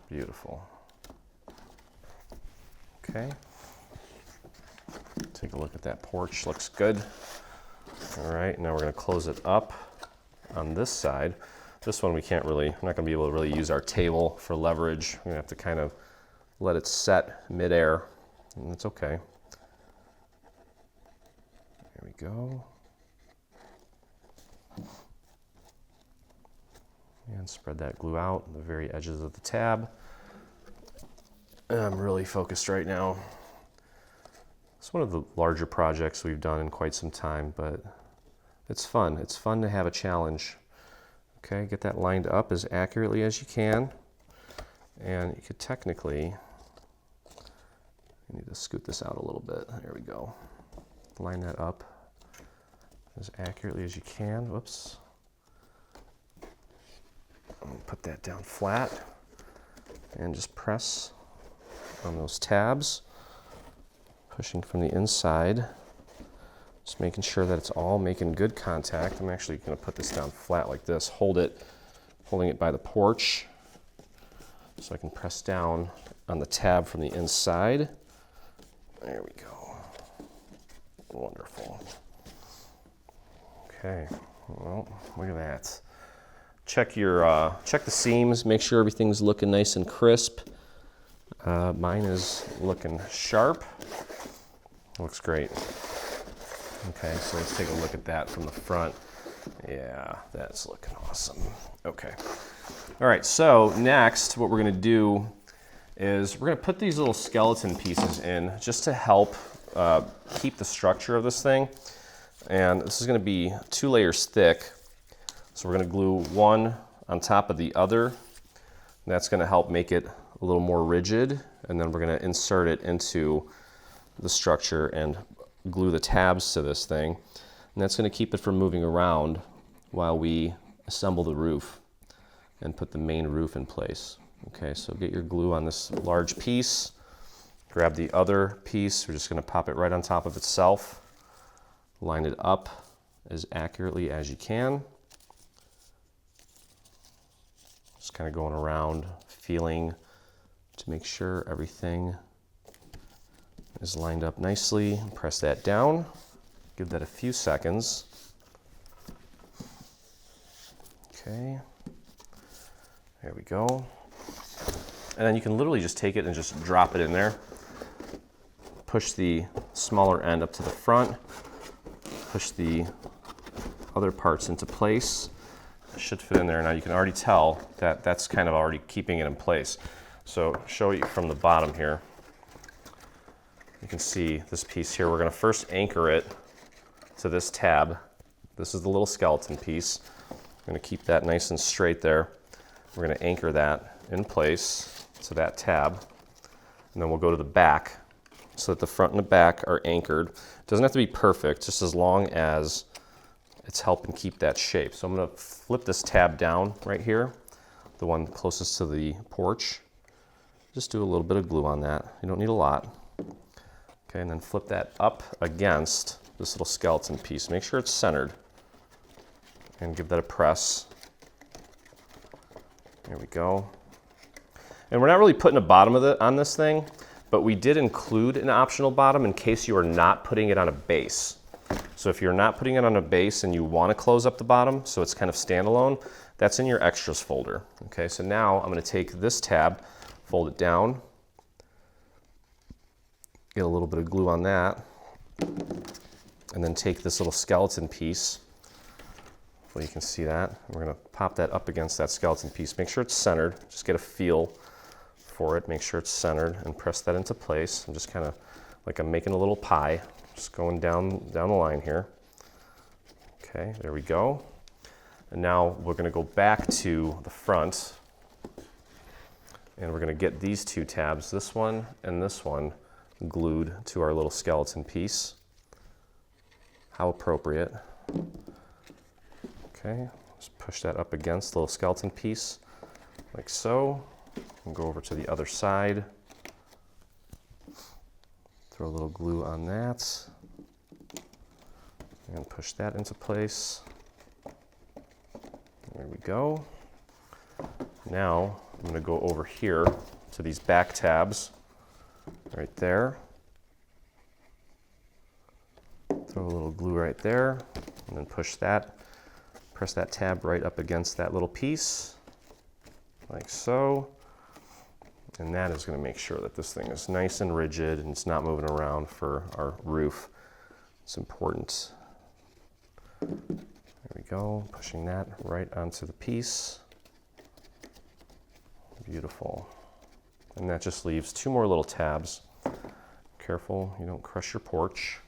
Beautiful. Okay. Take a look at that porch, looks good. All right, now we're going to close it up on this side. This one we're not going to be able to really use our table for leverage. We're going to have to kind of let it set midair, and it's okay. There we go. And spread that glue out on the very edges of the tab. And I'm really focused right now. It's one of the larger projects we've done in quite some time, but it's fun. It's fun to have a challenge. Okay, get that lined up as accurately as you can. And you could technically, you need to scoot this out a little bit. There we go. Line that up as accurately as you can. Whoops. Put that down flat and just press on those tabs, pushing from the inside, just making sure that it's all making good contact. I'm actually going to put this down flat like this, holding it by the porch so I can press down on the tab from the inside. There we go. Wonderful. Okay, well, look at that. Check the seams, make sure everything's looking nice and crisp. Mine is looking sharp. Looks great. Okay, so let's take a look at that from the front. Yeah, that's looking awesome. Okay. All right, so next what we're gonna do is we're gonna put these little skeleton pieces in just to help keep the structure of this thing. And this is gonna be 2 layers thick. So we're gonna glue one on top of the other. That's gonna help make it a little more rigid. And then we're gonna insert it into the structure and glue the tabs to this thing. And that's gonna keep it from moving around while we assemble the roof and put the main roof in place. Okay, so get your glue on this large piece. Grab the other piece. We're just gonna pop it right on top of itself. Line it up as accurately as you can. Just kind of going around, feeling to make sure everything is lined up nicely. Press that down. Give that a few seconds. Okay. There we go. And then you can literally just take it and just drop it in there. Push the smaller end up to the front. Push the other parts into place. It should fit in there. Now you can already tell that that's kind of already keeping it in place. So show you from the bottom here. You can see this piece here. We're going to first anchor it to this tab. This is the little skeleton piece. I'm going to keep that nice and straight there. We're going to anchor that in place to that tab. And then we'll go to the back so that the front and the back are anchored. It doesn't have to be perfect, just as long as it's helping keep that shape. So I'm going to flip this tab down right here, the one closest to the porch. Just do a little bit of glue on that. You don't need a lot. Okay, and then flip that up against this little skeleton piece. Make sure it's centered. And give that a press. There we go. And we're not really putting a bottom of it on this thing, but we did include an optional bottom in case you are not putting it on a base. So if you're not putting it on a base and you want to close up the bottom so it's kind of standalone, that's in your extras folder. Okay, so now I'm going to take this tab, fold it down, get a little bit of glue on that, and then take this little skeleton piece. Hopefully you can see that. We're going to pop that up against that skeleton piece. Make sure it's centered. Just get a feel for it. Make sure it's centered and press that into place. I'm just kind of like I'm making a little pie. Just going down the line here. Okay, there we go. And now we're going to go back to the front, and we're going to get these two tabs, this one and this one, glued to our little skeleton piece. How appropriate. Okay, just push that up against the little skeleton piece, like so. And go over to the other side. Throw a little glue on that. And push that into place. There we go. Now I'm going to go over here to these back tabs right there. Throw a little glue right there and then push that. Press that tab right up against that little piece like so. And that is going to make sure that this thing is nice and rigid and it's not moving around for our roof. It's important. There we go, pushing that right onto the piece. Beautiful. And that just leaves two more little tabs. Careful you don't crush your porch.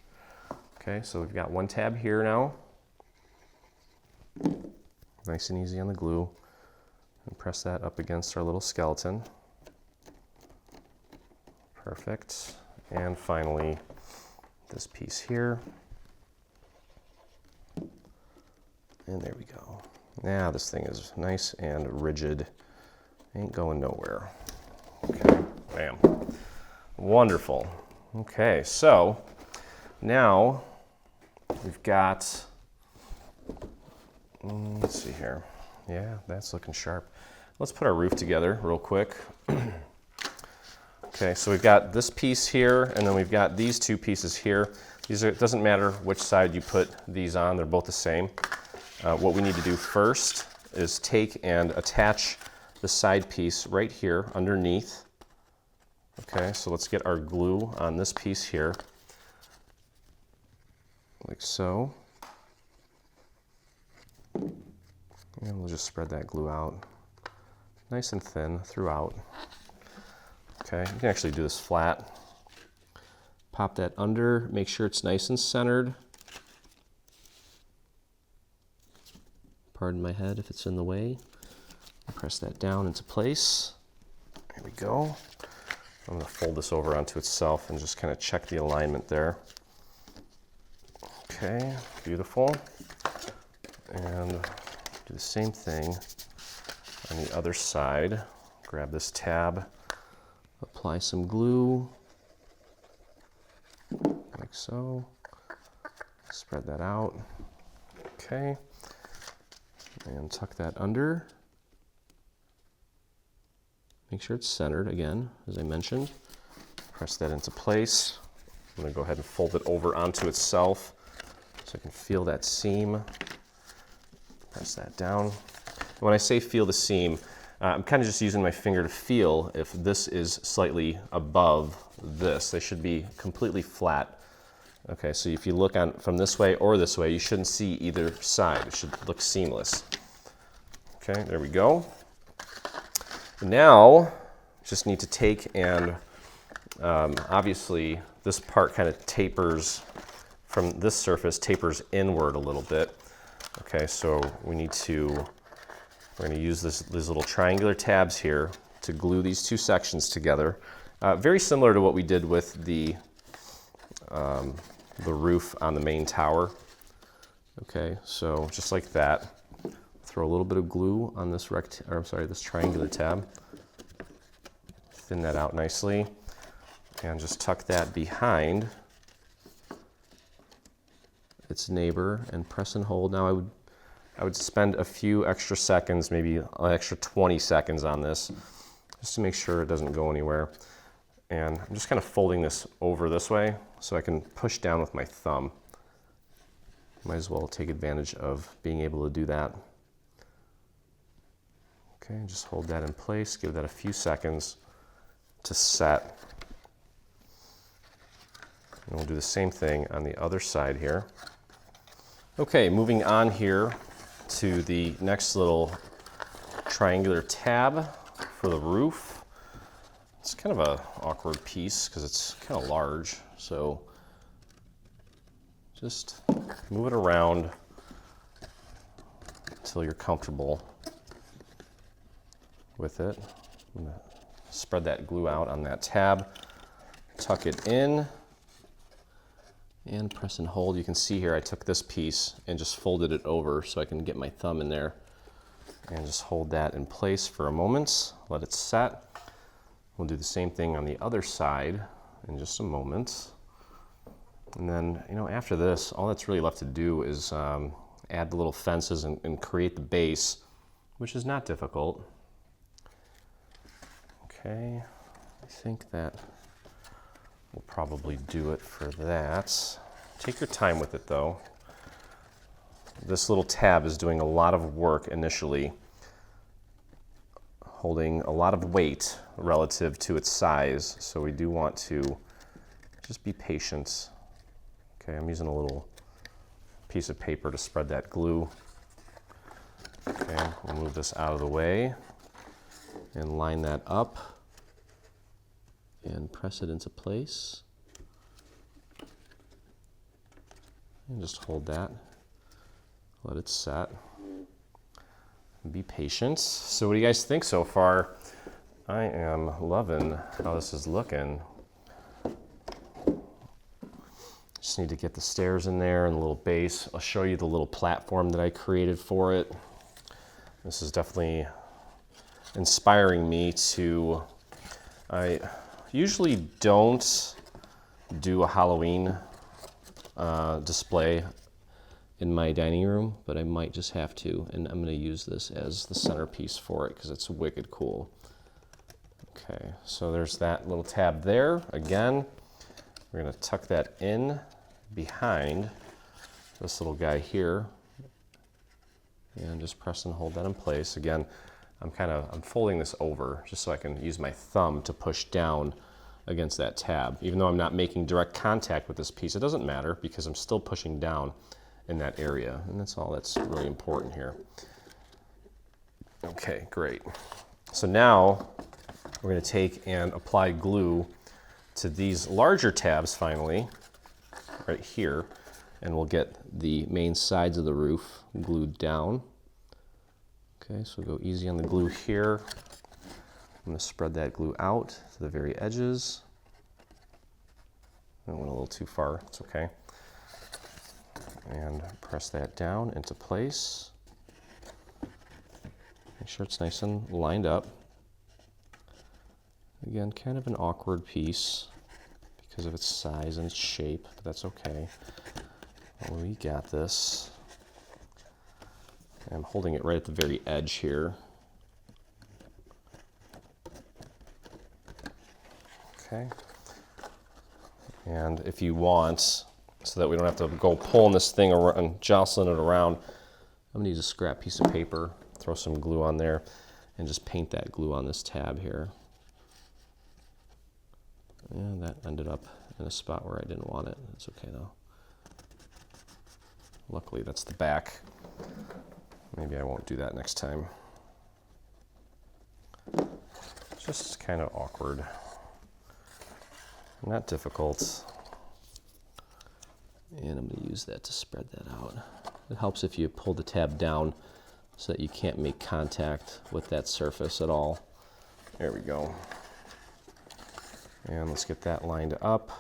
Okay, so we've got one tab here now. Nice and easy on the glue. And press that up against our little skeleton. Perfect. And finally, this piece here. And there we go. Now this thing is nice and rigid. Ain't going nowhere. Okay, bam. Wonderful. Okay, so now we've got, let's see here. Yeah, that's looking sharp. Let's put our roof together real quick. Okay, so we've got this piece here, and then we've got these two pieces here. These are, it doesn't matter which side you put these on, they're both the same. What we need to do first is take and attach the side piece right here underneath. Okay, so let's get our glue on this piece here, like so. And we'll just spread that glue out nice and thin throughout. Okay, you can actually do this flat. Pop that under, make sure it's nice and centered. Pardon my head if it's in the way. Press that down into place. There we go. I'm going to fold this over onto itself and just kind of check the alignment there. Okay, beautiful. And do the same thing on the other side. Grab this tab, apply some glue, like so. Spread that out. Okay. And tuck that under. Make sure it's centered again, as I mentioned. Press that into place. I'm going to go ahead and fold it over onto itself so I can feel that seam. Press that down. When I say feel the seam, I'm kind of just using my finger to feel if this is slightly above this. They should be completely flat. Okay, so if you look on from this way or this way, you shouldn't see either side. It should look seamless. Okay, there we go. Now, just need to take and obviously this part kind of tapers from this surface, tapers inward a little bit. Okay, so we need to, we're going to use these little triangular tabs here to glue these two sections together. Very similar to what we did with the roof on the main tower. Okay, so just like that. Throw a little bit of glue on this this triangular tab. Thin that out nicely, and just tuck that behind its neighbor and press and hold. Now I would spend a few extra seconds, maybe an extra 20 seconds on this, just to make sure it doesn't go anywhere. And I'm just kind of folding this over this way so I can push down with my thumb. Might as well take advantage of being able to do that. Okay, just hold that in place, give that a few seconds to set. And we'll do the same thing on the other side here. Okay, moving on here to the next little triangular tab for the roof. It's kind of an awkward piece because it's kind of large, so just move it around until you're comfortable with it. I'm gonna spread that glue out on that tab, tuck it in, and press and hold. You can see here I took this piece and just folded it over so I can get my thumb in there and just hold that in place for a moment, let it set. We'll do the same thing on the other side in just a moment. And then, after this, all that's really left to do is add the little fences and create the base, which is not difficult. Okay, I think that will probably do it for that. Take your time with it though. This little tab is doing a lot of work initially, holding a lot of weight relative to its size, so we do want to just be patient. Okay, I'm using a little piece of paper to spread that glue. Okay, we'll move this out of the way and line that up and press it into place. And just hold that, let it set. Be patient. So what do you guys think so far? I am loving how this is looking. Just need to get the stairs in there and the little base. I'll show you the little platform that I created for it. This is definitely inspiring me to, I usually don't do a Halloween display in my dining room, but I might just have to, and I'm going to use this as the centerpiece for it because it's wicked cool. Okay, so there's that little tab there. Again, we're going to tuck that in behind this little guy here and just press and hold that in place. Again, I'm folding this over just so I can use my thumb to push down against that tab. Even though I'm not making direct contact with this piece, it doesn't matter because I'm still pushing down in that area, and that's all that's really important here. Okay, great. So now we're going to take and apply glue to these larger tabs finally, right here, and we'll get the main sides of the roof glued down. Okay, so go easy on the glue here. I'm going to spread that glue out to the very edges. I went a little too far, it's okay. And press that down into place. Make sure it's nice and lined up. Again, kind of an awkward piece because of its size and its shape, but that's okay. Well, we got this. I'm holding it right at the very edge here. Okay. And if you want, so that we don't have to go pulling this thing around and jostling it around, I'm going to use a scrap piece of paper, throw some glue on there, and just paint that glue on this tab here. And that ended up in a spot where I didn't want it. It's okay though. Luckily that's the back. Maybe I won't do that next time. It's just kind of awkward. Not difficult. And I'm going to use that to spread that out. It helps if you pull the tab down so that you can't make contact with that surface at all. There we go. And let's get that lined up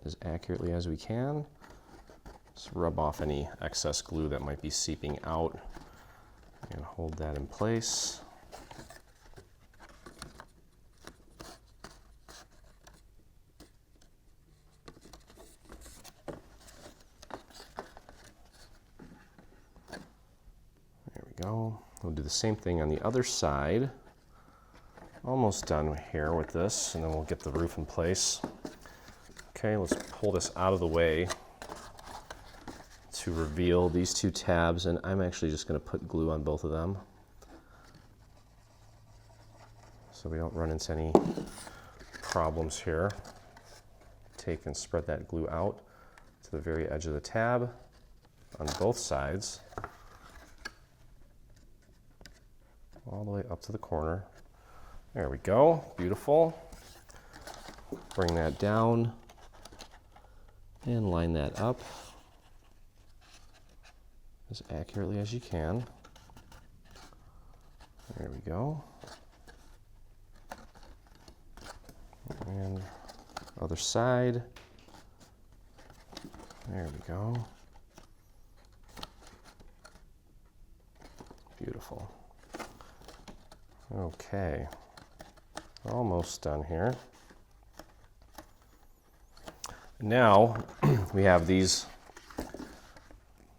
as accurately as we can. Just rub off any excess glue that might be seeping out and hold that in place. There we go. We'll do the same thing on the other side. almost done here with this, and then we'll get the roof in place. Okay, let's pull this out of the way to reveal these two tabs, and I'm actually just going to put glue on both of them so we don't run into any problems here. Take and spread that glue out to the very edge of the tab on both sides, all the way up to the corner. There we go, beautiful. Bring that down and line that up as accurately as you can. There we go. And other side. There we go. Beautiful. Okay, almost done here. Now we have these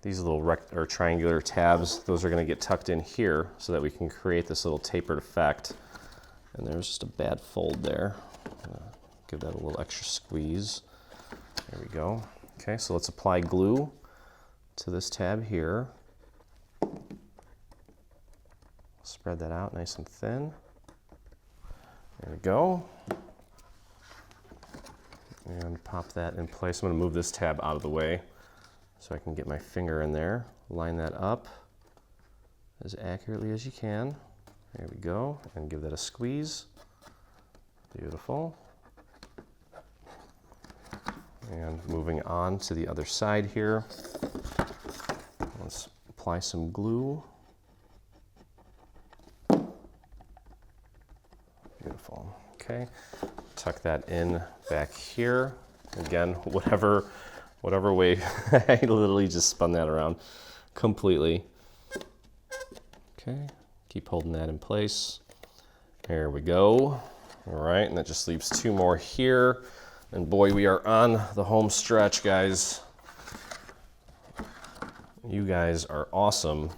little triangular tabs. Those are going to get tucked in here so that we can create this little tapered effect. And there's just a bad fold there. Give that a little extra squeeze. There we go. Okay, so let's apply glue to this tab here. Spread that out nice and thin. There we go. And pop that in place. I'm going to move this tab out of the way so I can get my finger in there. Line that up as accurately as you can. There we go. And give that a squeeze. Beautiful. And moving on to the other side here. Let's apply some glue. Beautiful. Okay. Tuck that in back here. Again, whatever way, I literally just spun that around completely. Okay, keep holding that in place. There we go. All right, and that just leaves two more here. And boy, we are on the home stretch, guys. You guys are awesome.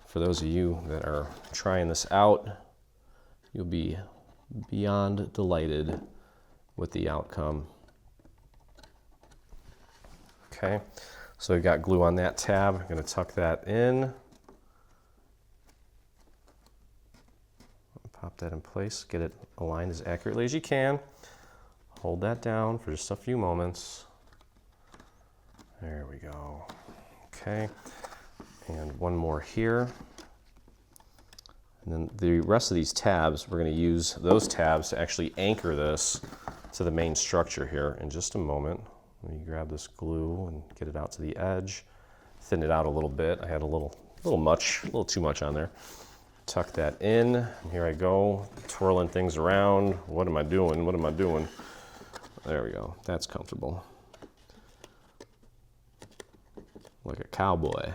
For those of you that are trying this out, you'll be beyond delighted with the outcome. Okay, so we've got glue on that tab. I'm going to tuck that in. Pop that in place, get it aligned as accurately as you can. Hold that down for just a few moments. There we go. Okay, and one more here. And then the rest of these tabs, we're going to use those tabs to actually anchor this to the main structure here in just a moment. Let me grab this glue and get it out to the edge. Thin it out a little bit. I had a little too much on there. Tuck that in. And here I go, twirling things around. What am I doing? What am I doing? There we go. That's comfortable. Like a cowboy.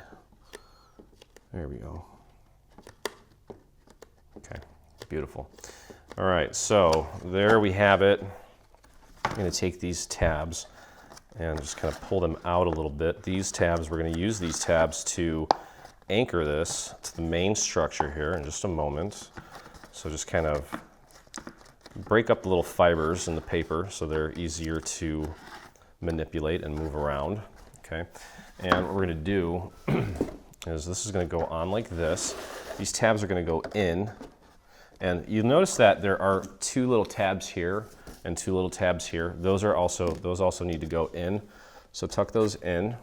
There we go. Okay, beautiful. All right, so there we have it. I'm going to take these tabs and just kind of pull them out a little bit. These tabs, we're going to use these tabs to anchor this to the main structure here in just a moment. So just kind of break up the little fibers in the paper so they're easier to manipulate and move around. Okay, and what we're going to do is this is going to go on like this. These tabs are going to go in, and you'll notice that there are two little tabs here and two little tabs here. Those also need to go in. So tuck those in.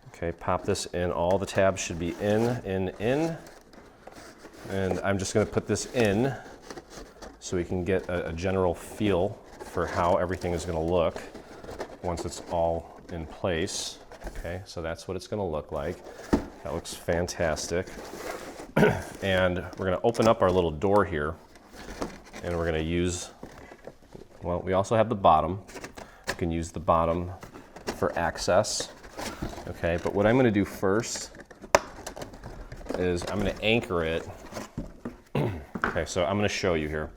Okay, pop this in. All the tabs should be in. And I'm just going to put this in so we can get a general feel for how everything is going to look once it's all in place. Okay, so that's what it's going to look like. That looks fantastic. And we're going to open up our little door here, and we're going to use, well, we also have the bottom. You can use the bottom for access. Okay, but what I'm going to do first is I'm going to anchor it. Okay, so I'm going to show you here.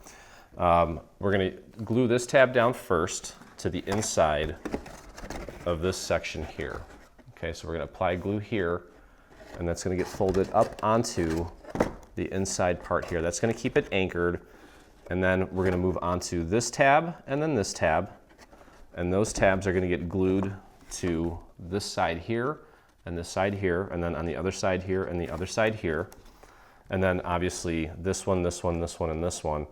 We're going to glue this tab down first to the inside of this section here. Okay, so we're going to apply glue here, and that's going to get folded up onto the inside part here. That's going to keep it anchored. And then we're going to move on to this tab and then this tab. And those tabs are going to get glued to this side here and this side here, and then on the other side here and the other side here. And then obviously this one, this one, this one, and this one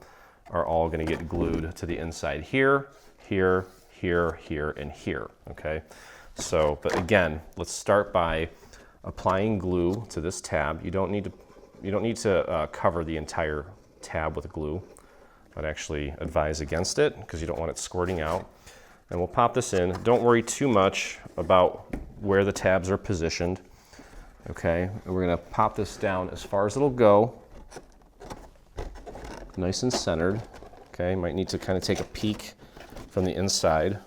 are all going to get glued to the inside here, here, here, here, and here, okay? So, but again, let's start by applying glue to this tab. You don't need to cover the entire tab with glue. I'd actually advise against it because you don't want it squirting out. And we'll pop this in. Don't worry too much about where the tabs are positioned. Okay, and we're gonna pop this down as far as it'll go. Nice and centered. Okay, might need to kind of take a peek from the inside.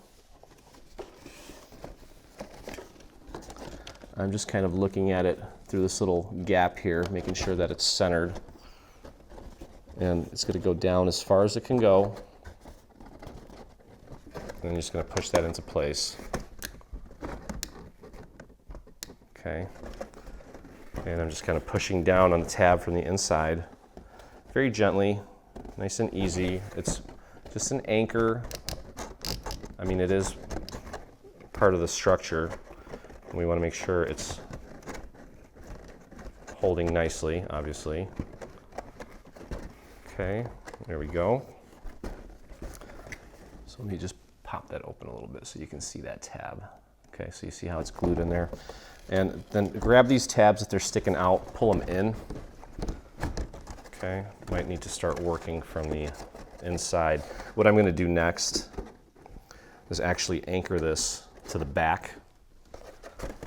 I'm just kind of looking at it through this little gap here, making sure that it's centered. And it's gonna go down as far as it can go. And I'm just gonna push that into place. Okay. And I'm just kind of pushing down on the tab from the inside, very gently, nice and easy. It's just an anchor. I mean, it is part of the structure, and we want to make sure it's holding nicely, obviously. Okay, there we go. So let me just pop that open a little bit so you can see that tab. Okay, so you see how it's glued in there. And then grab these tabs if they're sticking out, pull them in. Okay, might need to start working from the inside. What I'm going to do next is actually anchor this to the back.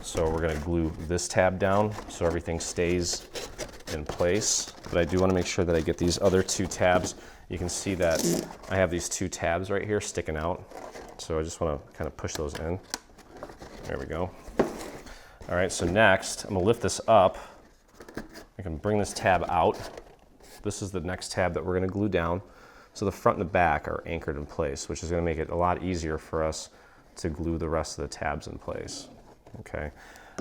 So we're going to glue this tab down so everything stays in place. But I do want to make sure that I get these other two tabs. You can see that I have these two tabs right here sticking out. So I just want to kind of push those in. There we go. All right, so next, I'm gonna lift this up. I can bring this tab out. This is the next tab that we're gonna glue down. So the front and the back are anchored in place, which is gonna make it a lot easier for us to glue the rest of the tabs in place, okay?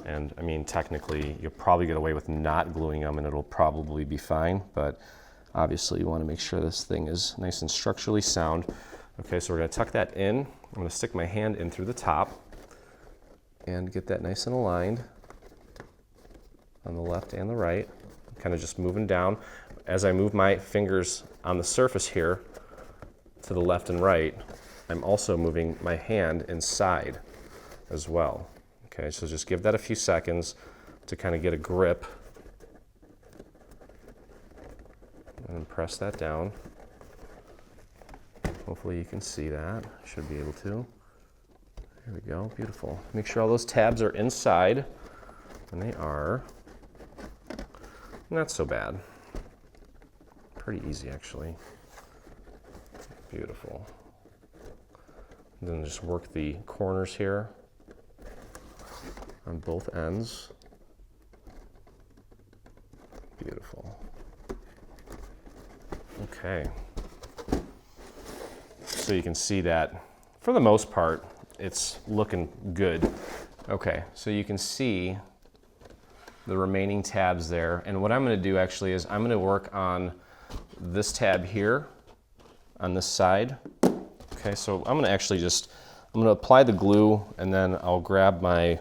And I mean, technically, you'll probably get away with not gluing them and it'll probably be fine, but obviously you wanna make sure this thing is nice and structurally sound. Okay, so we're gonna tuck that in. I'm gonna stick my hand in through the top and get that nice and aligned on the left and the right. Kind of just moving down. As I move my fingers on the surface here to the left and right, I'm also moving my hand inside as well. Okay, so just give that a few seconds to kind of get a grip. And press that down. Hopefully you can see that. Should be able to. There we go, beautiful. Make sure all those tabs are inside, and they are. Not so bad. Pretty easy, actually. Beautiful. And then just work the corners here on both ends. Beautiful. Okay. So you can see that, for the most part, it's looking good. Okay, so you can see the remaining tabs there. And what I'm gonna do actually is I'm gonna work on this tab here on this side. Okay, so I'm gonna actually I'm gonna apply the glue and then I'll grab my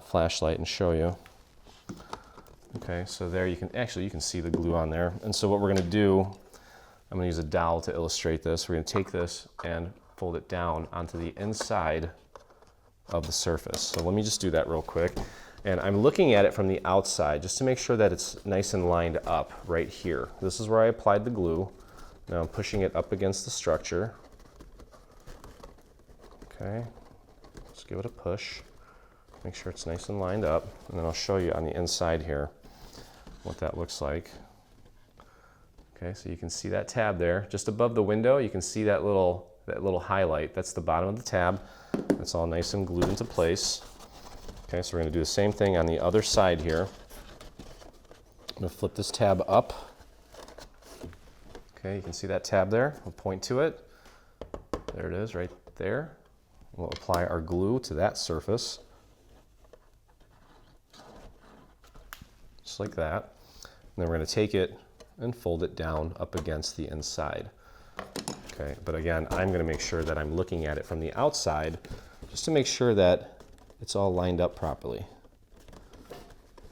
flashlight and show you. Okay, so there you can see the glue on there. And so what we're gonna do, I'm gonna use a dowel to illustrate this. We're gonna take this and fold it down onto the inside of the surface. So let me just do that real quick. And I'm looking at it from the outside just to make sure that it's nice and lined up right here. This is where I applied the glue. Now I'm pushing it up against the structure. Okay, just give it a push. Make sure it's nice and lined up. And then I'll show you on the inside here what that looks like. Okay, so you can see that tab there. Just above the window, you can see that little highlight. That's the bottom of the tab. It's all nice and glued into place. Okay, so we're gonna do the same thing on the other side here. I'm gonna flip this tab up. Okay, you can see that tab there. We'll point to it. There it is, right there. We'll apply our glue to that surface. just like that. And then we're going to take it and fold it down up against the inside. Okay, but again, I'm going to make sure that I'm looking at it from the outside just to make sure that it's all lined up properly.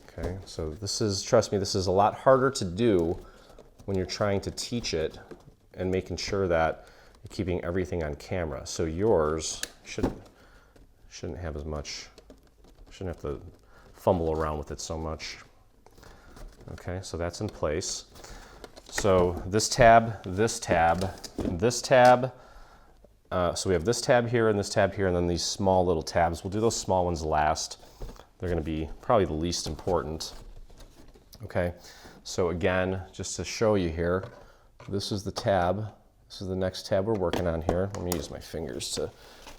Okay, so this is, trust me, this is a lot harder to do when you're trying to teach it and making sure that you're keeping everything on camera. So yours shouldn't have as much, shouldn't have to fumble around with it so much. Okay, so that's in place. So this tab, this tab, this tab. So we have this tab here and this tab here, and then these small little tabs. We'll do those small ones last. They're going to be probably the least important. Okay, so again, just to show you here, this is the tab. This is the next tab we're working on here. Let me use my fingers to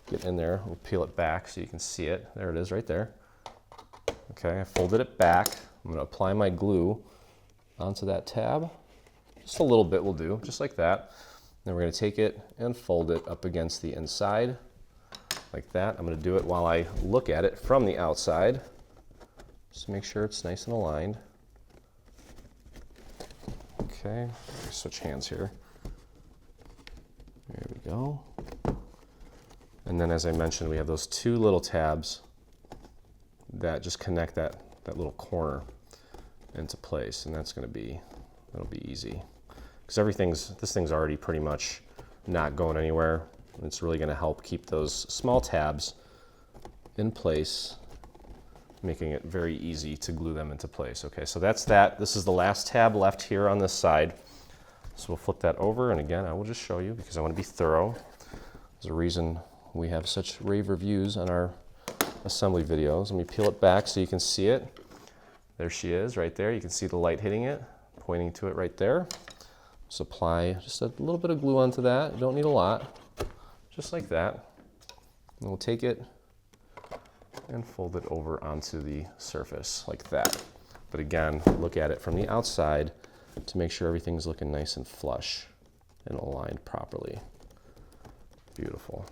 get in there. We'll peel it back so you can see it. There it is right there. Okay, I folded it back. I'm going to apply my glue onto that tab. Just a little bit will do, just like that. Then we're going to take it and fold it up against the inside, like that. I'm going to do it while I look at it from the outside, just to make sure it's nice and aligned. Okay, switch hands here. There we go. And then, as I mentioned, we have those two little tabs that just connect that little corner into place, and that'll be easy. Because this thing's already pretty much not going anywhere. It's really going to help keep those small tabs in place, making it very easy to glue them into place. Okay, so that's that. This is the last tab left here on this side. So we'll flip that over, and again, I will just show you because I want to be thorough. There's a reason we have such rave reviews on our assembly videos. Let me peel it back so you can see it. There she is right there. You can see the light hitting it, pointing to it right there. Just apply just a little bit of glue onto that. You don't need a lot, just like that. And we'll take it and fold it over onto the surface like that. But again, look at it from the outside to make sure everything's looking nice and flush and aligned properly. Beautiful.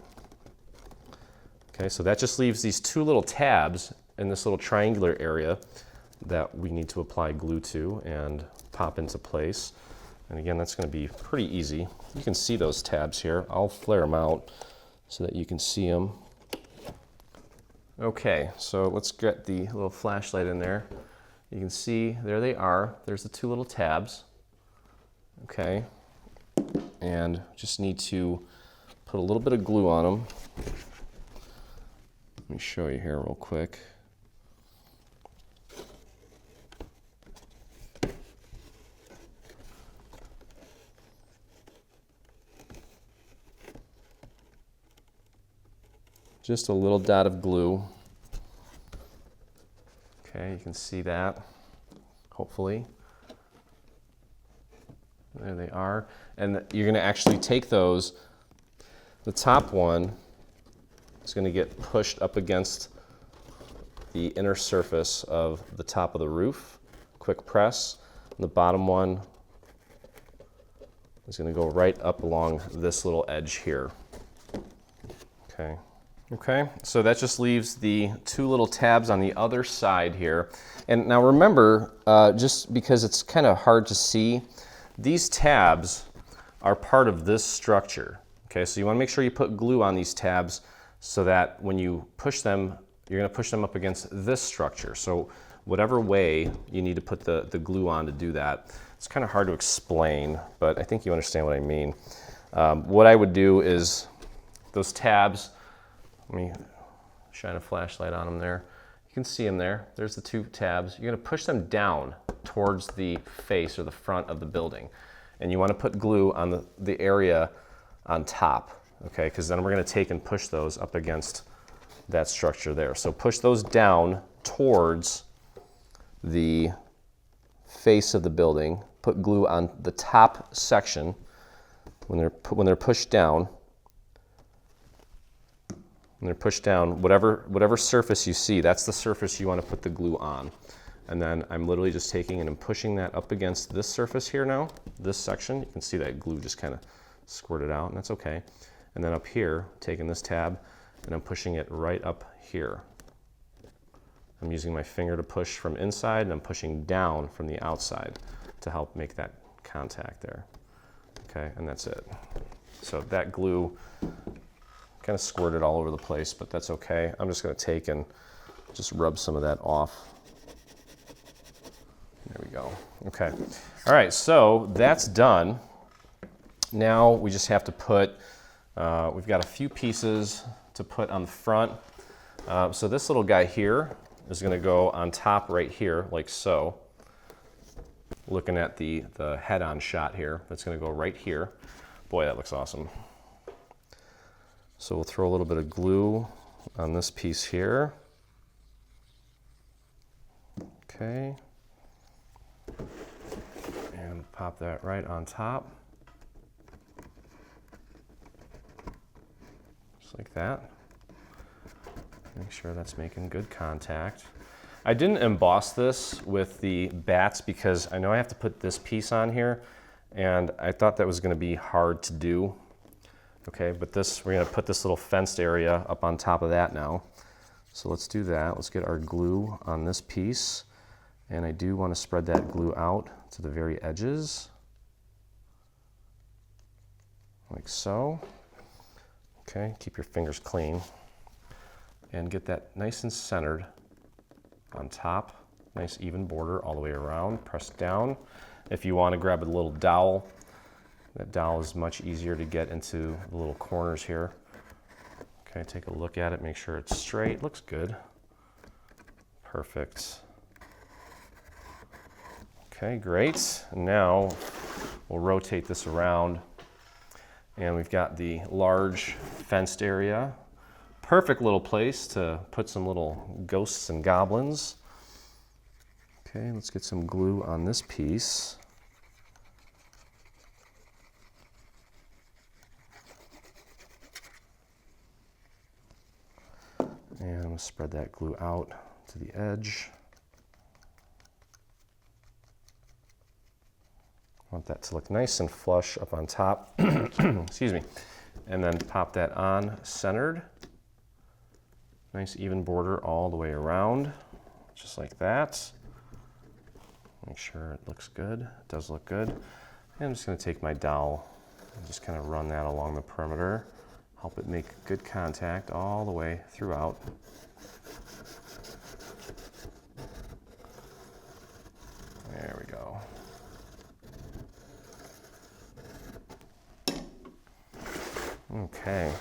Okay, so that just leaves these two little tabs in this little triangular area that we need to apply glue to and pop into place. And again, that's going to be pretty easy. You can see those tabs here. I'll flare them out so that you can see them. Okay, so let's get the little flashlight in there. You can see, there they are. There's the two little tabs. Okay, and just need to put a little bit of glue on them. Let me show you here real quick. Just a little dot of glue. Okay, you can see that, hopefully. There they are. And you're going to actually take those. The top one is going to get pushed up against the inner surface of the top of the roof. Quick press. And the bottom one is going to go right up along this little edge here. Okay. Okay, so that just leaves the two little tabs on the other side here. And now remember, just because it's kind of hard to see, these tabs are part of this structure. Okay, so you want to make sure you put glue on these tabs so that when you push them, you're going to push them up against this structure. So whatever way you need to put the glue on to do that. It's kind of hard to explain, but I think you understand what I mean. What I would do is those tabs, let me shine a flashlight on them there. You can see them there. There's the two tabs. You're going to push them down towards the face or the front of the building. And you want to put glue on the area on top, okay? Because then we're going to take and push those up against that structure there. So push those down towards the face of the building. Put glue on the top section when they're pushed down. When they're pushed down, whatever surface you see, that's the surface you want to put the glue on. And then I'm literally just taking and I'm pushing that up against this surface here now, this section. You can see that glue just kind of squirted out, and that's okay. And then up here, taking this tab, and I'm pushing it right up here. I'm using my finger to push from inside, and I'm pushing down from the outside to help make that contact there. Okay, and that's it. So that glue kind of squirted all over the place, but that's okay. I'm just going to take and just rub some of that off. There we go. Okay. All right, so that's done. Now we just have to put, we've got a few pieces to put on the front. So this little guy here is going to go on top right here, like so. Looking at the head-on shot here, that's going to go right here. Boy, that looks awesome. So we'll throw a little bit of glue on this piece here. Okay. And pop that right on top. Just like that. Make sure that's making good contact. I didn't emboss this with the bats because I know I have to put this piece on here, and I thought that was going to be hard to do. Okay, but we're going to put this little fenced area up on top of that now. So let's do that. Let's get our glue on this piece, and I do want to spread that glue out to the very edges, like so. Okay, keep your fingers clean, and get that nice and centered on top. Nice even border all the way around. Press down. If you want to grab a little dowel, that dowel is much easier to get into the little corners here. Okay, take a look at it, make sure it's straight. Looks good. Perfect. Okay, great. And now we'll rotate this around, and we've got the large fenced area. Perfect little place to put some little ghosts and goblins. Okay, let's get some glue on this piece. And I'm going to spread that glue out to the edge. I want that to look nice and flush up on top. Excuse me. And then pop that on centered. Nice even border all the way around, just like that. Make sure it looks good. It does look good. And I'm just going to take my dowel and just kind of run that along the perimeter. Help it make good contact all the way throughout. There we go. Okay.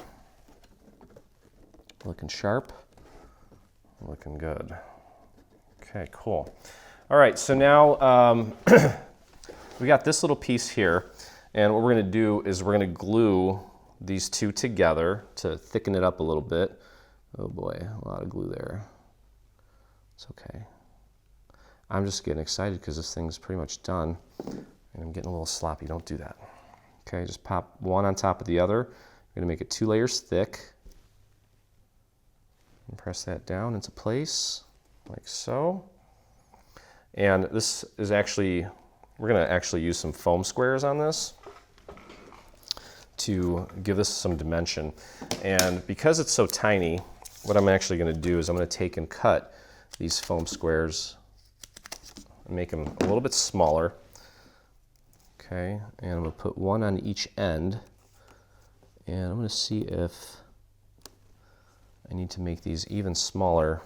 Looking sharp, looking good. Okay, cool. All right, so now we got this little piece here, and what we're going to do is we're going to glue these two together to thicken it up a little bit. Oh boy, a lot of glue there. It's okay. I'm just getting excited because this thing's pretty much done, and I'm getting a little sloppy. Don't do that. Okay, just pop one on top of the other. We're going to make it 2 layers thick. And press that down into place, like so. And this is actually, we're going to actually use some foam squares on this to give this some dimension. And because it's so tiny, what I'm actually going to do is I'm going to take and cut these foam squares and make them a little bit smaller. Okay, and I'm going to put one on each end. And I'm going to see if I need to make these even smaller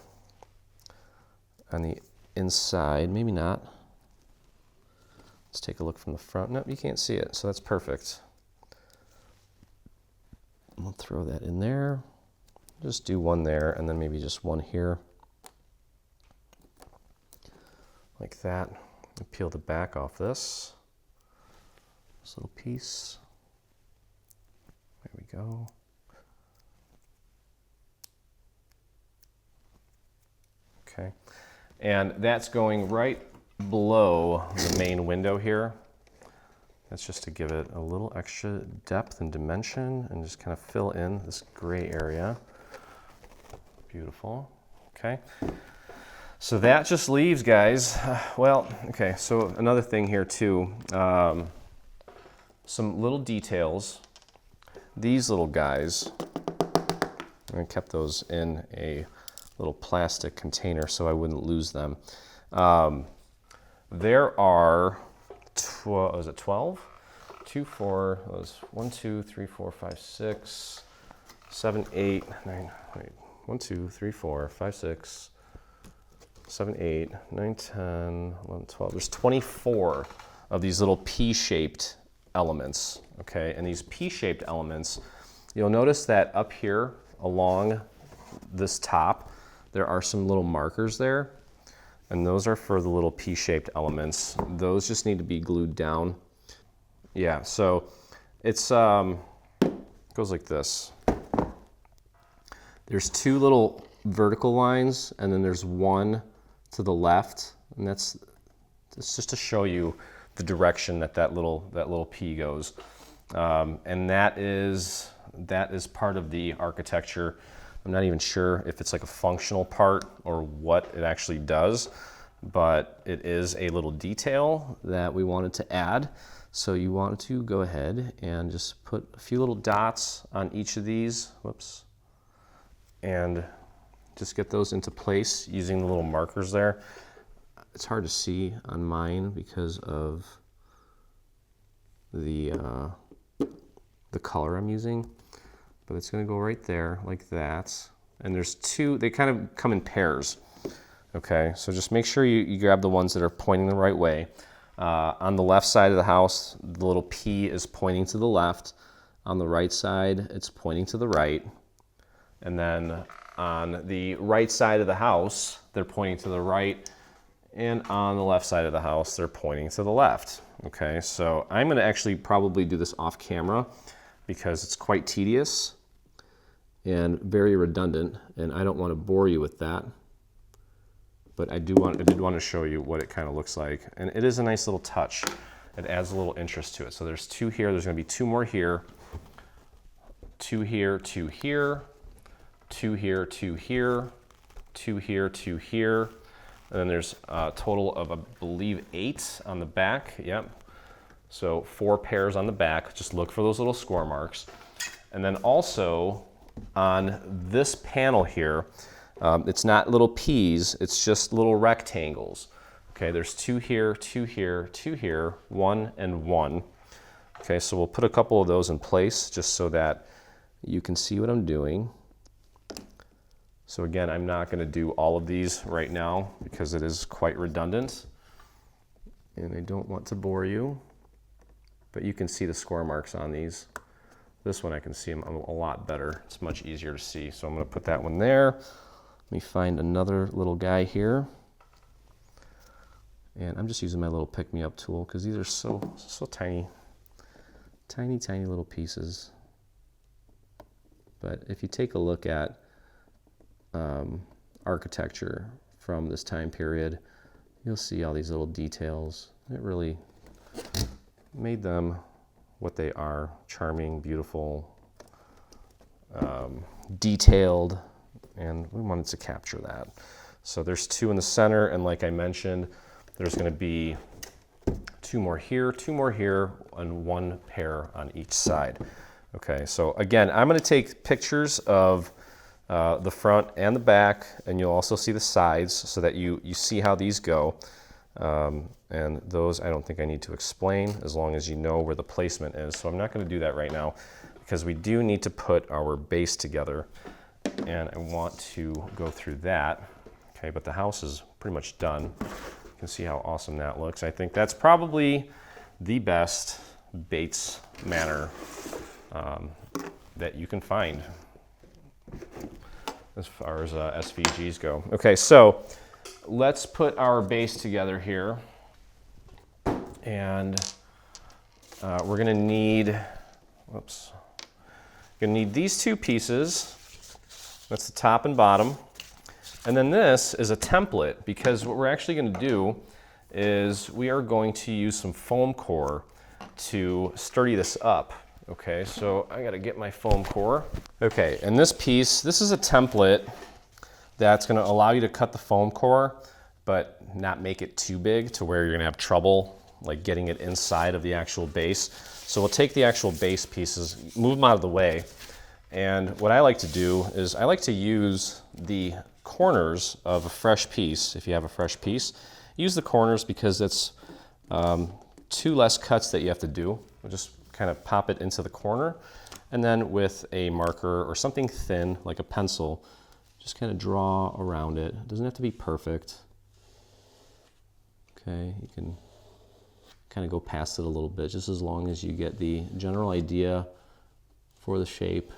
on the inside. Maybe not. Let's take a look from the front. Nope, you can't see it, so that's perfect. We'll throw that in there. Just do one there, and then maybe just one here. Like that. And peel the back off this little piece. There we go. Okay, and that's going right below the main window here. That's just to give it a little extra depth and dimension and just kind of fill in this gray area. Beautiful. Okay, so that just leaves, guys, well, okay, so another thing here too, some little details. These little guys, I kept those in a little plastic container so I wouldn't lose them. There are 12, is it 12? 2, 4, was 1, 2, 3, 4, 5, 6, 7, 8, 9, wait, 1, 2, 3, 4, 5, 6, 7, 8, 9, 10, 11, 12. There's 24 of these little P-shaped elements, okay? And these P-shaped elements, you'll notice that up here along this top, there are some little markers there, and those are for the little P-shaped elements. Those just need to be glued down. Yeah, so it's goes like this. There's 2 little vertical lines, and then there's one to the left, and that's just to show you the direction that little P goes. And that is part of the architecture. I'm not even sure if it's like a functional part or what it actually does, but it is a little detail that we wanted to add. So you want to go ahead and just put a few little dots on each of these, whoops, and just get those into place using the little markers there. It's hard to see on mine because of the color I'm using, but it's going to go right there like that. And there's 2, they kind of come in pairs. Okay, so just make sure you grab the ones that are pointing the right way. On the left side of the house, the little P is pointing to the left. On the right side, it's pointing to the right. And then on the right side of the house, they're pointing to the right. And on the left side of the house, they're pointing to the left. Okay, so I'm going to actually probably do this off camera because it's quite tedious and very redundant, and I don't want to bore you with that. But I did want to show you what it kind of looks like. And it is a nice little touch. It adds a little interest to it. So there's 2 here, there's going to be 2 more here, 2 here, 2 here, 2 here, 2 here, 2 here, 2 here. And then there's a total of, I believe, 8 on the back. Yep. So 4 pairs on the back. Just look for those little score marks. And then also on this panel here, it's not little P's, it's just little rectangles. Okay, there's 2 here, 2 here, 2 here, 1 and 1. Okay, so we'll put a couple of those in place just so that you can see what I'm doing. So again, I'm not going to do all of these right now because it is quite redundant and I don't want to bore you, but you can see the score marks on these. This one I can see them a lot better. It's much easier to see. So I'm going to put that one there. Let me find another little guy here. And I'm just using my little pick-me-up tool because these are so tiny. Tiny, tiny little pieces. But if you take a look at architecture from this time period, you'll see all these little details. It really made them what they are: charming, beautiful, detailed, and we wanted to capture that. So there's 2 in the center, and like I mentioned, there's going to be 2 more here, 2 more here, and 1 pair on each side. Okay, so again, I'm going to take pictures of the front and the back, and you'll also see the sides so that you see how these go. And those I don't think I need to explain as long as you know where the placement is. So I'm not going to do that right now because we do need to put our base together, and I want to go through that. Okay, but the house is pretty much done. You can see how awesome that looks. I think that's probably the best Bates Manor that you can find as far as SVGs go. Okay, so let's put our base together here. And we're going to need, these 2 pieces. That's the top and bottom. And then this is a template, because what we're actually going to do is we are going to use some foam core to sturdy this up. Okay, so I got to get my foam core. Okay, and this piece, this is a template that's going to allow you to cut the foam core, but not make it too big to where you're going to have trouble like getting it inside of the actual base. So we'll take the actual base pieces, move them out of the way, and what I like to do is I like to use the corners of a fresh piece, if you have a fresh piece, use the corners because it's 2 less cuts that you have to do. We'll just kind of pop it into the corner, and then with a marker or something thin like a pencil, just kind of draw around it. It doesn't have to be perfect. Okay, you can kind of go past it a little bit, just as long as you get the general idea for the shape.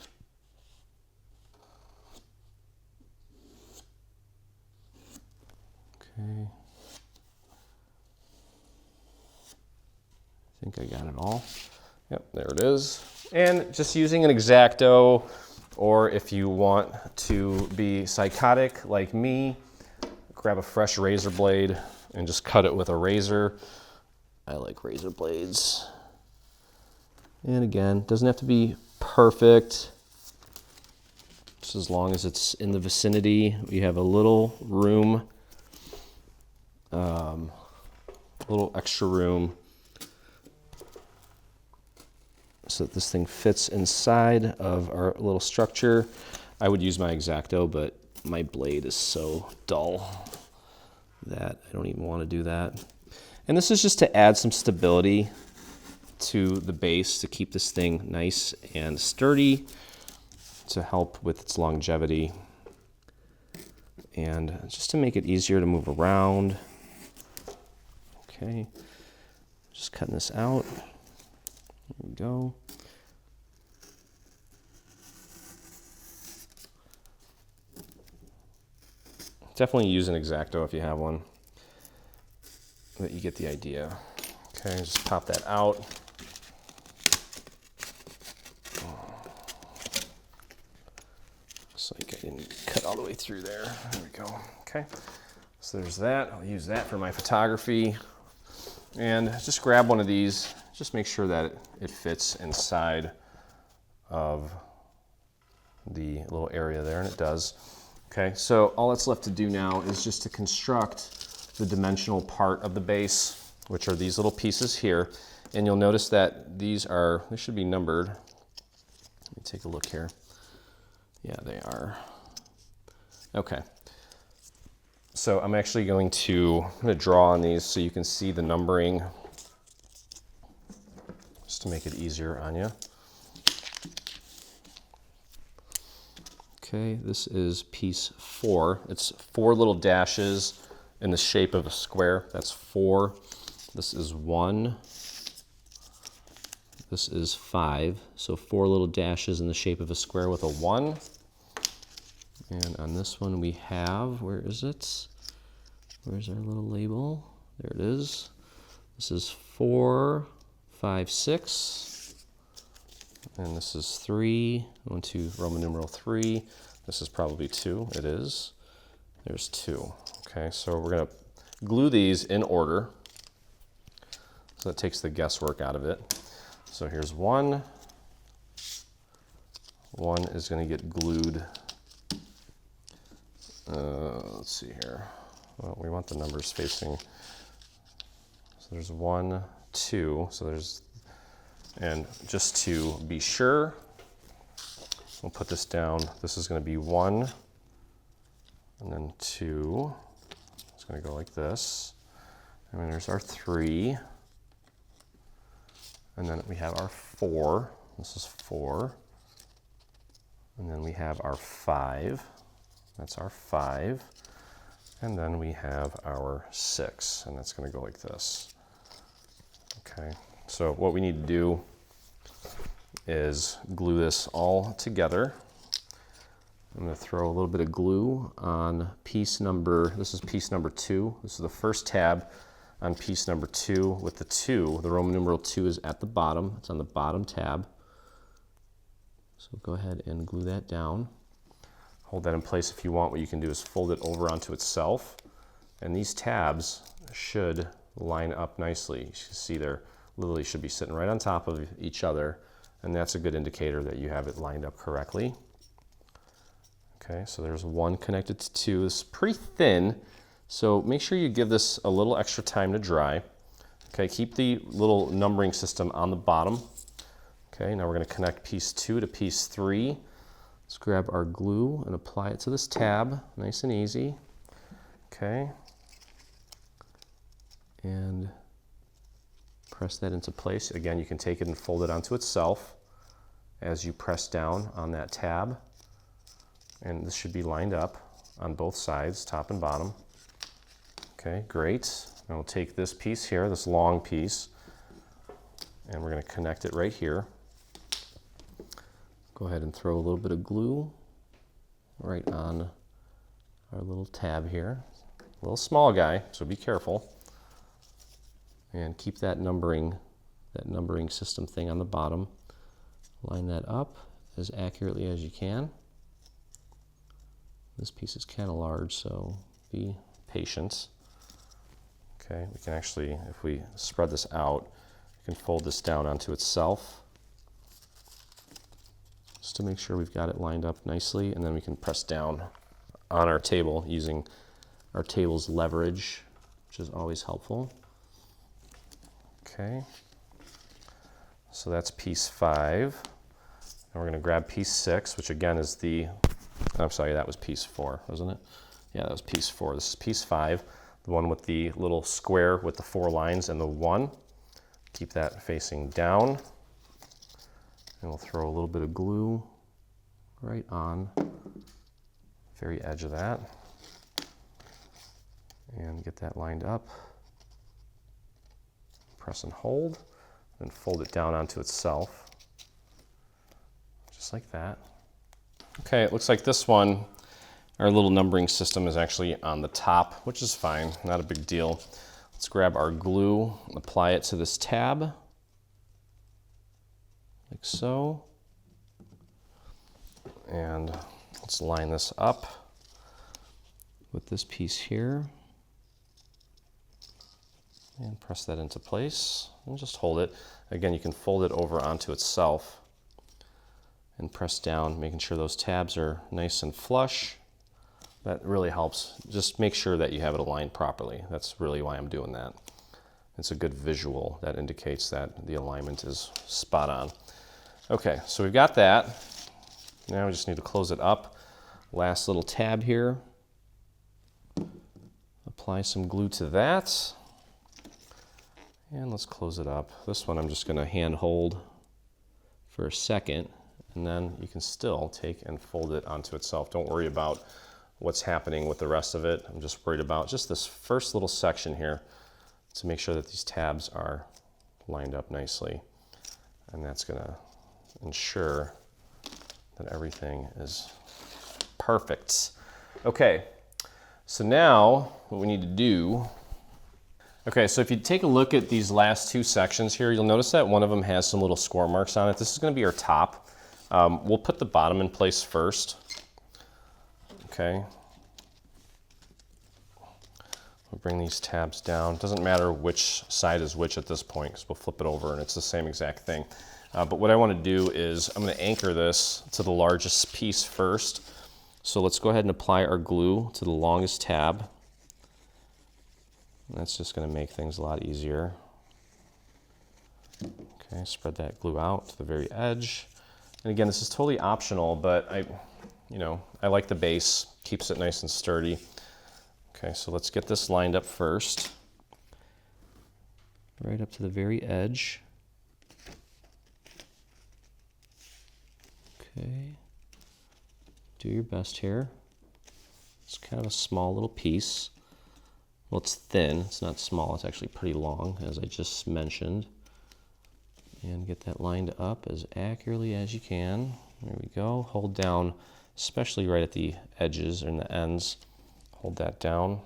Okay. I think I got it all. Yep, there it is. And just using an X-Acto, or if you want to be psychotic like me, grab a fresh razor blade and just cut it with a razor. I like razor blades. And again, doesn't have to be perfect. Just as long as it's in the vicinity. We have a little room, a little extra room, so that this thing fits inside of our little structure. I would use my X-Acto, but my blade is so dull that I don't even want to do that. And this is just to add some stability to the base, to keep this thing nice and sturdy, to help with its longevity, and just to make it easier to move around. Okay, just cutting this out. There we go. Definitely use an X-Acto if you have one, that you get the idea. Okay, just pop that out. Looks like I didn't cut all the way through there. There we go. Okay, so there's that. I'll use that for my photography. And just grab one of these. Just make sure that it fits inside of the little area there, and it does. Okay, so all that's left to do now is just to construct the dimensional part of the base, which are these little pieces here. And you'll notice that they should be numbered. Let me take a look here. Yeah, they are. Okay. So I'm actually going to draw on these so you can see the numbering, just to make it easier on you. Okay, this is piece 4. It's 4 little dashes in the shape of a square. That's 4. This is 1. This is 5. So 4 little dashes in the shape of a square with a 1. And on this one we have, where is it? Where's our little label? There it is. This is 4, 5, 6. And this is 3, 1, 2, Roman numeral 3. This is probably 2, it is. There's 2. Okay, so we're gonna glue these in order. So that takes the guesswork out of it. So here's 1. 1 is gonna get glued. Let's see here. Well, we want the numbers facing. So there's 1, 2, so there's, and just to be sure, we'll put this down. This is going to be 1, and then 2. It's going to go like this. And then there's our 3. And then we have our 4. This is 4. And then we have our 5. That's our 5. And then we have our 6, and that's going to go like this. Okay, so what we need to do is glue this all together. I'm going to throw a little bit of glue on piece number, this is piece number 2. This is the first tab on piece number 2 with the 2. The Roman numeral 2 is at the bottom. It's on the bottom tab. So go ahead and glue that down. Hold that in place if you want. What you can do is fold it over onto itself. And these tabs should line up nicely. You can see they're literally should be sitting right on top of each other. And that's a good indicator that you have it lined up correctly. Okay, so there's 1 connected to 2. It's pretty thin, so make sure you give this a little extra time to dry. Okay, keep the little numbering system on the bottom. Okay, now we're going to connect piece 2 to piece 3. Let's grab our glue and apply it to this tab, nice and easy. Okay. And press that into place. Again, you can take it and fold it onto itself as you press down on that tab. And this should be lined up on both sides, top and bottom. Okay, great. Now we'll take this piece here, this long piece, and we're going to connect it right here. Go ahead and throw a little bit of glue right on our little tab here. A little small guy, so be careful. And keep that numbering system thing on the bottom. Line that up as accurately as you can. This piece is kind of large, so be patient. Okay, we can actually, if we spread this out, we can fold this down onto itself just to make sure we've got it lined up nicely, and then we can press down on our table using our table's leverage, which is always helpful. Okay, so that's piece 5. And we're going to grab piece 6, which again is I'm sorry, that was piece 4, wasn't it? Yeah, that was piece 4. This is piece 5, the one with the little square with the 4 lines and the 1. Keep that facing down. And we'll throw a little bit of glue right on the very edge of that. And get that lined up. Press and hold, and fold it down onto itself, just like that. Okay, it looks like this one, our little numbering system is actually on the top, which is fine, not a big deal. Let's grab our glue, apply it to this tab, like so. And let's line this up with this piece here. And press that into place and just hold it. Again, you can fold it over onto itself and press down, making sure those tabs are nice and flush. That really helps. Just make sure that you have it aligned properly. That's really why I'm doing that. It's a good visual that indicates that the alignment is spot on. Okay, so we've got that. Now we just need to close it up. Last little tab here. Apply some glue to that. And let's close it up. This one I'm just going to hand hold for a second, and then you can still take and fold it onto itself. Don't worry about what's happening with the rest of it. I'm just worried about just this first little section here to make sure that these tabs are lined up nicely. And that's going to ensure that everything is perfect. Okay, so now what we need to do. Okay, so if you take a look at these last 2 sections here, you'll notice that one of them has some little score marks on it. This is going to be our top. We'll put the bottom in place first. Okay. We'll bring these tabs down. Doesn't matter which side is which at this point, because we'll flip it over and it's the same exact thing. But what I want to do is I'm going to anchor this to the largest piece first. So let's go ahead and apply our glue to the longest tab. That's just going to make things a lot easier. Okay, spread that glue out to the very edge. And again, this is totally optional, but I like the base, keeps it nice and sturdy. Okay, so let's get this lined up first. Right up to the very edge. Okay. Do your best here. It's kind of a small little piece. Well, it's thin, it's not small, it's actually pretty long, as I just mentioned. And get that lined up as accurately as you can. There we go. Hold down, especially right at the edges and the ends. Hold that down.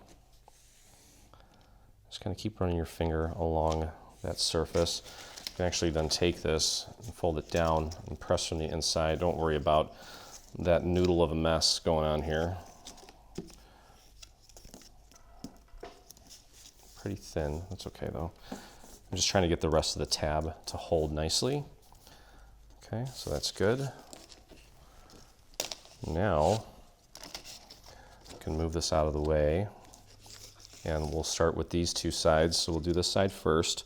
Just kind of keep running your finger along that surface. You can actually then take this and fold it down and press from the inside. Don't worry about that noodle of a mess going on here. Pretty thin, that's okay though. I'm just trying to get the rest of the tab to hold nicely. Okay, so that's good. Now, I can move this out of the way, and we'll start with these 2 sides. So we'll do this side first.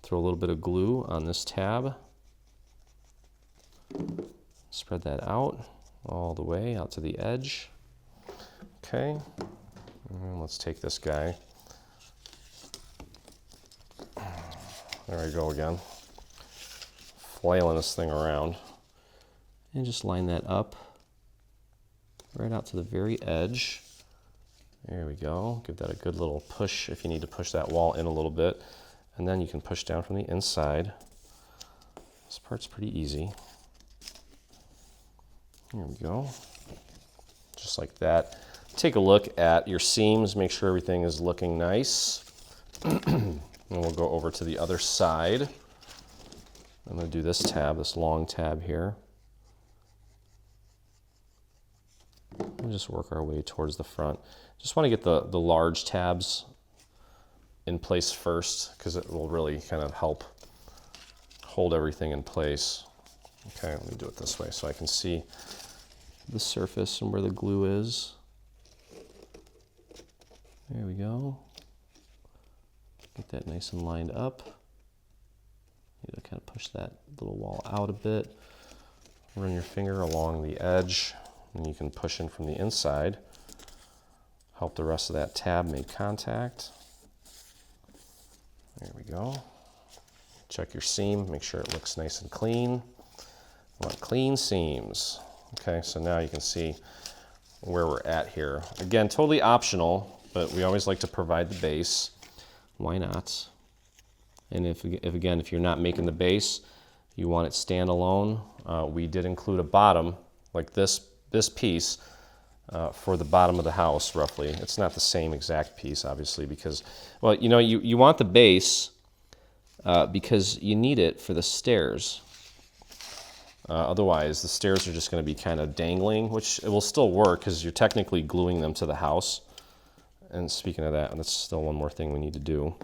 Throw a little bit of glue on this tab. Spread that out. all the way out to the edge. Okay, and let's take this guy. There we go again. Flailing this thing around. And just line that up right out to the very edge. There we go. Give that a good little push if you need to push that wall in a little bit. And then you can push down from the inside. This part's pretty easy. There we go. Just like that. Take a look at your seams, make sure everything is looking nice. And we'll go over to the other side. I'm going to do this tab, this long tab here. We'll just work our way towards the front. Just want to get the large tabs in place first because it will really kind of help hold everything in place. Okay, let me do it this way so I can see the surface and where the glue is. There we go. Get that nice and lined up. You gotta kind of push that little wall out a bit. Run your finger along the edge, and you can push in from the inside. Help the rest of that tab make contact. There we go. Check your seam, make sure it looks nice and clean. You want clean seams. Okay, so now you can see where we're at here. Again, totally optional, but we always like to provide the base. Why not? And if you're not making the base, you want it standalone, we did include a bottom, like this piece, for the bottom of the house, roughly. It's not the same exact piece, obviously, because, well, you know, you want the base because you need it for the stairs. Otherwise, the stairs are just going to be kind of dangling, which it will still work because you're technically gluing them to the house. And speaking of that, that's still one more thing we need to do.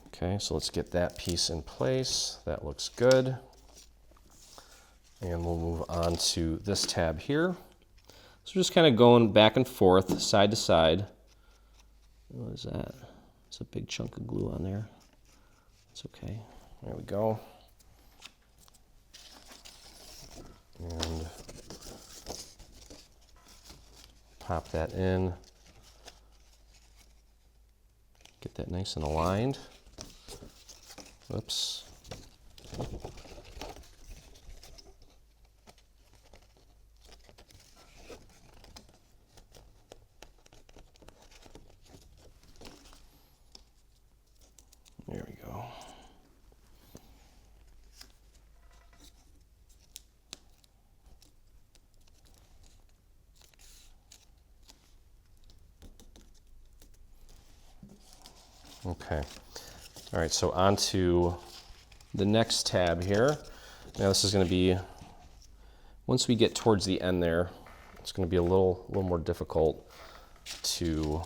Okay, so let's get that piece in place. That looks good. And we'll move on to this tab here. So just kind of going back and forth, side to side. What is that? It's a big chunk of glue on there. It's okay. There we go. And pop that in. Get that nice and aligned. Whoops. There we go. Okay. All right, so on to the next tab here. Now this is going to be, once we get towards the end there, it's going to be a little more difficult to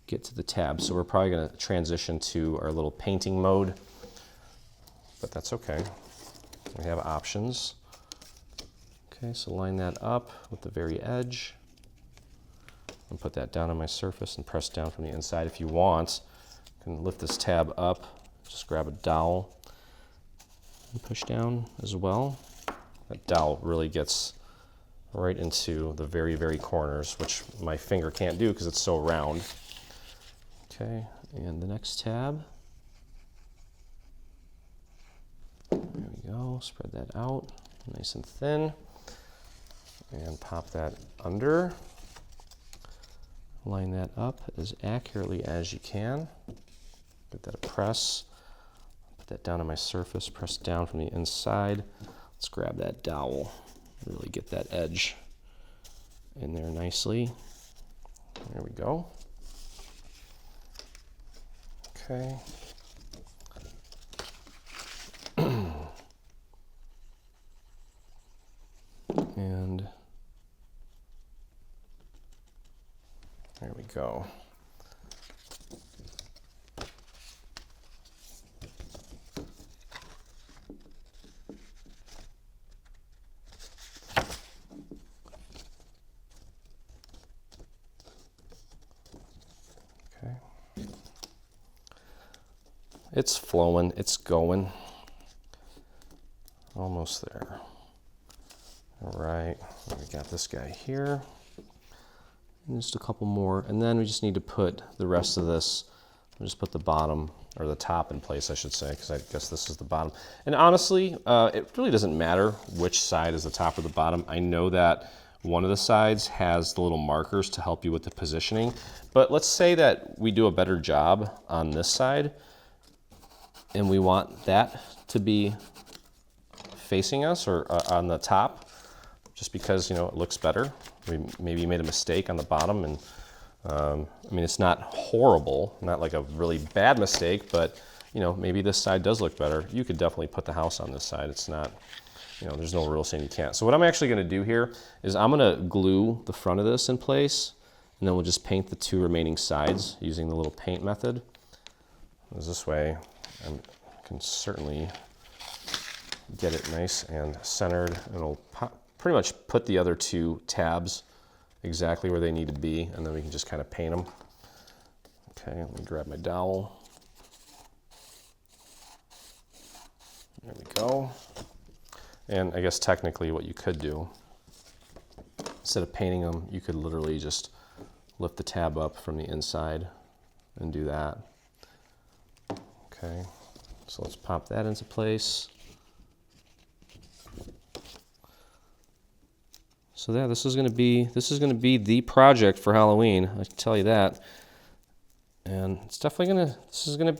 get to the tab. So we're probably going to transition to our little painting mode, but that's okay. We have options. Okay, so line that up with the very edge. And put that down on my surface and press down from the inside. If you want, you can lift this tab up, just grab a dowel and push down as well. That dowel really gets right into the very, very corners, which my finger can't do because it's so round. Okay, and the next tab. There we go, spread that out nice and thin. And pop that under. Line that up as accurately as you can. Get that a press. Put that down on my surface, press down from the inside. Let's grab that dowel. Really get that edge in there nicely. There we go. Okay. And there we go. Okay. It's flowing, it's going. Almost there. All right, we got this guy here. And just a couple more, and then we just need to put the rest of this, we'll just put the bottom, or the top in place, I should say, because I guess this is the bottom. And honestly, it really doesn't matter which side is the top or the bottom. I know that one of the sides has the little markers to help you with the positioning, but let's say that we do a better job on this side, and we want that to be facing us, or on the top, just because, you know, it looks better. We maybe made a mistake on the bottom, and I mean, it's not horrible, not like a really bad mistake, but you know, maybe this side does look better. You could definitely put the house on this side. It's not, you know, there's no rule saying you can't. So what I'm actually gonna do here is I'm gonna glue the front of this in place, and then we'll just paint the 2 remaining sides using the little paint method. This way, I can certainly get it nice and centered, and it'll pretty much put the other 2 tabs exactly where they need to be, and then we can just kind of paint them. Okay, let me grab my dowel. There we go. And I guess technically what you could do, instead of painting them, you could literally just lift the tab up from the inside and do that. Okay, so let's pop that into place. So yeah, this is going to be the project for Halloween. I can tell you that. And it's definitely this is gonna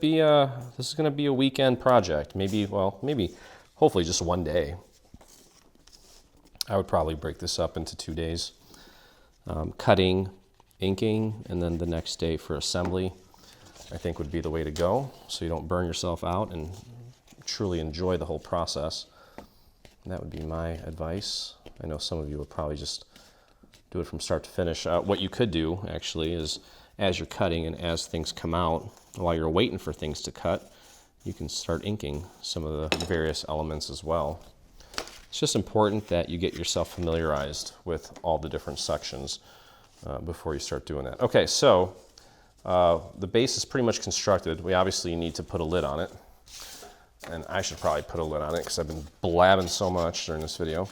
be a weekend project. Maybe, hopefully just one day. I would probably break this up into 2 days. Cutting, inking, and then the next day for assembly, I think would be the way to go, so you don't burn yourself out and truly enjoy the whole process. And that would be my advice. I know some of you would probably just do it from start to finish. What you could do, actually, is as you're cutting and as things come out, while you're waiting for things to cut, you can start inking some of the various elements as well. It's just important that you get yourself familiarized with all the different sections before you start doing that. Okay, so the base is pretty much constructed. We obviously need to put a lid on it. And I should probably put a lid on it because I've been blabbing so much during this video.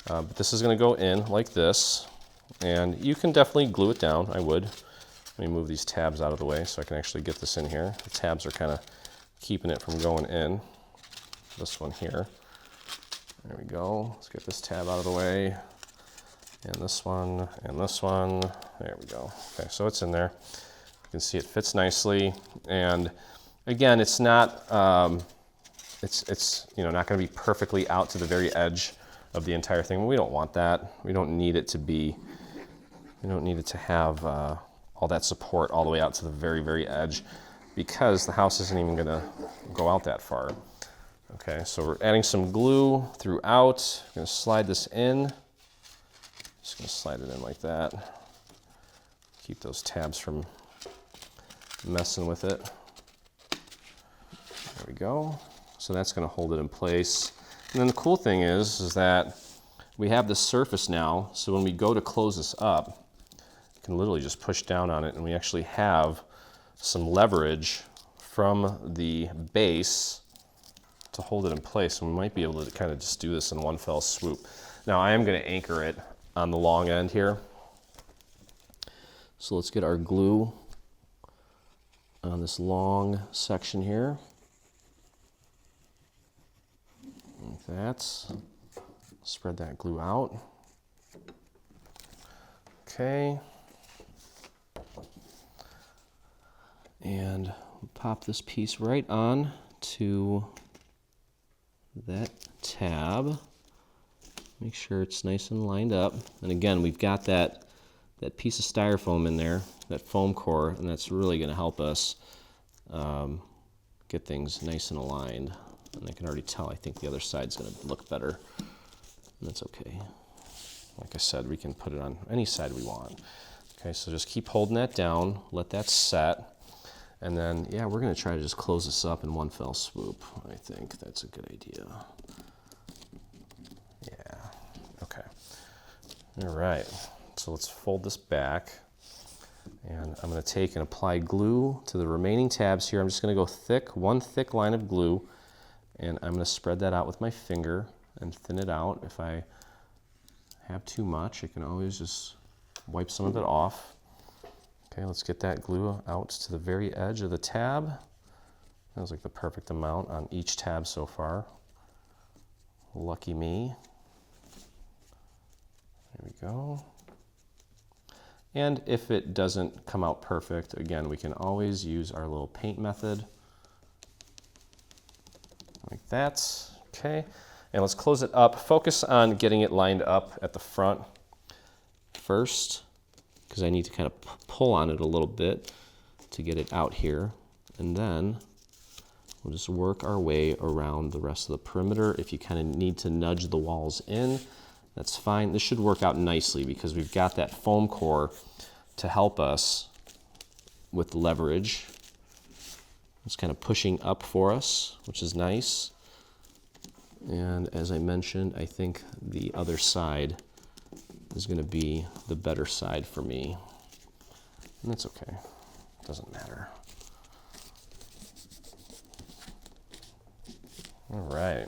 But this is going to go in like this, and you can definitely glue it down. I would. Let me move these tabs out of the way so I can actually get this in here. The tabs are kind of keeping it from going in. This one here. There we go. Let's get this tab out of the way. And this one, and this one. There we go. Okay, so it's in there. You can see it fits nicely. And again, it's not, it's you know, not going to be perfectly out to the very edge of the entire thing. We don't want that. We don't need it to be, we don't need it to have all that support all the way out to the very, very edge, because the house isn't even gonna go out that far. Okay, so we're adding some glue throughout. I'm gonna slide this in. Just gonna slide it in like that. Keep those tabs from messing with it. There we go. So that's gonna hold it in place. And then the cool thing is that we have this surface now, so when we go to close this up, you can literally just push down on it, and we actually have some leverage from the base to hold it in place. And we might be able to kind of just do this in one fell swoop. Now I am going to anchor it on the long end here. So let's get our glue on this long section here. Like that. Spread that glue out. Okay. And pop this piece right on to that tab. Make sure it's nice and lined up. And again, we've got that piece of styrofoam in there, that foam core, and that's really going to help us get things nice and aligned. And I can already tell, I think the other side's going to look better. And that's okay. Like I said, we can put it on any side we want. Okay, so just keep holding that down, let that set. And then, yeah, we're going to try to just close this up in one fell swoop. I think that's a good idea. Yeah, okay. All right, so let's fold this back. And I'm going to take and apply glue to the remaining tabs here. I'm just going to go thick, one thick line of glue. And I'm going to spread that out with my finger and thin it out. If I have too much, I can always just wipe some of it off. Okay, let's get that glue out to the very edge of the tab. That was like the perfect amount on each tab so far. Lucky me. There we go. And if it doesn't come out perfect, again, we can always use our little paint method. Like that. Okay. And let's close it up. Focus on getting it lined up at the front first, because I need to kind of pull on it a little bit to get it out here. And then we'll just work our way around the rest of the perimeter. If you kind of need to nudge the walls in, that's fine. This should work out nicely because we've got that foam core to help us with leverage. It's kind of pushing up for us, which is nice. And as I mentioned, I think the other side is going to be the better side for me. And that's okay. It doesn't matter. All right.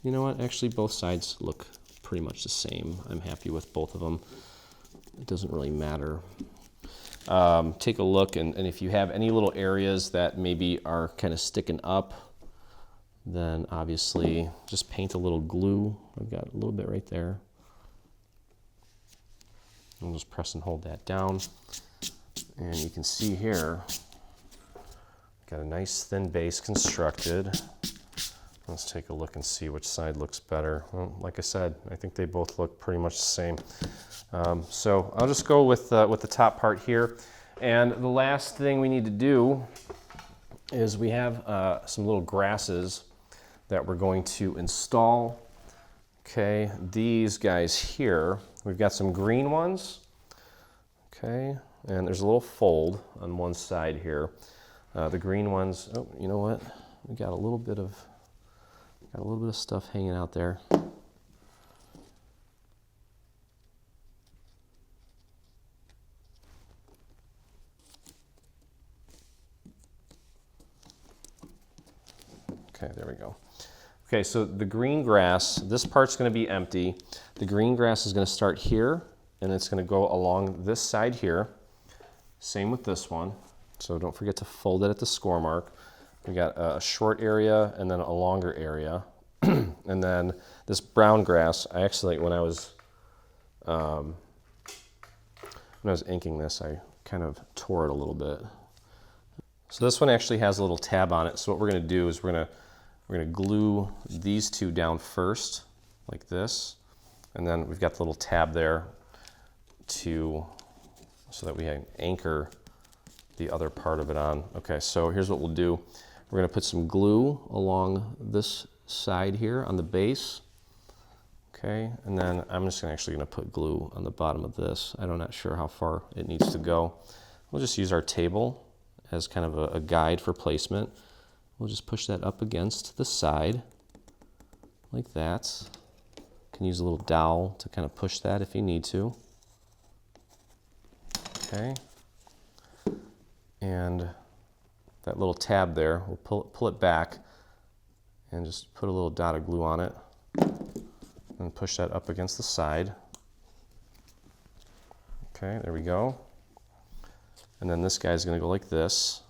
You know what? Actually, both sides look pretty much the same. I'm happy with both of them. It doesn't really matter. Take a look, and if you have any little areas that maybe are kind of sticking up, then obviously just paint a little glue. I've got a little bit right there. I'll just press and hold that down. And you can see here, got a nice thin base constructed. Let's take a look and see which side looks better. Well, like I said, I think they both look pretty much the same. So I'll just go with the top part here. And the last thing we need to do is we have some little grasses that we're going to install. Okay, these guys here, we've got some green ones. Okay, and there's a little fold on one side here. The green ones, oh, you know what? We got a little bit of stuff hanging out there. Okay, there we go. Okay, so the green grass, this part's going to be empty. The green grass is going to start here, and it's going to go along this side here. Same with this one. So don't forget to fold it at the score mark. We got a short area and then a longer area. And then this brown grass, I actually, when I was inking this, I kind of tore it a little bit. So this one actually has a little tab on it. So what we're going to do is we're going to glue these two down first, like this, and then we've got the little tab there so that we can anchor the other part of it on. Okay, so here's what we'll do. We're going to put some glue along this side here on the base. Okay, and then I'm just actually going to put glue on the bottom of this. I'm not sure how far it needs to go. We'll just use our table as kind of a guide for placement. We'll just push that up against the side like that. You can use a little dowel to kind of push that if you need to. Okay. And that little tab there, we'll pull it back and just put a little dot of glue on it and push that up against the side. Okay, there we go. And then this guy's going to go like this.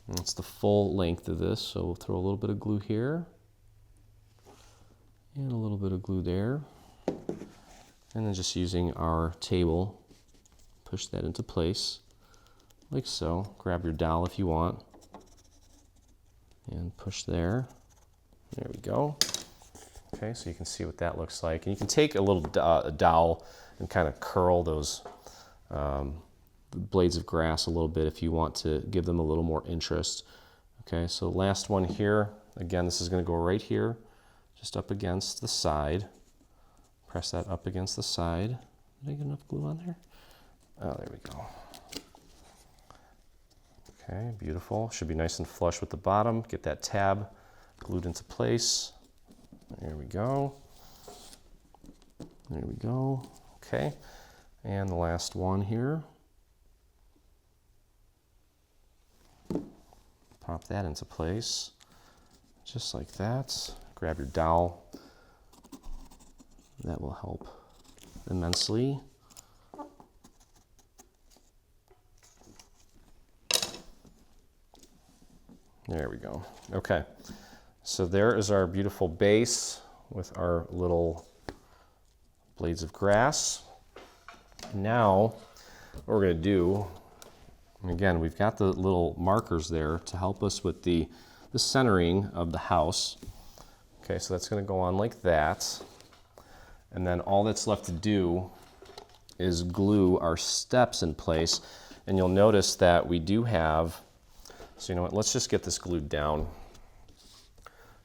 And it's the full length of this, so we'll throw a little bit of glue here and a little bit of glue there. And then just using our table, push that into place like so. Grab your dowel if you want and push there. There we go. Okay, so you can see what that looks like. And you can take a little dowel and kind of curl those blades of grass a little bit if you want to give them a little more interest. Okay, so last one here. Again, this is going to go right here, just up against the side. Press that up against the side. Did I get enough glue on there? Oh, there we go. Okay, beautiful. Should be nice and flush with the bottom. Get that tab glued into place. There we go. There we go. Okay, and the last one here. Pop that into place. just like that. Grab your dowel. That will help immensely. There we go. Okay, so there is our beautiful base with our little blades of grass. Now, what we're going to do, again, we've got the little markers there to help us with the centering of the house. Okay, so that's going to go on like that. And then all that's left to do is glue our steps in place. And you'll notice that we do have, so you know what, let's just get this glued down.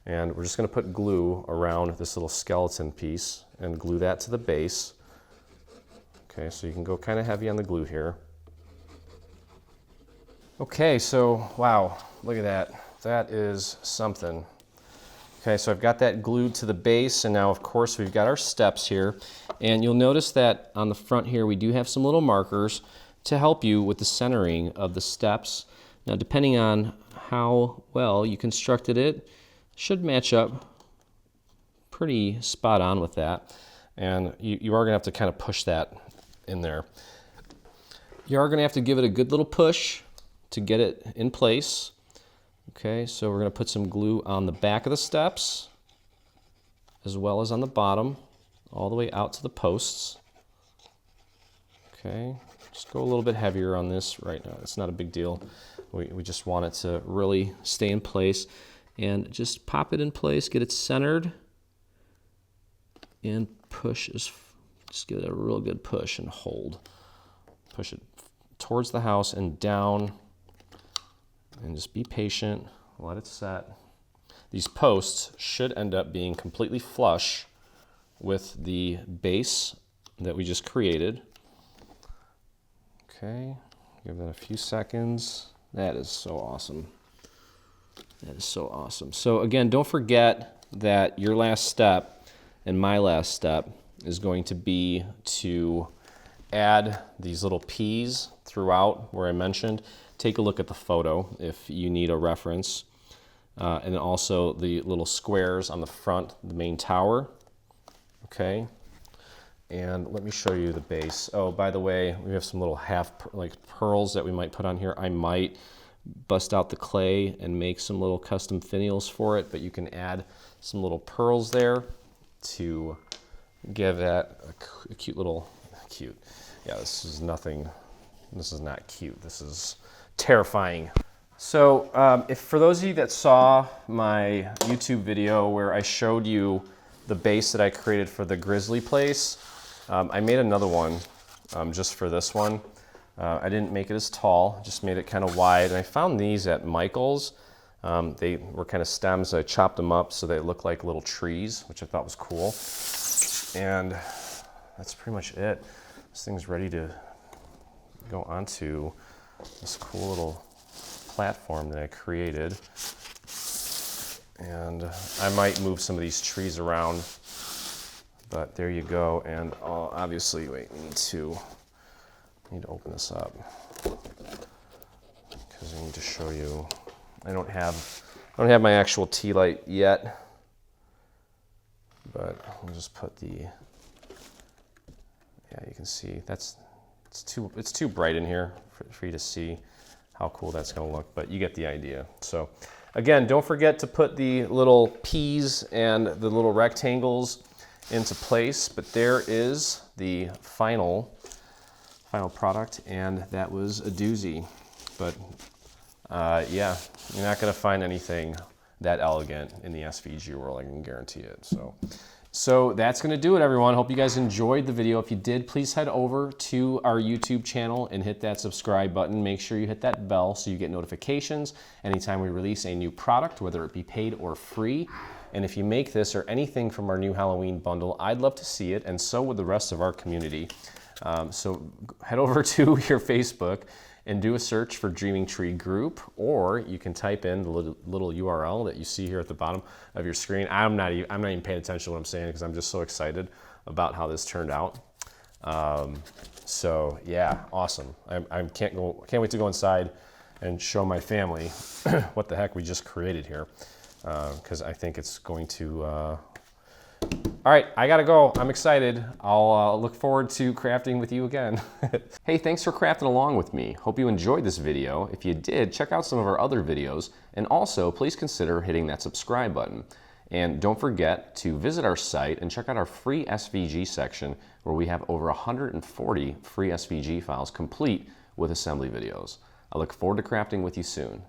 And we're just going to put glue around this little skeleton piece and glue that to the base. Okay, so you can go kind of heavy on the glue here. Okay, so wow, look at that. That is something. Okay, so I've got that glued to the base, and now of course we've got our steps here. And you'll notice that on the front here we do have some little markers to help you with the centering of the steps. Now depending on how well you constructed it, should match up pretty spot on with that. And you are going to have to kind of push that in there. You are going to have to give it a good little push to get it in place. Okay, so we're going to put some glue on the back of the steps as well as on the bottom, all the way out to the posts. Okay, just go a little bit heavier on this right now. It's not a big deal. We just want it to really stay in place, and just pop it in place, get it centered, and push. Just give it a real good push and hold. Push it towards the house and down. And just be patient, let it set. These posts should end up being completely flush with the base that we just created. Okay, give that a few seconds. That is so awesome. That is so awesome. So again, don't forget that your last step and my last step is going to be to add these little P's throughout where I mentioned. Take a look at the photo if you need a reference. And also the little squares on the front, the main tower. Okay. And let me show you the base. Oh, by the way, we have some little like pearls that we might put on here. I might bust out the clay and make some little custom finials for it, but you can add some little pearls there to give that a cute little, yeah, this is nothing, this is not cute. This is terrifying. So if for those of you that saw my YouTube video where I showed you the base that I created for the grizzly place, I made another one just for this one. I didn't make it as tall, just made it kind of wide. And I found these at Michael's. They were kind of stems. I chopped them up so they look like little trees, which I thought was cool. And that's pretty much it. This thing's ready to go onto this cool little platform that I created. And I might move some of these trees around, but there you go. And obviously, wait, I need to open this up because I need to show you. I don't have my actual tea light yet, but I'll just put the, yeah, you can see it's too bright in here for you to see how cool that's going to look, but you get the idea. So again, don't forget to put the little P's and the little rectangles into place, but there is the final product, and that was a doozy. But yeah, you're not going to find anything that elegant in the SVG world, I can guarantee it. So that's going to do it, everyone. Hope you guys enjoyed the video. If you did, please head over to our YouTube channel and hit that subscribe button. Make sure you hit that bell so you get notifications anytime we release a new product, whether it be paid or free. And if you make this or anything from our new Halloween bundle, I'd love to see it, and so would the rest of our community. So head over to your Facebook and do a search for Dreaming Tree Group, or you can type in the little URL that you see here at the bottom of your screen. I'm not even paying attention to what I'm saying because I'm just so excited about how this turned out. So yeah, awesome. I can't wait to go inside and show my family what the heck we just created here. because I think it's going to... All right, I gotta go. I'm excited. I'll look forward to crafting with you again. Hey, thanks for crafting along with me. Hope you enjoyed this video. If you did, check out some of our other videos, and also please consider hitting that subscribe button. And don't forget to visit our site and check out our free SVG section, where we have over 140 free SVG files complete with assembly videos. I look forward to crafting with you soon.